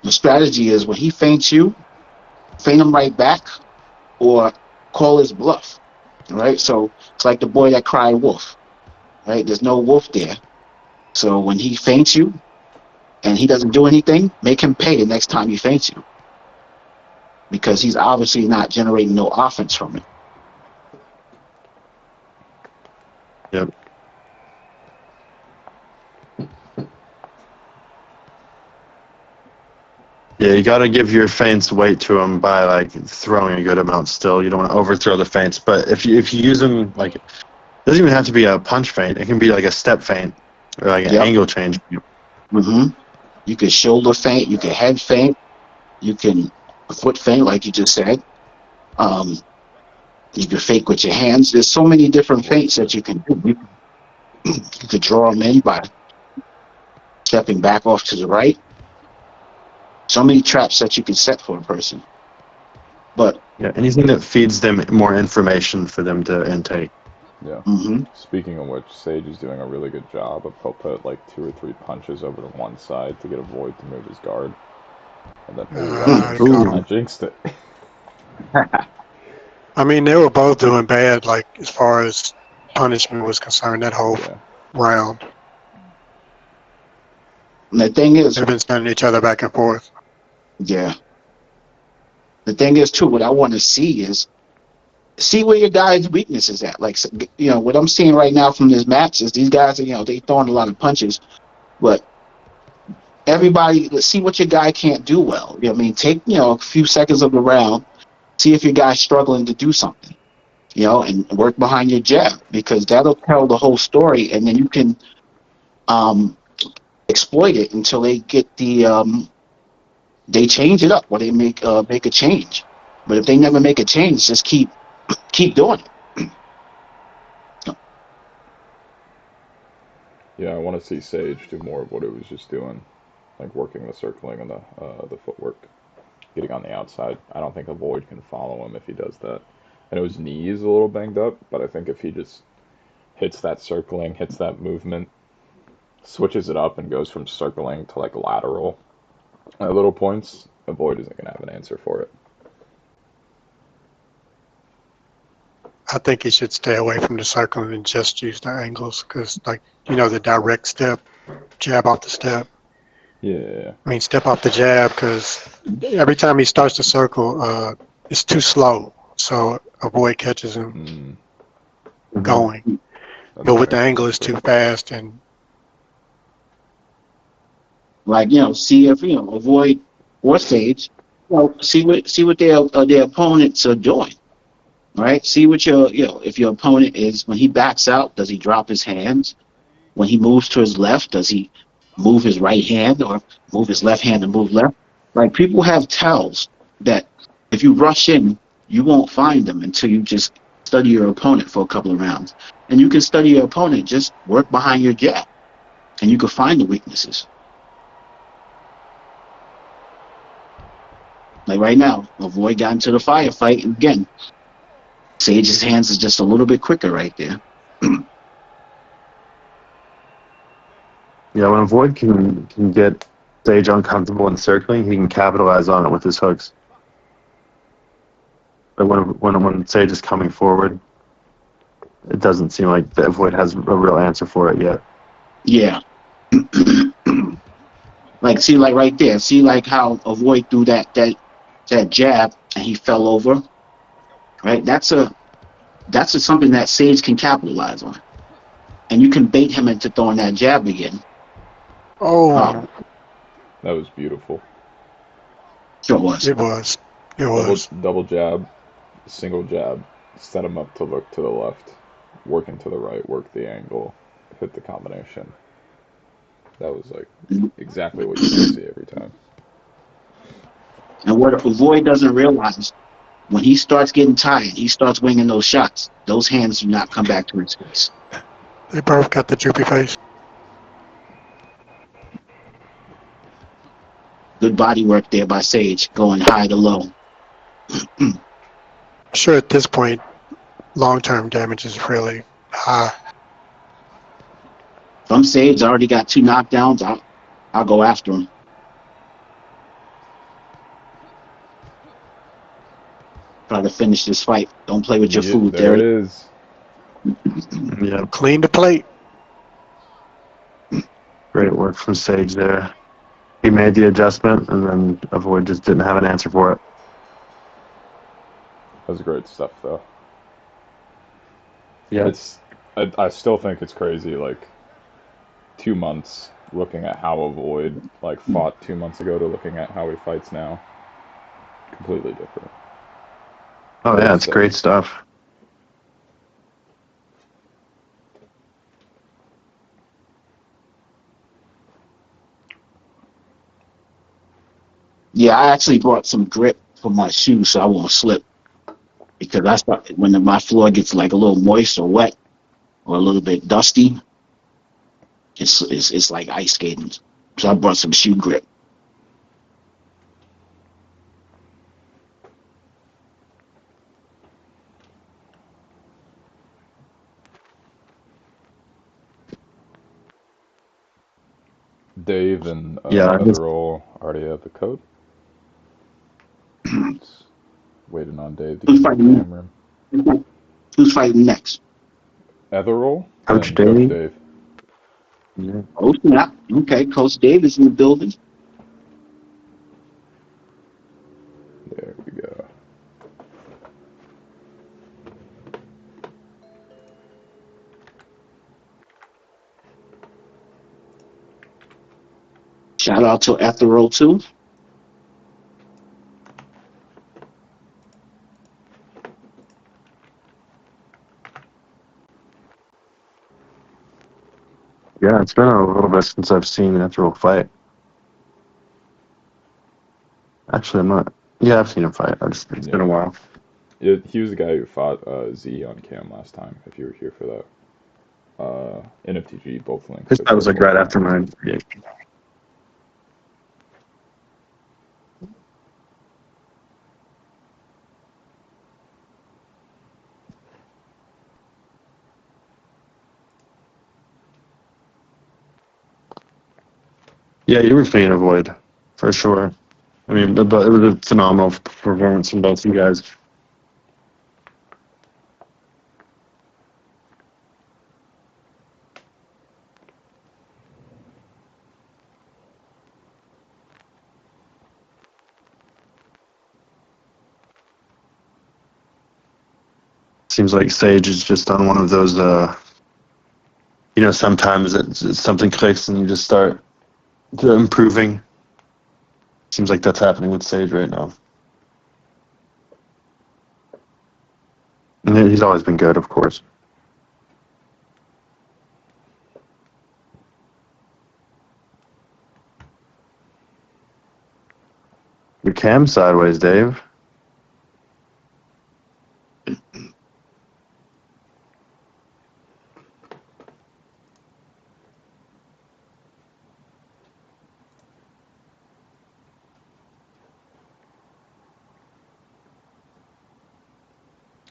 S5: The strategy is when he feints you, feint him right back, or call his bluff. Right? So it's like the boy that cried wolf. Right? There's no wolf there. So when he feints you and he doesn't do anything, make him pay the next time he feints you, because he's obviously not generating no offense from it.
S1: Yep. Yeah, you got to give your feints weight to them by like throwing a good amount. Still, you don't want to overthrow the feints. But if you use them, like, it doesn't even have to be a punch feint. It can be like a step feint or like an angle change.
S5: You can shoulder feint. You can head feint. You can foot feint, like you just said. You can fake with your hands. There's so many different feints that you can do. You could draw them in by stepping back off to the right. So many traps that you can set for a person. But
S1: yeah, anything that feeds them more information for them to intake.
S2: Yeah. Speaking of which, Sage is doing a really good job of he'll put like 2 or 3 punches over to one side to get Avoid to move his guard. And then I jinxed it.
S3: I mean, they were both doing bad, like, as far as punishment was concerned, that whole round.
S5: And the thing is,
S3: they've been sending each other back and forth.
S5: Yeah. The thing is, too, what I want to see is where your guys' weakness is at. Like, what I'm seeing right now from this match is these guys are, they throwing a lot of punches, but everybody, let's see what your guy can't do well. You know what I mean? Take, a few seconds of the round, see if your guy's struggling to do something. and work behind your jab, because that'll tell the whole story, and then you can exploit it until they get they change it up, or they make a change. But if they never make a change, just keep doing it.
S2: Yeah, I want to see Sage do more of what it was just doing, like working the circling and the footwork, getting on the outside. I don't think Avoid can follow him if he does that. I know his knee is a little banged up, but I think if he just hits that circling, hits that movement, switches it up, and goes from circling to like lateral at little points, Avoid isn't going to have an answer for it.
S3: I think he should stay away from the circling and just use the angles, because, like, the direct step, jab off the step.
S2: Yeah.
S3: I mean, step off the jab, because every time he starts to circle, it's too slow. So Avoid catches him going. But with the angle, it's too fast. And
S5: like, see if Avoid or Sage, see what their opponents are doing. Right? See what if your opponent is, when he backs out, does he drop his hands? When he moves to his left, does he move his right hand, or move his left hand and move left? Like, people have tells that if you rush in, you won't find them until you just study your opponent for a couple of rounds. And you can study your opponent, just work behind your jab, and you can find the weaknesses. Like right now, Avoid got into the firefight, and again, Sage's hands is just a little bit quicker right there.
S1: Yeah, when Avoid can get Sage uncomfortable in circling, he can capitalize on it with his hooks. But when Sage is coming forward, it doesn't seem like the Avoid has a real answer for it yet.
S5: Yeah. Like, see, like right there, see, like how Avoid threw that jab and he fell over, right? That's something that Sage can capitalize on, and you can bait him into throwing that jab again.
S3: that
S2: was beautiful.
S5: Sure was.
S3: It was.
S2: Double jab, single jab, set him up to look to the left, working to the right, work the angle, hit the combination. That was like exactly what you want to see every time.
S5: And what Avoid doesn't realize, when he starts getting tired, he starts winging those shots. Those hands do not come back to his face.
S3: They both got the droopy face.
S5: Good body work there by Sage, going high to low.
S3: Sure, at this point, long-term damage is really high.
S5: If I'm Sage, I already got 2 knockdowns. I'll go after him. Try to finish this fight. Don't play with your food.
S2: There it is.
S1: Yeah,
S3: Clean the plate.
S1: great work from Sage there. He made the adjustment, and then Avoid just didn't have an answer for it.
S2: That was great stuff, though.
S1: Yeah,
S2: I still think it's crazy. Like 2 months looking at how Avoid fought 2 months ago to looking at how he fights now. Completely different.
S1: Oh yeah, it's great stuff.
S5: Yeah, I actually brought some grip for my shoes so I won't slip. Because I start, when my floor gets like a little moist or wet or a little bit dusty, it's like ice skating. So I brought some shoe grip.
S2: Dave and
S1: Yeah,
S2: Otherall already have the code. Just waiting on Dave to
S5: Who's
S2: get the
S5: fighting
S2: camera.
S5: next? Who's fighting next?
S2: Etherall
S1: Coach
S2: and
S1: Dave.
S2: Coach Dave.
S1: Yeah.
S5: Oh, snap. Okay, Coach Dave is in the building.
S2: There we go.
S5: Shout out to Ethereal too.
S1: Yeah, it's been a little bit since I've seen Natural fight. Actually, I'm not. Yeah, I've seen him fight. It's been a while.
S2: Yeah, he was the guy who fought Z on cam last time. If you were here for that. NFTG, both links.
S1: That was like right after mine. Yeah. Yeah, you were a fan of Void, for sure. I mean, but it was a phenomenal performance from both you guys. Seems like Sage is just on one of those, sometimes something clicks and you just start improving. Seems like that's happening with Sage right now. And he's always been good, of course. Your cam's sideways, Dave.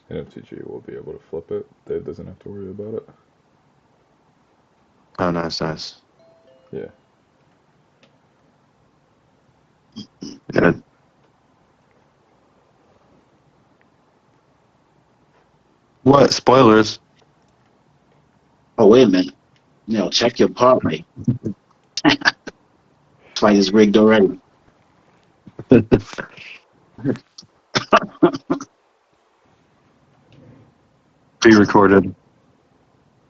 S2: NFTG will be able to flip it. Dave doesn't have to worry about it.
S1: Oh, nice.
S2: Yeah.
S1: Yeah. What? Spoilers?
S5: Oh, wait a minute. Check your part rate. Fight is rigged already.
S1: Pre-recorded.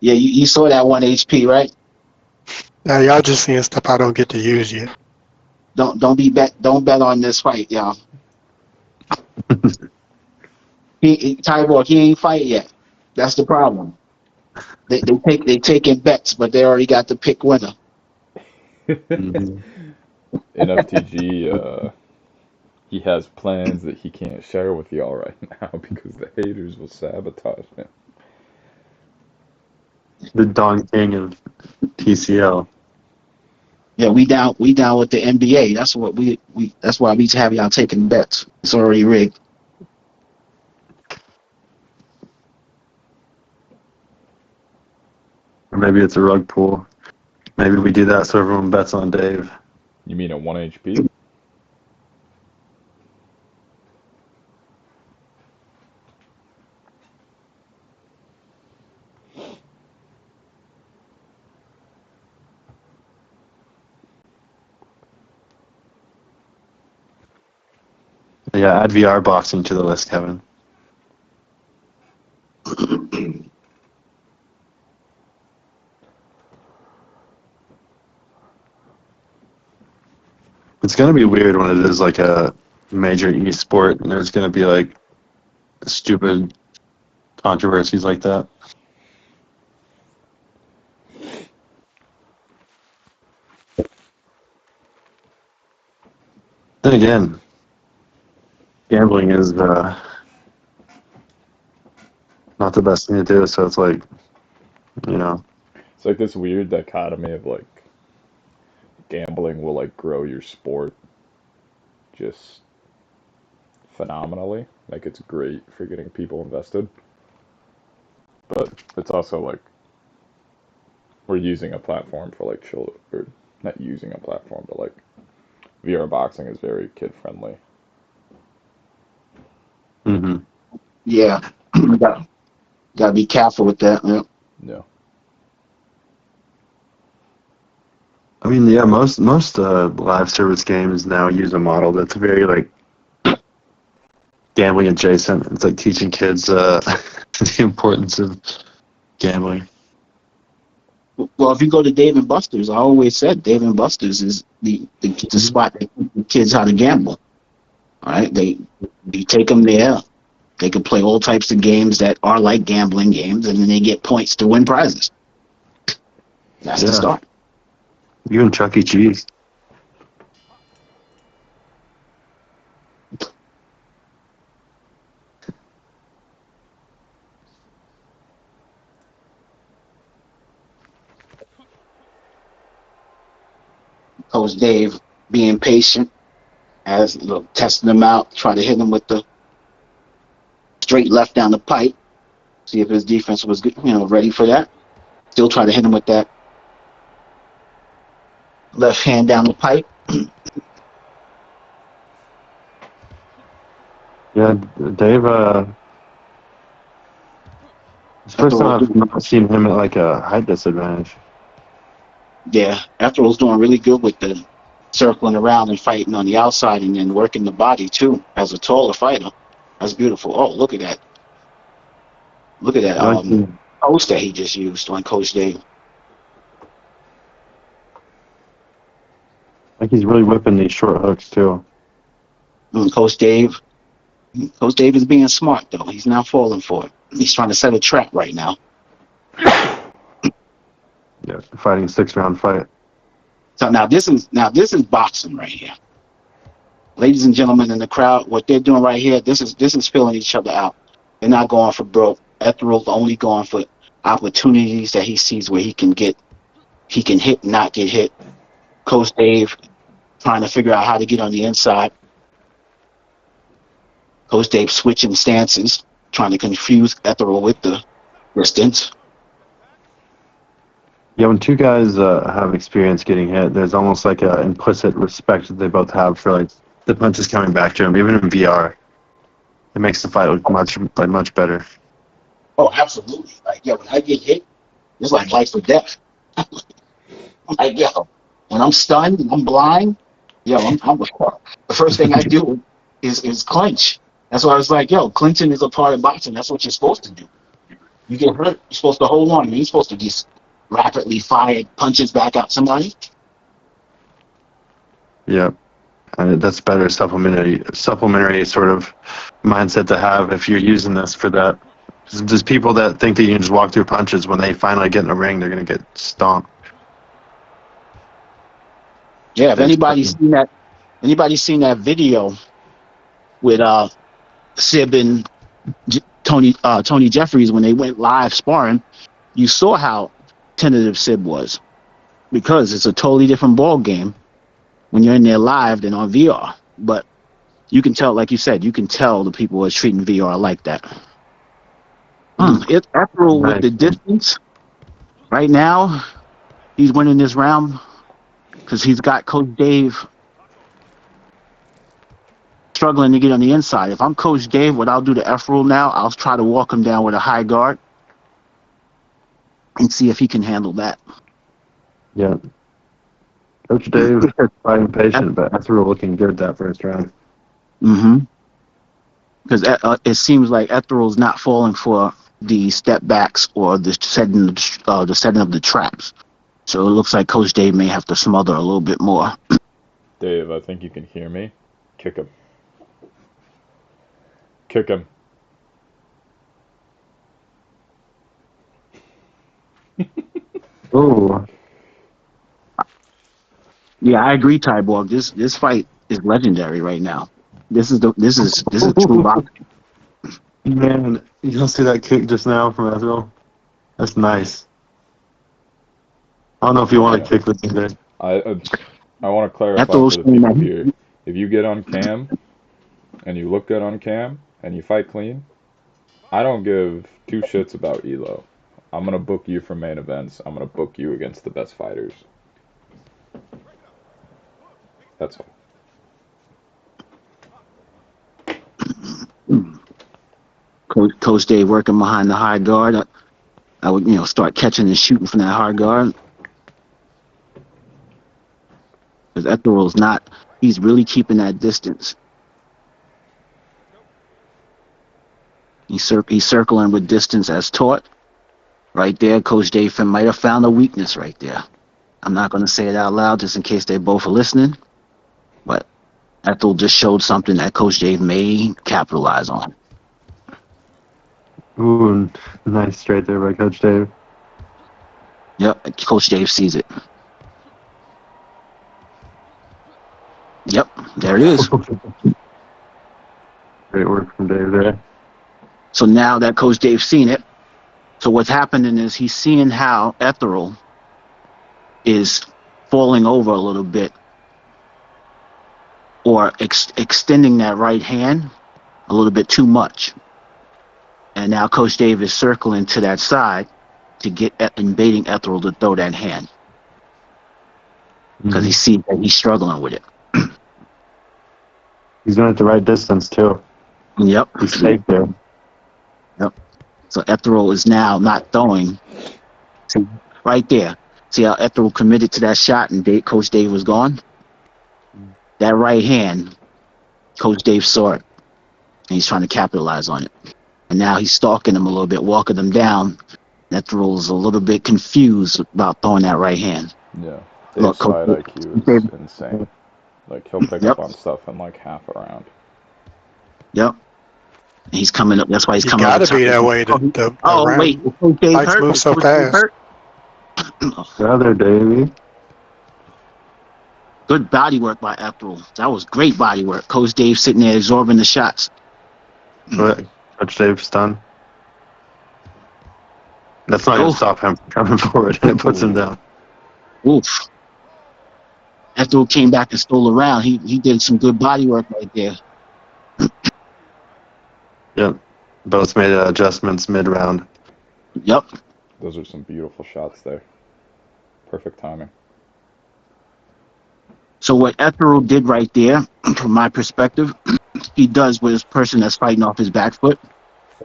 S5: Yeah, you saw that 1 HP, right?
S3: Now y'all just seeing stuff I don't get to use yet.
S5: Don't bet on this fight, y'all. Cyborg, he ain't fight yet. That's the problem. They taking bets, but they already got the pick winner.
S2: NFTG, he has plans that he can't share with y'all right now because the haters will sabotage him.
S1: The Don King of TCL.
S5: Yeah, we down with the NBA. That's what that's why we have y'all taking bets. It's already rigged.
S1: Or maybe it's a rug pull. Maybe we do that so everyone bets on Dave.
S2: You mean at 1 HP?
S1: Yeah, add VR boxing to the list, Kevin. It's going to be weird when it is like a major esport and there's going to be like stupid controversies like that. Then again, gambling is not the best thing to do, so it's like,
S2: It's like this weird dichotomy of like gambling will like grow your sport just phenomenally. Like it's great for getting people invested. But it's also like we're using a platform for like children, or not using a platform, but like VR boxing is very kid friendly.
S1: mm-hmm.
S5: Yeah, gotta be careful with that. Yeah.
S2: No.
S1: I mean, yeah, most live service games now use a model that's very like gambling adjacent. It's like teaching kids the importance of gambling.
S5: Well, if you go to Dave and Buster's, I always said Dave and Buster's is the spot that teaches kids how to gamble. All right, you take them there. They can play all types of games that are like gambling games, and then they get points to win prizes. That's the start.
S1: Even Chuck E. Cheese.
S5: Coach Dave being patient, as testing him out, trying to hit him with the straight left down the pipe. See if his defense was good, ready for that. Still try to hit him with that left hand down the pipe.
S1: Yeah, Dave. It's the first time I've not seen him at like a height disadvantage.
S5: Yeah, Ethel's doing really good with the circling around and fighting on the outside and then working the body too as a taller fighter. That's beautiful. Oh, look at that. Look at that post that he just used on Coach Dave.
S1: Like he's really whipping these short hooks too.
S5: Coach Dave is being smart though. He's not falling for it. He's trying to set a trap right now.
S1: Yeah, fighting a 6-round fight.
S5: So now this is boxing right here. Ladies and gentlemen in the crowd, what they're doing right here, this is filling each other out. They're not going for broke. Ethereal's only going for opportunities that he sees where he can hit, not get hit. Coach Dave trying to figure out how to get on the inside. Coach Dave switching stances, trying to confuse Ethereal with the distance.
S1: Yeah, when two guys have experience getting hit, there's almost like an implicit respect that they both have for like the punches coming back to them. Even in VR, it makes the fight look much better.
S5: Oh, absolutely! Like when I get hit, it's like life or death. I'm like when I'm stunned and I'm blind, the first thing I do is clinch. That's why I was like, clinching is a part of boxing. That's what you're supposed to do. You get hurt, you're supposed to hold on. You're supposed to just rapidly fire punches back at somebody.
S1: Yeah, that's better supplementary sort of mindset to have if you're using this for that. There's people that think that you can just walk through punches. When they finally get in the ring, they're gonna get stomped.
S5: Yeah, if anybody's seen that video with Sib and Tony Jeffries when they went live sparring, you saw how tentative Sib was, because it's a totally different ball game when you're in there live than on VR. But you can tell, like you said, you can tell the people are treating VR like that. After all, with the distance, right now, he's winning this round because he's got Coach Dave struggling to get on the inside. If I'm Coach Dave, what I'll do to F rule now, I'll try to walk him down with a high guard and see if he can handle that.
S1: Yeah. Coach Dave is fighting patient, but Ethereal looking good that first round.
S5: Because it seems like Ethereal's not falling for the step backs or the setting of the traps. So it looks like Coach Dave may have to smother a little bit more.
S2: Dave, I think you can hear me. Kick him. Kick him.
S1: Oh.
S5: Yeah, I agree, Tyborg. This fight is legendary right now. This is true boxing.
S1: Man, you don't see that kick just now from Ethereal? That's nice. I don't know if you want to kick with me there.
S2: I want to clarify for the people here. If you get on cam and you look good on cam and you fight clean, I don't give two shits about Elo. I'm going to book you for main events. I'm going to book you against the best fighters. That's
S5: all. Coach Dave working behind the high guard. I would, start catching and shooting from that high guard. Because Ethereal's he's really keeping that distance. He's circling with distance as taught. Right there, Coach Dave might have found a weakness right there. I'm not going to say it out loud just in case they both are listening. But Ethel just showed something that Coach Dave may capitalize on.
S1: Ooh, nice straight there by Coach Dave.
S5: Yep, Coach Dave sees it. Yep, there it is.
S1: Great work from Dave there.
S5: So now that Coach Dave's seen it, so what's happening is he's seeing how Ethereal is falling over a little bit or extending that right hand a little bit too much. And now Coach Dave is circling to that side to get invading Ethereal to throw that hand. Because he sees that he's struggling with it.
S1: He's going at the right distance, too.
S5: Yep.
S1: He's safe there.
S5: Yep. So Ethereal is now not throwing. See, right there. See how Ethereal committed to that shot and Coach Dave was gone? That right hand, Coach Dave saw it. And he's trying to capitalize on it. And now he's stalking him a little bit, walking him down. Ethereal's a little bit confused about throwing that right hand.
S2: Yeah. Dave's fight IQ is insane. Like, he'll pick up on stuff in like half a round.
S5: Yep. And he's coming up. That's why he's coming up.
S3: Got to be that way. The
S5: wait. Coach Dave
S3: fights
S5: hurt?
S3: move so fast.
S1: Brother, Davey.
S5: Good body work by Ethereal. That was great body work. Coach Dave sitting there absorbing the shots.
S1: Coach Dave's done. That's not going to stop him from coming forward. It puts him down.
S5: Oof. Ethereal came back and stole around. He did some good body work right there.
S1: Yep. Both made adjustments mid-round.
S5: Yep.
S2: Those are some beautiful shots there. Perfect timing.
S5: So what Ethereal did right there, from my perspective, he does with this person that's fighting off his back foot.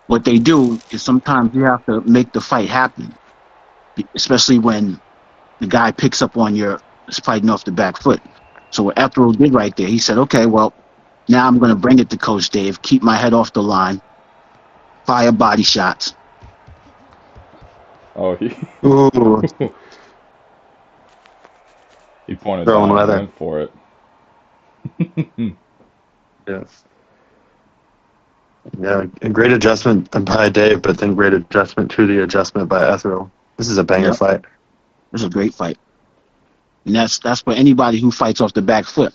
S5: What they do is sometimes you have to make the fight happen, especially when the guy picks up on your fighting off the back foot. So what Ethereal did right there, he said, okay, well, now I'm going to bring it to Coach Dave, keep my head off the line, fire body shots.
S2: Oh,
S1: Ooh.
S2: He pointed
S1: Throwing
S2: down and
S1: leather.
S2: went for it.
S1: Yes. Yeah, a great adjustment by Dave, but then great adjustment to the adjustment by Ethereal. This is a banger fight.
S5: This is a great fight. And that's for anybody who fights off the back foot.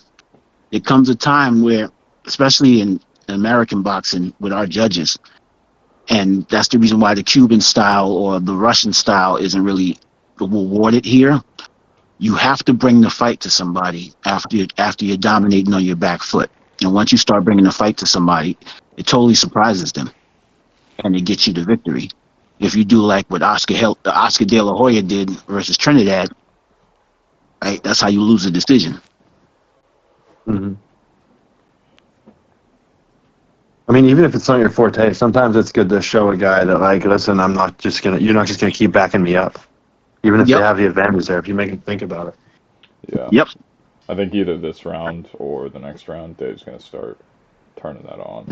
S5: There comes a time where, especially in American boxing with our judges, and that's the reason why the Cuban style or the Russian style isn't really rewarded here. You have to bring the fight to somebody after you're dominating on your back foot. And once you start bringing the fight to somebody, it totally surprises them, and it gets you the victory. If you do like what Oscar De La Hoya did versus Trinidad, right? That's how you lose a decision.
S1: Mm-hmm. I mean, even if it's not your forte, sometimes it's good to show a guy that, like, listen, you're not just gonna keep backing me up, even if they have the advantage there. If you make them think about it.
S2: Yeah.
S5: Yep.
S2: I think either this round or the next round, Dave's going to start turning that on.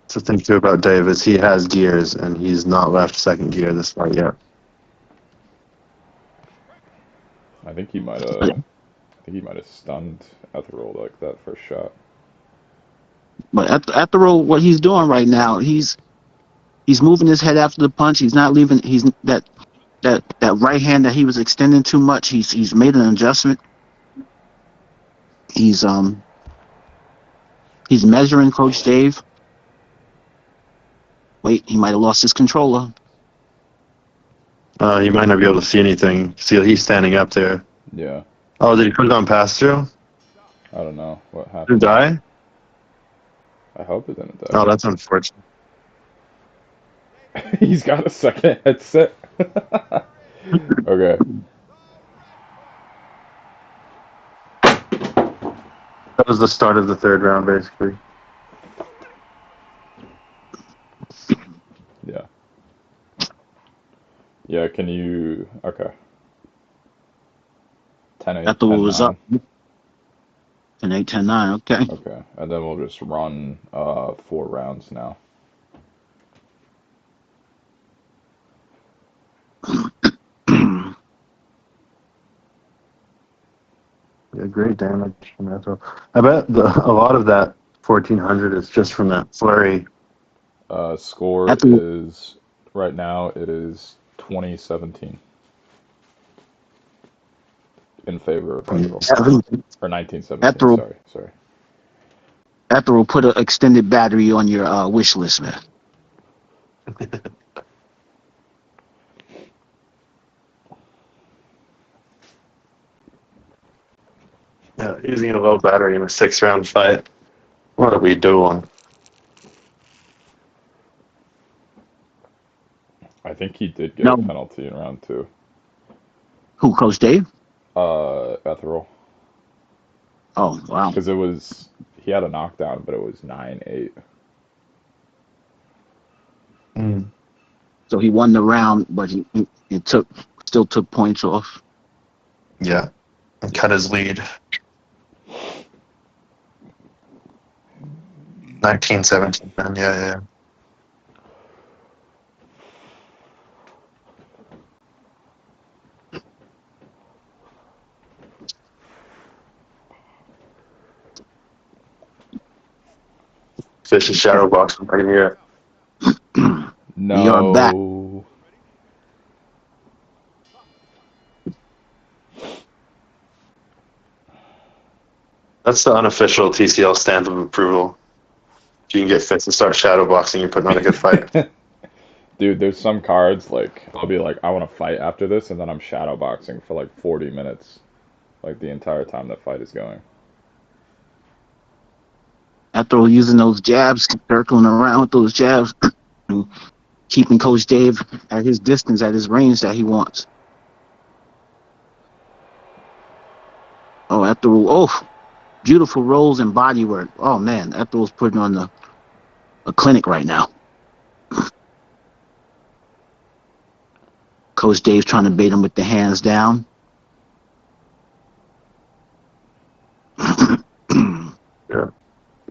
S1: That's the thing too about Dave is he has gears and he's not left second gear this fight yet.
S2: I think he might have stunned Ethereal like that first shot.
S5: But Ethereal, what he's doing right now, he's moving his head after the punch. He's not leaving. He's that right hand that he was extending too much. He's made an adjustment. He's measuring Coach Dave. Wait, he might have lost his controller.
S1: You might not be able to see anything. See, he's standing up there.
S2: Yeah.
S1: Oh, did he put it on pass through?
S2: I don't know what
S1: Did
S2: happened.
S1: he die?
S2: I hope it didn't die.
S1: Oh, that's unfortunate.
S2: He's got a second headset. Okay.
S1: That was the start of the third round, basically.
S2: Yeah. Yeah, can you... Okay. 10-8,
S5: Ethereal was
S2: 10-9.
S5: up. 10-8, 10-9, okay.
S2: Okay, and then we'll just run 4 rounds now.
S1: Yeah, great damage from that. I bet a lot of that 1400 is just from that flurry
S2: Score
S5: Ethel,
S2: is right now it is 2017 in favor of Ethel. Or 1917.
S5: Ethel,
S2: Sorry.
S5: Ethel, put an extended battery on your wish list, man.
S1: Yeah, using a low battery in a 6-round fight. What are we doing?
S2: I think he did get a
S5: No,
S2: penalty in round 2.
S5: who, Coach Dave?
S2: Ethereal.
S5: Oh, wow.
S2: Because he had a knockdown, but it was 9-8.
S5: So he won the round, but he still took points off.
S1: Yeah. And cut his lead. 1917, man. Yeah. Fish is shadow boxing right here.
S5: We are back.
S2: No.
S1: That's the unofficial TCL stamp of approval. If you can get Fitz to start shadow boxing, you're putting on a good fight.
S2: Dude, there's some cards, like, I'll be like, I want to fight after this, and then I'm shadow boxing for like 40 minutes. Like, the entire time the fight is going.
S5: After using those jabs, circling around with those jabs, keeping Coach Dave at his distance, at his range that he wants. Oh, beautiful rolls and body work. Oh, man, Ethel's putting on a clinic right now. Coach Dave's trying to bait him with the hands down.
S1: Yeah.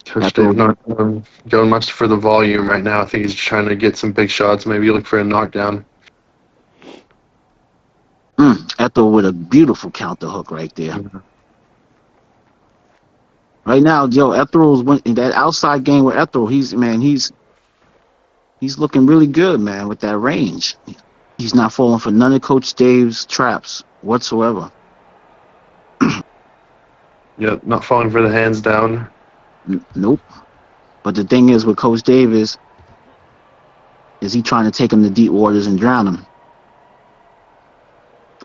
S1: Coach Dave not going much for the volume right now. I think he's trying to get some big shots, maybe look for a knockdown.
S5: Ethel with a beautiful counter hook right there.
S1: Mm-hmm.
S5: Right now, Ethel's in that outside game with Ethel. He's looking really good, man, with that range. He's not falling for none of Coach Dave's traps whatsoever.
S1: Yeah, not falling for the hands down.
S5: Nope. But the thing is with Coach Dave is he trying to take him to deep waters and drown him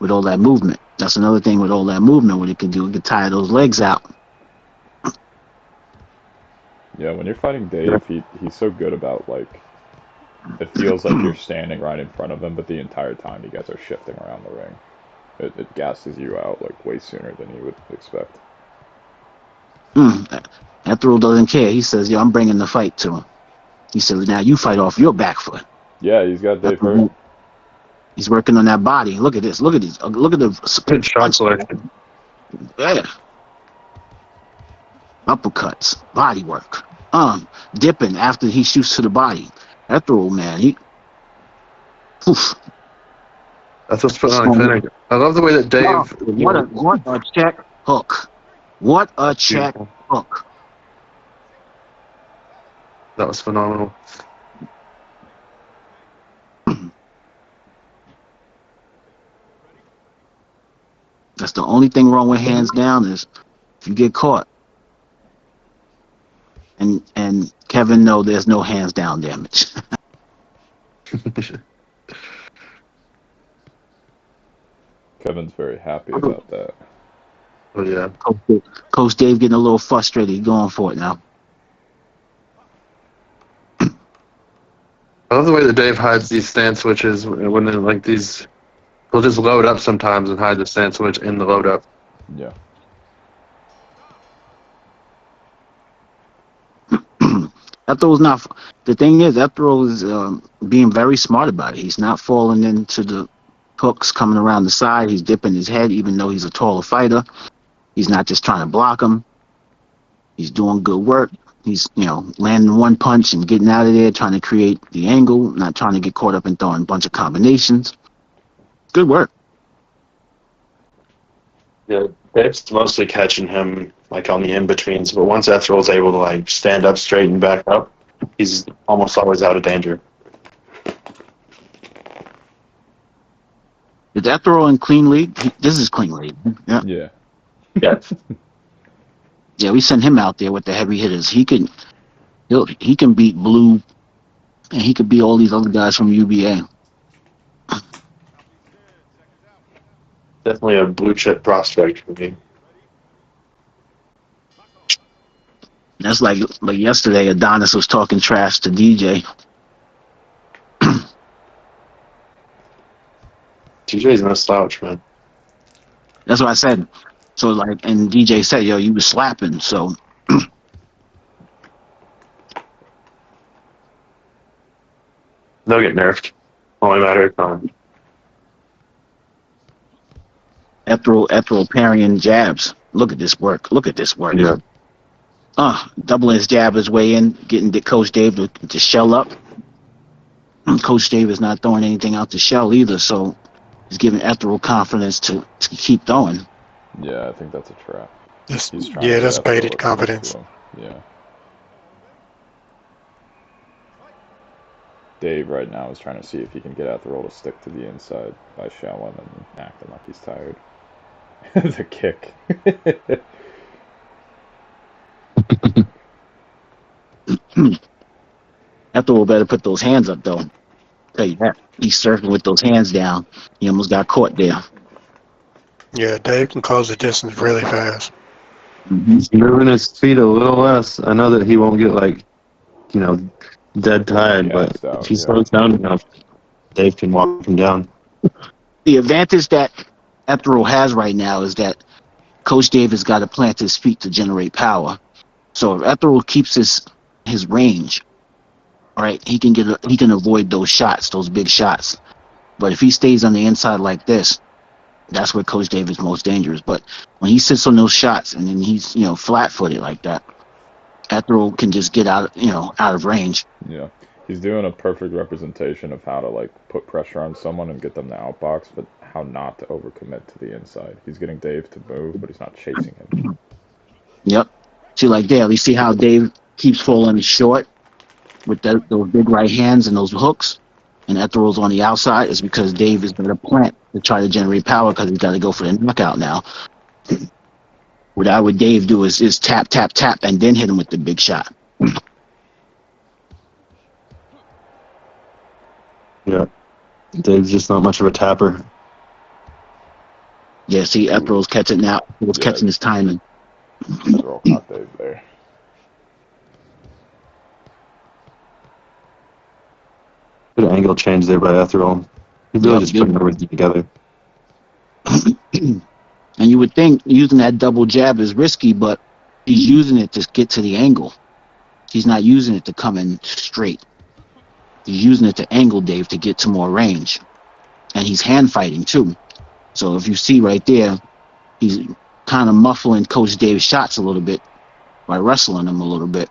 S5: with all that movement. That's another thing with all that movement, what it can do. It can tire those legs out.
S2: Yeah, when you're fighting Dave, he's so good about, like, it feels like you're standing right in front of him, but the entire time you guys are shifting around the ring. It gasses you out, like, way sooner than you would expect.
S5: Ethel doesn't care. He says, I'm bringing the fight to him. He says, now you fight off your back foot.
S2: Yeah, he's got Dave hurt.
S5: He's working on that body. Look at this. Look at these. Look at the
S1: Good shot selection.
S5: Yeah. Uppercuts, body work. Dipping after he shoots to the body. Ethel, man, oof.
S1: That's what's putting on a clinic. I love the way that Dave.
S5: What a check hook. What a check hook.
S1: That was phenomenal.
S5: That's the only thing wrong with hands down is if you get caught. And Kevin, no, there's no hands down damage.
S2: Kevin's very happy about that.
S1: Oh, yeah.
S5: Coach Dave getting a little frustrated. He's going for it now.
S1: I love the way that Dave hides these stance switches when they're like these. He'll just load up sometimes and hide the stance switch in the load up.
S2: Yeah.
S5: Ethel's not. The thing is, Ethel is being very smart about it. He's not falling into the hooks coming around the side. He's dipping his head, even though he's a taller fighter. He's not just trying to block him. He's doing good work. He's, landing one punch and getting out of there, trying to create the angle, not trying to get caught up in throwing a bunch of combinations. Good work.
S1: Yeah, Dave's mostly catching him like on the in-betweens, but once Ethel's able to like stand up straight and back up, he's almost always out of danger.
S5: Is that throw in clean league? This is clean league. Yeah.
S2: Yeah.
S1: Yeah.
S5: Yeah, we send him out there with the heavy hitters. He can beat Blue, and he could beat all these other guys from UBA.
S1: Definitely a blue chip prospect for me.
S5: That's like yesterday, Adonis was talking trash to DJ.
S1: TJ's no slouch, man.
S5: That's what I said. So like, and DJ said, "Yo, you was slapping." So
S1: They'll get nerfed. Only matter of time.
S5: Ethel parrying jabs. Look at this work. Look at this work.
S1: Yeah.
S5: Doubling his jab his way in, getting Coach Dave to shell up. Coach Dave is not throwing anything out the shell either, so he's giving Ethel confidence to keep throwing.
S2: Yeah, I think that's a trap.
S3: That's
S2: Ethel
S3: baited
S2: to
S3: confidence.
S2: him. Yeah. Dave right now is trying to see if he can get Ethel to stick to the inside by shelling and acting like he's tired. The kick.
S5: Ethel better put those hands up, though. Tell you that. He's surfing with those hands down. He almost got caught there.
S3: Yeah, Dave can close the distance really fast.
S1: He's moving his feet a little less. I know that he won't get dead tired, but if he slows down enough, Dave can walk him down.
S5: The advantage that Ethel has right now is that Coach Dave has got to plant his feet to generate power. So if Ethel keeps his range, right, he can avoid those shots, those big shots. But if he stays on the inside like this, that's where Coach Dave is most dangerous. But when he sits on those shots and then he's flat-footed like that, Ethel can just get out of range.
S2: Yeah, he's doing a perfect representation of how to put pressure on someone and get them to outbox, but how not to overcommit to the inside. He's getting Dave to move, but he's not chasing him.
S5: Yep. See, like there, you see how Dave keeps falling short with those big right hands and those hooks, and Ethel's on the outside. Is because Dave is going to plant to try to generate power because he's got to go for the knockout now. What I would Dave do is tap, tap, tap, and then hit him with the big shot.
S1: Yeah. Dave's just not much of a tapper.
S5: Yeah, see, Ethel's catching now. He's catching his timing.
S2: Ethel caught Dave there.
S1: Good angle change there by Ethel. He really just putting everything together.
S5: And you would think using that double jab is risky, but he's using it to get to the angle. He's not using it to come in straight. He's using it to angle Dave to get to more range. And he's hand fighting too. So if you see right there, he's kind of muffling Coach Dave's shots a little bit by wrestling him a little bit.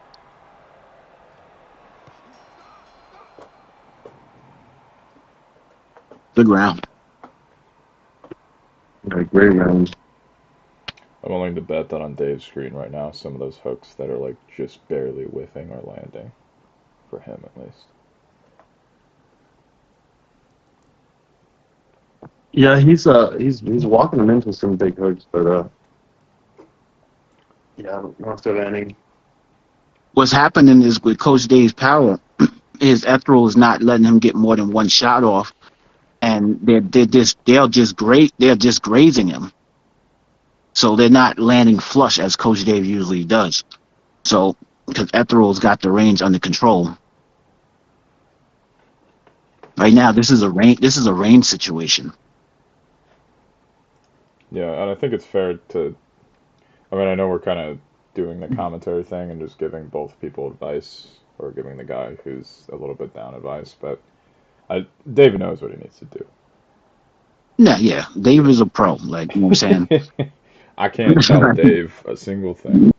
S5: Good round.
S1: Yeah, great round.
S2: I'm willing to bet that on Dave's screen right now, some of those hooks that are just barely whiffing are landing. For him, at least.
S1: Yeah, he's walking him into some big hooks, but yeah, I don't know if they're landing.
S5: What's happening is with Coach Dave's power, is Ethel is not letting him get more than one shot off, and they're just grazing him. So they're not landing flush as Coach Dave usually does. So because Ethel's got the range under control. Right now, this is a range situation.
S2: Yeah, and I think it's fair to. I mean, I know we're kind of doing the commentary thing and just giving both people advice, or giving the guy who's a little bit down advice, but Dave knows what he needs to do.
S5: Yeah. Dave is a pro. You know what I'm saying?
S2: I can't tell Dave a single thing.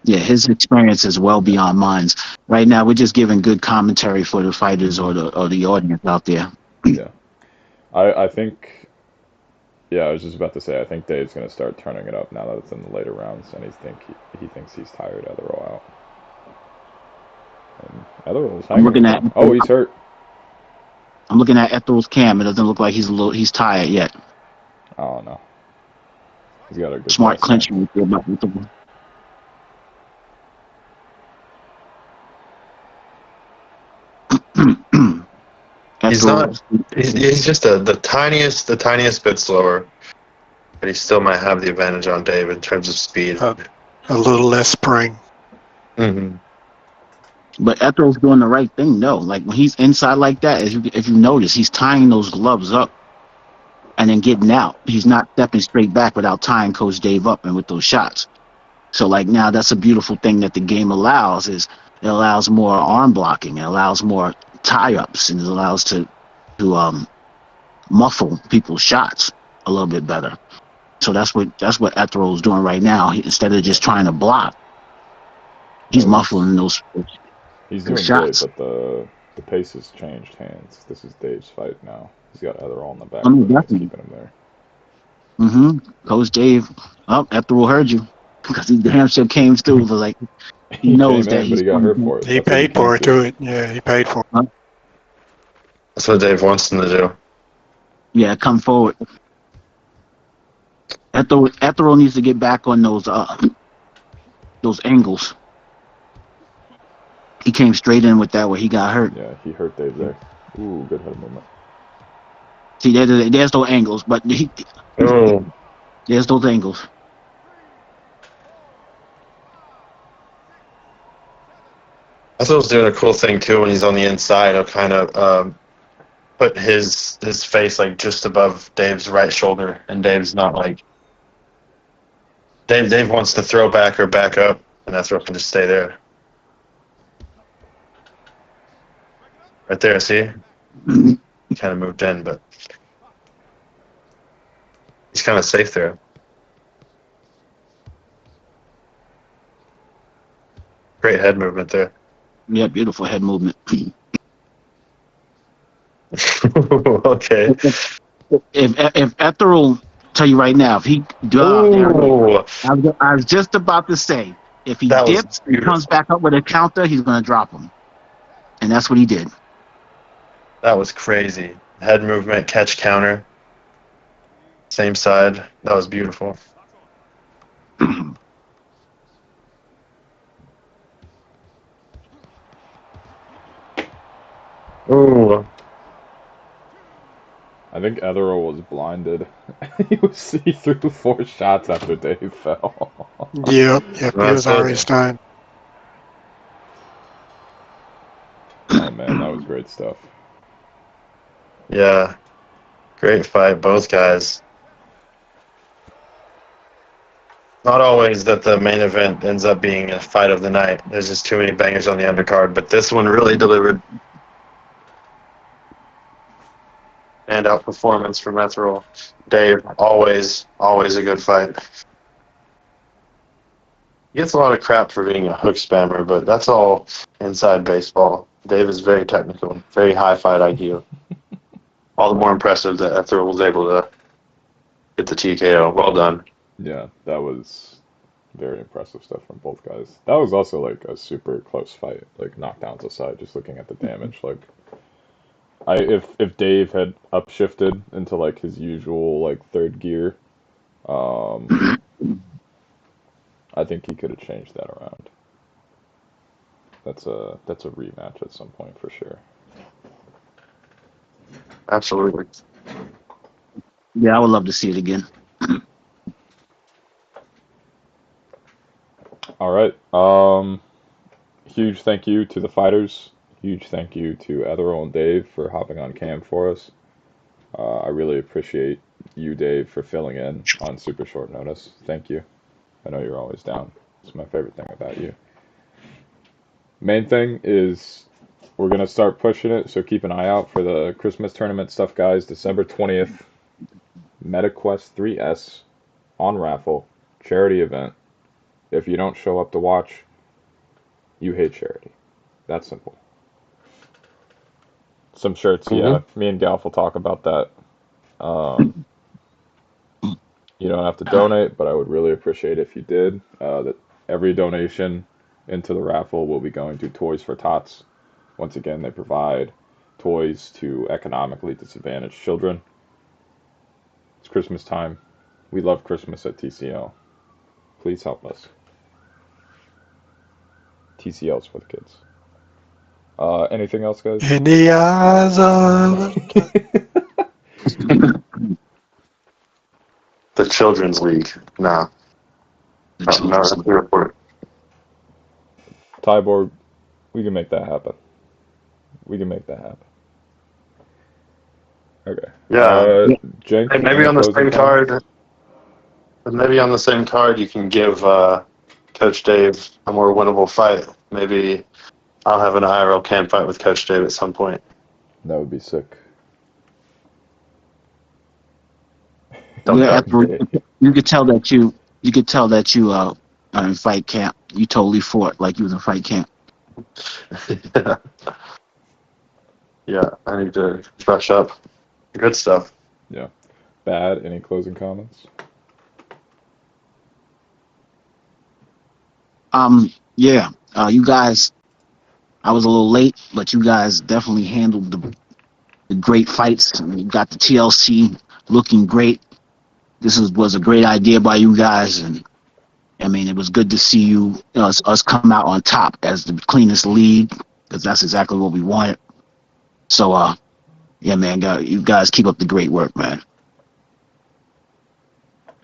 S5: Yeah, his experience is well beyond mine. Right now, we're just giving good commentary for the fighters or the audience out there.
S2: Yeah, I think. Yeah, I was just about to say, I think Dave's going to start turning it up now that it's in the later rounds, and he thinks he's tired of the rollout. And Etherall's
S5: I'm
S2: hanging
S5: looking
S2: with
S5: at
S2: him. Oh, he's hurt.
S5: I'm looking at Ethel's cam. It doesn't look like he's tired yet.
S2: Oh no, he's got a good
S5: Smart
S2: chest tank.
S5: clinching with the
S1: He's not. He's just the tiniest bit slower, but he still might have the advantage on Dave in terms of speed.
S3: A little less spring.
S1: Mm-hmm.
S5: But Ethel's doing the right thing, though. Like when he's inside like that, if you notice, he's tying those gloves up and then getting out. He's not stepping straight back without tying Coach Dave up and with those shots. So like now, that's a beautiful thing that the game allows. Is it allows more arm blocking, it allows more tie ups, and it allows to muffle people's shots a little bit better. So that's what Ethel's doing right now. Instead of just trying to block, he's muffling those
S2: He's doing
S5: shots.
S2: great, but the pace has changed hands. This is Dave's fight now. He's got Etherall in the back. That's keeping him there.
S5: Coach Dave, Etherall heard you because he damn sure came through. Was like he knows
S2: came
S5: that
S2: in, but he got hurt for it.
S3: He paid for it to it. Yeah, he paid for it.
S1: That's what Dave wants him to do.
S5: Yeah, come forward. Etherall needs to get back on those angles. He came straight in with that where he got hurt.
S2: Yeah, he hurt Dave there. Ooh, good head movement.
S5: See, there's those angles, but there's those angles.
S1: Ethel's doing a cool thing too when he's on the inside. He'll kind of put his face like just above Dave's right shoulder, and Dave's not like Dave wants to throw back or back up, and Ethel can just stay there. Right there, see? He kind of moved in, but he's kind of safe there. Great head movement there.
S5: Yeah, beautiful head movement.
S1: Okay.
S5: If Etherall, tell you right now, if he I was just about to say, if he dips and comes back up with a counter, he's going to drop him. And that's what he did.
S1: That was crazy. Head movement, catch, counter. Same side. That was beautiful. Ooh.
S2: I think Etherall was blinded. He threw 4 shots after Dave fell.
S3: Yep, he was already stunned.
S2: Oh man, that was great stuff.
S1: Yeah. Great fight, both guys. Not always that the main event ends up being a fight of the night. There's just too many bangers on the undercard, but this one really delivered. Standout performance from Etherall. Dave, always a good fight. He gets a lot of crap for being a hook spammer, but that's all inside baseball. Dave is very technical, very high fight IQ. All the more impressive that Etherall was able to get the TKO. Well done.
S2: Yeah, that was very impressive stuff from both guys. That was also like a super close fight, like knockdowns aside, just looking at the damage. Like, if Dave had upshifted into like his usual like third gear, I think he could have changed that around. That's a rematch at some point for sure.
S1: Absolutely.
S5: Yeah, I would love to see it again.
S2: All right. Huge thank you to the fighters. Huge thank you to Etherall and Dave for hopping on cam for us. I really appreciate you, Dave, for filling in on super short notice. Thank you. I know you're always down. It's my favorite thing about you. Main thing is we're going to start pushing it, so keep an eye out for the Christmas tournament stuff, guys. December 20th, MetaQuest 3S on raffle, charity event. If you don't show up to watch, you hate charity. That's simple. Some shirts, yeah. Me and Galf will talk about that. You don't have to donate, but I would really appreciate if you did. That every donation into the raffle will be going to Toys for Tots. Once again, they provide toys to economically disadvantaged children. It's Christmas time. We love Christmas at TCL. Please help us. TCL's for the kids. Anything else, guys?
S3: In the eyes of
S1: The Children's League. No.
S5: The
S1: No,
S5: children.
S1: that's the report.
S2: Tyborg, we can make that happen. We can make that happen. Okay.
S1: Yeah.
S5: Yeah.
S2: Jenk,
S1: Hey, maybe
S2: any
S1: on the
S2: closing
S1: same
S2: comments?
S1: card. Maybe on the same card, you can give Coach Dave a more winnable fight. Maybe I'll have an IRL camp fight with Coach Dave at some point.
S2: That would be sick.
S1: Don't
S5: Yeah,
S1: know.
S5: after you could tell that you are in fight camp. You totally fought like you was in fight camp.
S1: Yeah, I need to brush up. Good stuff.
S2: Yeah. Bad, any closing comments?
S5: Yeah. You guys, I was a little late, but you guys definitely handled the great fights. I mean, you got the TLC looking great. This was a great idea by you guys, and I mean, it was good to see us come out on top as the cleanest league, because that's exactly what we wanted. So, yeah, man, you guys keep up the great work, man.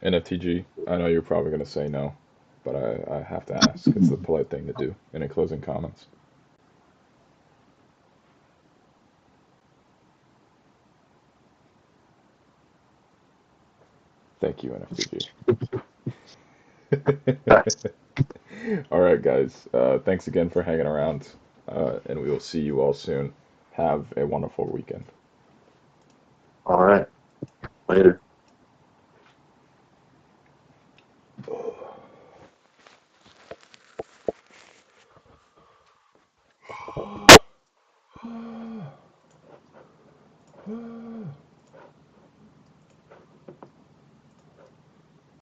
S2: NFTG, I know you're probably going to say no, but I have to ask. It's the polite thing to do. Any closing comments? Thank you, NFTG. All right, guys. Thanks again for hanging around, and we will see you all soon. Have a wonderful weekend.
S1: All right. Later.